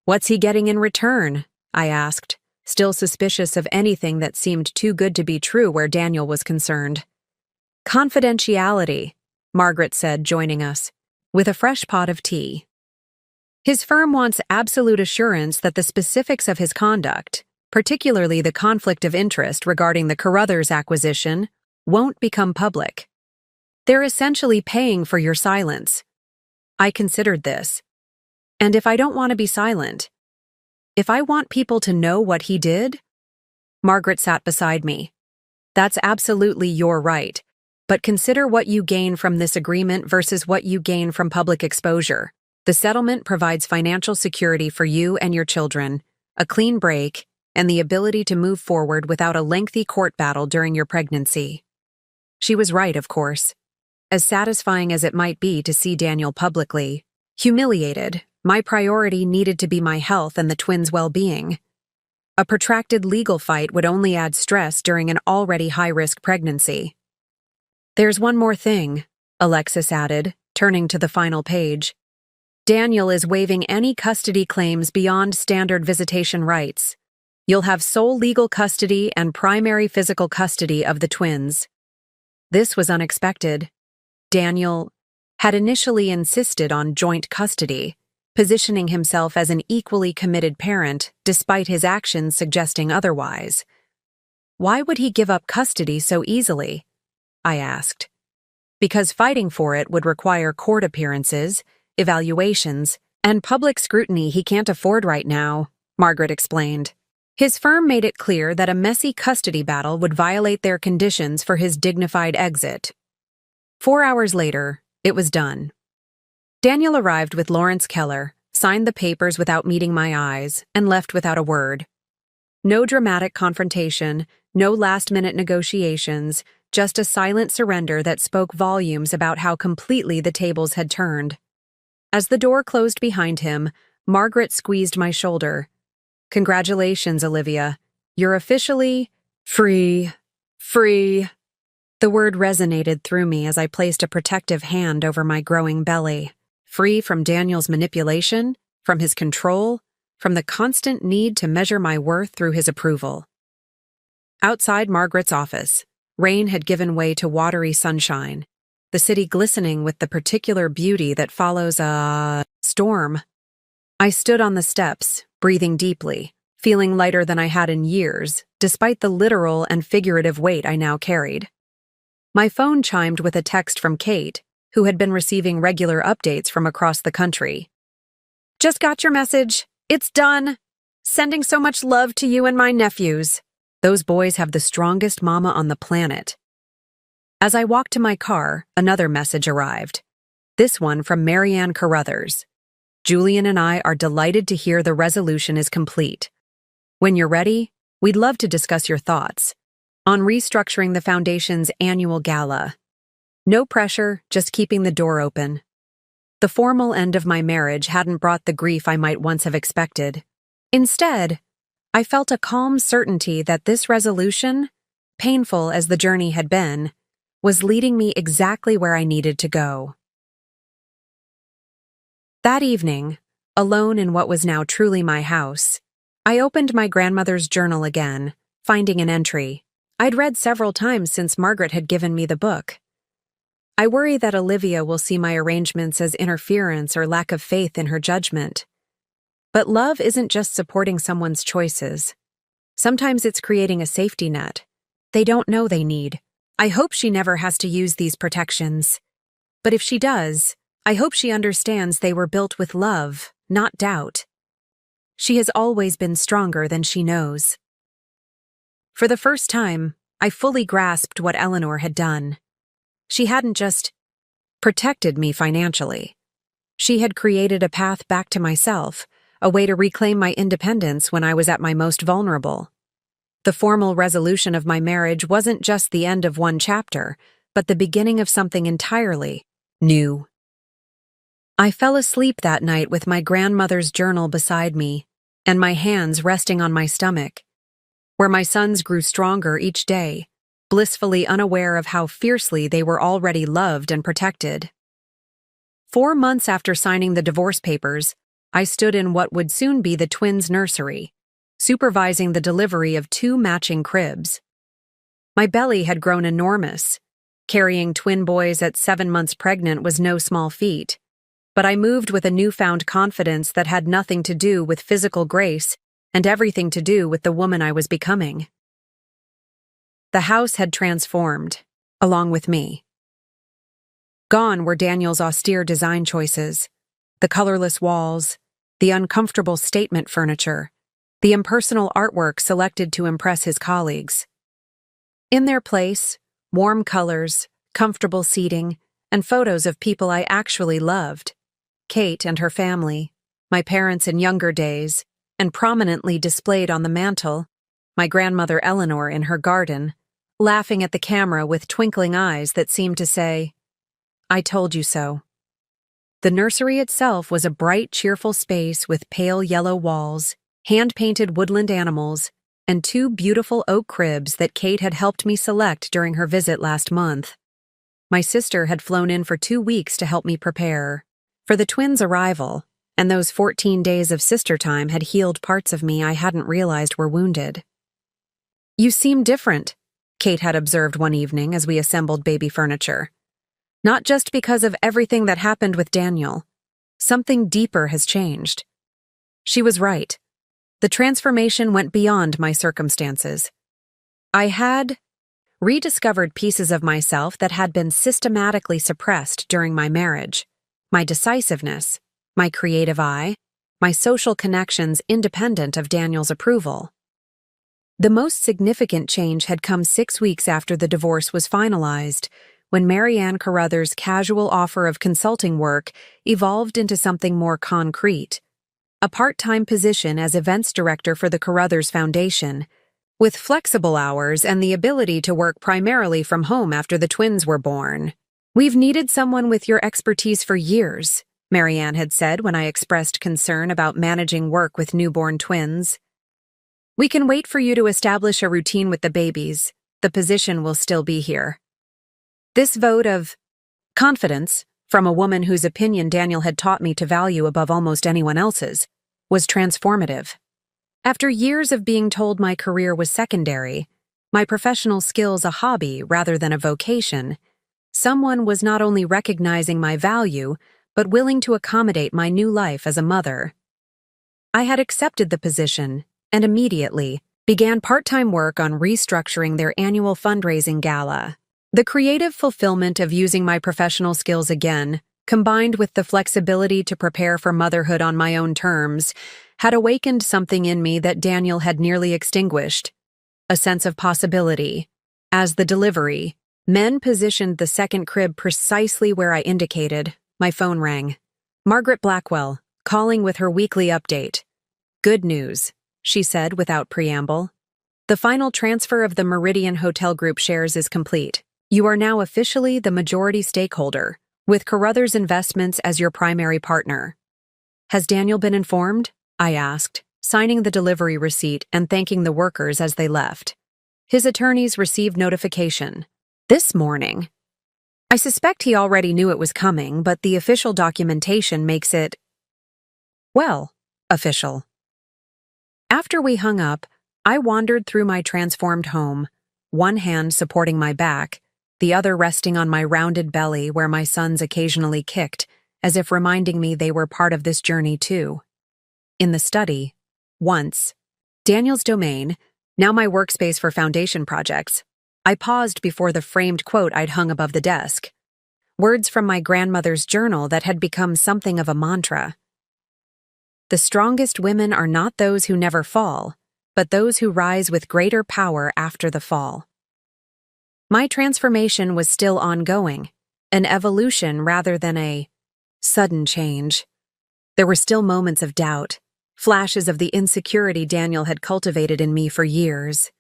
What's he getting in return? I asked, still suspicious of anything that seemed too good to be true where Daniel was concerned. Confidentiality, Margaret said, joining us, with a fresh pot of tea. His firm wants absolute assurance that the specifics of his conduct, particularly the conflict of interest regarding the Carruthers acquisition, won't become public. They're essentially paying for your silence. I considered this. And if I don't want to be silent, if I want people to know what he did, Margaret sat beside me. That's absolutely your right, but consider what you gain from this agreement versus what you gain from public exposure. The settlement provides financial security for you and your children, a clean break, and the ability to move forward without a lengthy court battle during your pregnancy. She was right, of course. As satisfying as it might be to see Daniel publicly humiliated, my priority needed to be my health and the twins' well-being. A protracted legal fight would only add stress during an already high-risk pregnancy. There's one more thing, Alexis added, turning to the final page. Daniel is waiving any custody claims beyond standard visitation rights. You'll have sole legal custody and primary physical custody of the twins. This was unexpected. Daniel had initially insisted on joint custody, positioning himself as an equally committed parent despite his actions suggesting otherwise. Why would he give up custody so easily? I asked. Because fighting for it would require court appearances, evaluations, and public scrutiny he can't afford right now, Margaret explained. His firm made it clear that a messy custody battle would violate their conditions for his dignified exit. 4 hours later, it was done. Daniel arrived with Lawrence Keller, signed the papers without meeting my eyes, and left without a word. No dramatic confrontation, no last-minute negotiations, just a silent surrender that spoke volumes about how completely the tables had turned. As the door closed behind him, Margaret squeezed my shoulder. Congratulations, Olivia. You're officially free. Free. The word resonated through me as I placed a protective hand over my growing belly. Free from Daniel's manipulation, from his control, from the constant need to measure my worth through his approval. Outside Margaret's office, rain had given way to watery sunshine, the city glistening with the particular beauty that follows a storm. I stood on the steps, breathing deeply, feeling lighter than I had in years, despite the literal and figurative weight I now carried. My phone chimed with a text from Kate, who had been receiving regular updates from across the country. Just got your message. It's done. Sending so much love to you and my nephews. Those boys have the strongest mama on the planet. As I walked to my car, another message arrived. This one from Marianne Carruthers. Julian and I are delighted to hear the resolution is complete. When you're ready, we'd love to discuss your thoughts on restructuring the Foundation's annual gala. No pressure, just keeping the door open. The formal end of my marriage hadn't brought the grief I might once have expected. Instead, I felt a calm certainty that this resolution, painful as the journey had been, was leading me exactly where I needed to go. That evening, alone in what was now truly my house, I opened my grandmother's journal again, finding an entry I'd read several times since Margaret had given me the book. I worry that Olivia will see my arrangements as interference or lack of faith in her judgment. But love isn't just supporting someone's choices. Sometimes it's creating a safety net they don't know they need. I hope she never has to use these protections. But if she does, I hope she understands they were built with love, not doubt. She has always been stronger than she knows. For the first time, I fully grasped what Eleanor had done. She hadn't just protected me financially. She had created a path back to myself, a way to reclaim my independence when I was at my most vulnerable. The formal resolution of my marriage wasn't just the end of one chapter, but the beginning of something entirely new. I fell asleep that night with my grandmother's journal beside me, and my hands resting on my stomach, where my sons grew stronger each day, blissfully unaware of how fiercely they were already loved and protected. 4 months after signing the divorce papers, I stood in what would soon be the twins' nursery, supervising the delivery of 2 matching cribs. My belly had grown enormous. Carrying twin boys at 7 months pregnant was no small feat, but I moved with a newfound confidence that had nothing to do with physical grace and everything to do with the woman I was becoming. The house had transformed, along with me. Gone were Daniel's austere design choices, the colorless walls, the uncomfortable statement furniture, the impersonal artwork selected to impress his colleagues. In their place, warm colors, comfortable seating, and photos of people I actually loved. Kate and her family, my parents in younger days, and prominently displayed on the mantel, my grandmother Eleanor in her garden, laughing at the camera with twinkling eyes that seemed to say, "I told you so." The nursery itself was a bright, cheerful space with pale yellow walls, hand-painted woodland animals, and two beautiful oak cribs that Kate had helped me select during her visit last month. My sister had flown in for 2 weeks to help me prepare for the twins' arrival, and those 14 days of sister time had healed parts of me I hadn't realized were wounded. "You seem different," Kate had observed one evening as we assembled baby furniture. "Not just because of everything that happened with Daniel. Something deeper has changed." She was right. The transformation went beyond my circumstances. I had rediscovered pieces of myself that had been systematically suppressed during my marriage. My decisiveness, my creative eye, my social connections independent of Daniel's approval. The most significant change had come 6 weeks after the divorce was finalized, when Marianne Carruthers' casual offer of consulting work evolved into something more concrete. A part-time position as events director for the Carruthers Foundation, with flexible hours and the ability to work primarily from home after the twins were born. "We've needed someone with your expertise for years," Marianne had said when I expressed concern about managing work with newborn twins. "We can wait for you to establish a routine with the babies. The position will still be here." This vote of confidence from a woman whose opinion Daniel had taught me to value above almost anyone else's was transformative. After years of being told my career was secondary, my professional skills a hobby rather than a vocation, someone was not only recognizing my value, but willing to accommodate my new life as a mother. I had accepted the position and immediately began part-time work on restructuring their annual fundraising gala. The creative fulfillment of using my professional skills again, combined with the flexibility to prepare for motherhood on my own terms, had awakened something in me that Daniel had nearly extinguished, a sense of possibility. As the delivery men positioned the second crib precisely where I indicated, my phone rang. Margaret Blackwell, calling with her weekly update. "Good news," she said without preamble. "The final transfer of the Meridian Hotel Group shares is complete. You are now officially the majority stakeholder, with Carruthers Investments as your primary partner." "Has Daniel been informed?" I asked, signing the delivery receipt and thanking the workers as they left. "His attorneys received notification this morning." I suspect he already knew it was coming, but the official documentation makes it, well, official. After we hung up, I wandered through my transformed home, one hand supporting my back, the other resting on my rounded belly where my sons occasionally kicked, as if reminding me they were part of this journey too. In the study, once, Daniel's domain, now my workspace for foundation projects, I paused before the framed quote I'd hung above the desk. Words from my grandmother's journal that had become something of a mantra. "The strongest women are not those who never fall, but those who rise with greater power after the fall." My transformation was still ongoing, an evolution rather than a sudden change. There were still moments of doubt, flashes of the insecurity Daniel had cultivated in me for years.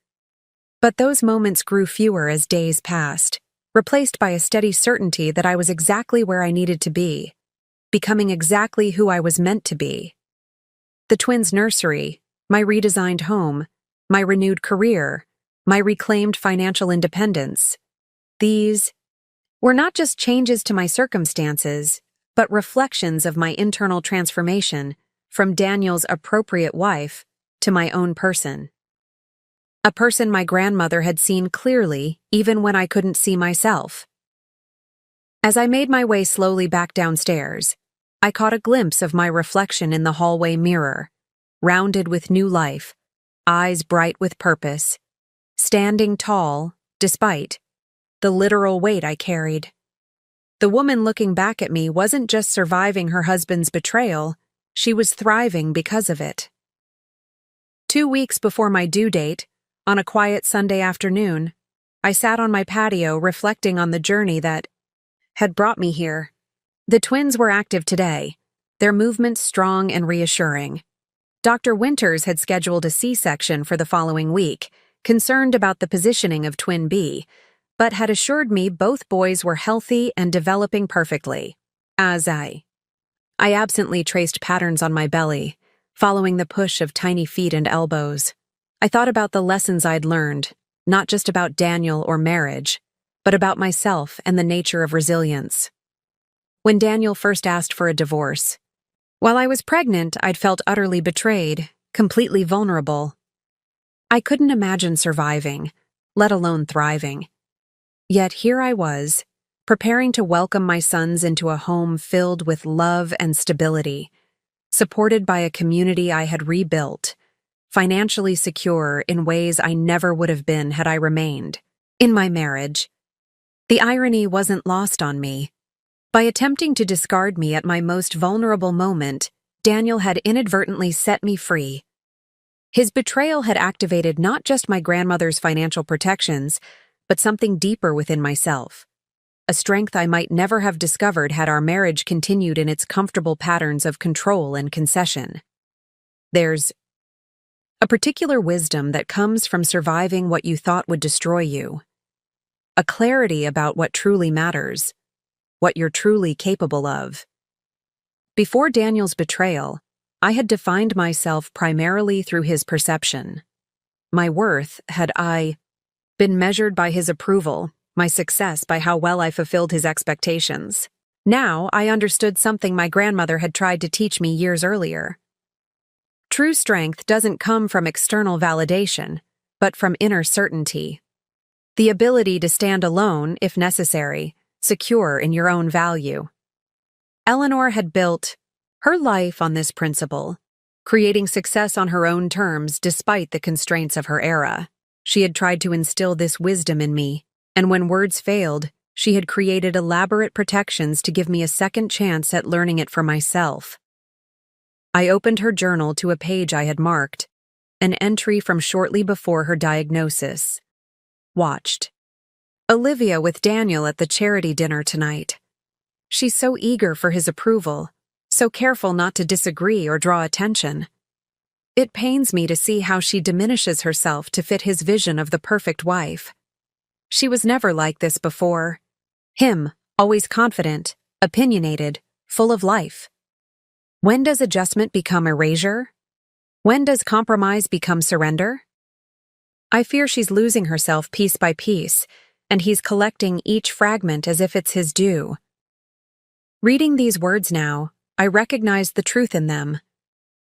But those moments grew fewer as days passed, replaced by a steady certainty that I was exactly where I needed to be, becoming exactly who I was meant to be. The twins' nursery, my redesigned home, my renewed career, my reclaimed financial independence. These were not just changes to my circumstances, but reflections of my internal transformation from Daniel's appropriate wife to my own person. A person my grandmother had seen clearly even when I couldn't see myself. As I made my way slowly back downstairs, I caught a glimpse of my reflection in the hallway mirror, rounded with new life, eyes bright with purpose, standing tall, despite the literal weight I carried. The woman looking back at me wasn't just surviving her husband's betrayal, she was thriving because of it. 2 weeks before my due date, on a quiet Sunday afternoon, I sat on my patio reflecting on the journey that had brought me here. The twins were active today, their movements strong and reassuring. Dr. Winters had scheduled a C-section for the following week, concerned about the positioning of twin B, but had assured me both boys were healthy and developing perfectly. I absently traced patterns on my belly, following the push of tiny feet and elbows. I thought about the lessons I'd learned, not just about Daniel or marriage, but about myself and the nature of resilience. When Daniel first asked for a divorce, while I was pregnant, I'd felt utterly betrayed, completely vulnerable. I couldn't imagine surviving, let alone thriving. Yet here I was, preparing to welcome my sons into a home filled with love and stability, supported by a community I had rebuilt, financially secure in ways I never would have been had I remained in my marriage. The irony wasn't lost on me. By attempting to discard me at my most vulnerable moment, Daniel had inadvertently set me free. His betrayal had activated not just my grandmother's financial protections, but something deeper within myself. A strength I might never have discovered had our marriage continued in its comfortable patterns of control and concession. There's a particular wisdom that comes from surviving what you thought would destroy you. A clarity about what truly matters, what you're truly capable of. Before Daniel's betrayal, I had defined myself primarily through his perception. My worth had been measured by his approval, my success by how well I fulfilled his expectations. Now I understood something my grandmother had tried to teach me years earlier. True strength doesn't come from external validation, but from inner certainty. The ability to stand alone, if necessary, secure in your own value. Eleanor had built her life on this principle, creating success on her own terms despite the constraints of her era. She had tried to instill this wisdom in me, and when words failed, she had created elaborate protections to give me a second chance at learning it for myself. I opened her journal to a page I had marked, an entry from shortly before her diagnosis. Watched. Olivia with Daniel at the charity dinner tonight. She's so eager for his approval, so careful not to disagree or draw attention. It pains me to see how she diminishes herself to fit his vision of the perfect wife. She was never like this before. Him, always confident, opinionated, full of life. When does adjustment become erasure? When does compromise become surrender? I fear she's losing herself piece by piece, and he's collecting each fragment as if it's his due. Reading these words now, I recognized the truth in them.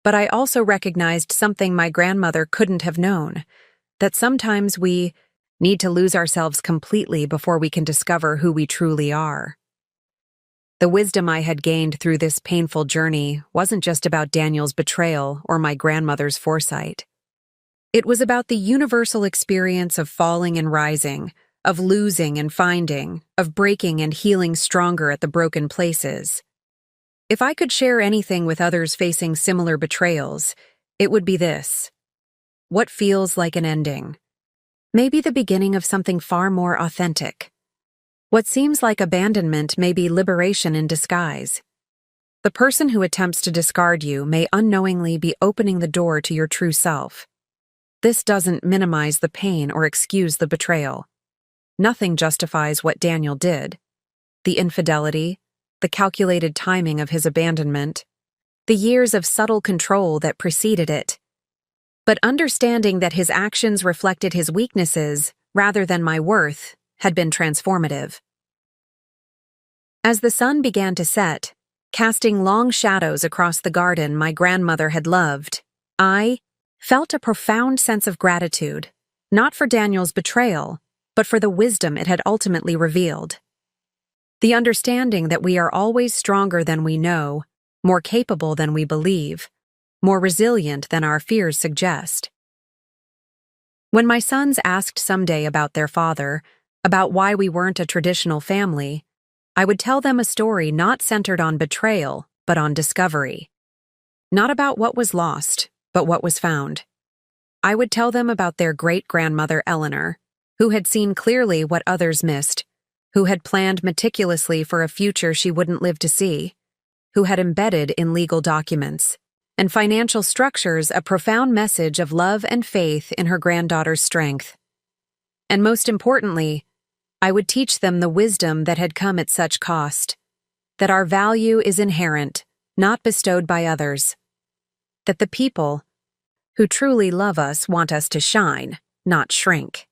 But I also recognized something my grandmother couldn't have known, that sometimes we need to lose ourselves completely before we can discover who we truly are. The wisdom I had gained through this painful journey wasn't just about Daniel's betrayal or my grandmother's foresight. It was about the universal experience of falling and rising, of losing and finding, of breaking and healing stronger at the broken places. If I could share anything with others facing similar betrayals, it would be this. What feels like an ending? Maybe the beginning of something far more authentic. What seems like abandonment may be liberation in disguise. The person who attempts to discard you may unknowingly be opening the door to your true self. This doesn't minimize the pain or excuse the betrayal. Nothing justifies what Daniel did. The infidelity, the calculated timing of his abandonment, the years of subtle control that preceded it. But understanding that his actions reflected his weaknesses rather than my worth had been transformative. As the sun began to set, casting long shadows across the garden my grandmother had loved, I felt a profound sense of gratitude, not for Daniel's betrayal, but for the wisdom it had ultimately revealed. The understanding that we are always stronger than we know, more capable than we believe, more resilient than our fears suggest. When my sons asked someday about their father, about why we weren't a traditional family, I would tell them a story not centered on betrayal, but on discovery. Not about what was lost, but what was found. I would tell them about their great-grandmother Eleanor, who had seen clearly what others missed, who had planned meticulously for a future she wouldn't live to see, who had embedded in legal documents, and financial structures a profound message of love and faith in her granddaughter's strength. And most importantly, I would teach them the wisdom that had come at such cost, that our value is inherent, not bestowed by others, that the people who truly love us want us to shine, not shrink,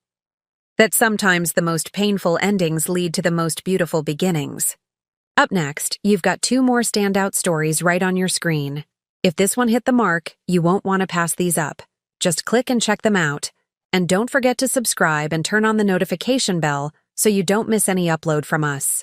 that sometimes the most painful endings lead to the most beautiful beginnings. Up next, you've got 2 more standout stories right on your screen. If this one hit the mark, you won't want to pass these up. Just click and check them out. And don't forget to subscribe and turn on the notification bell so you don't miss any upload from us.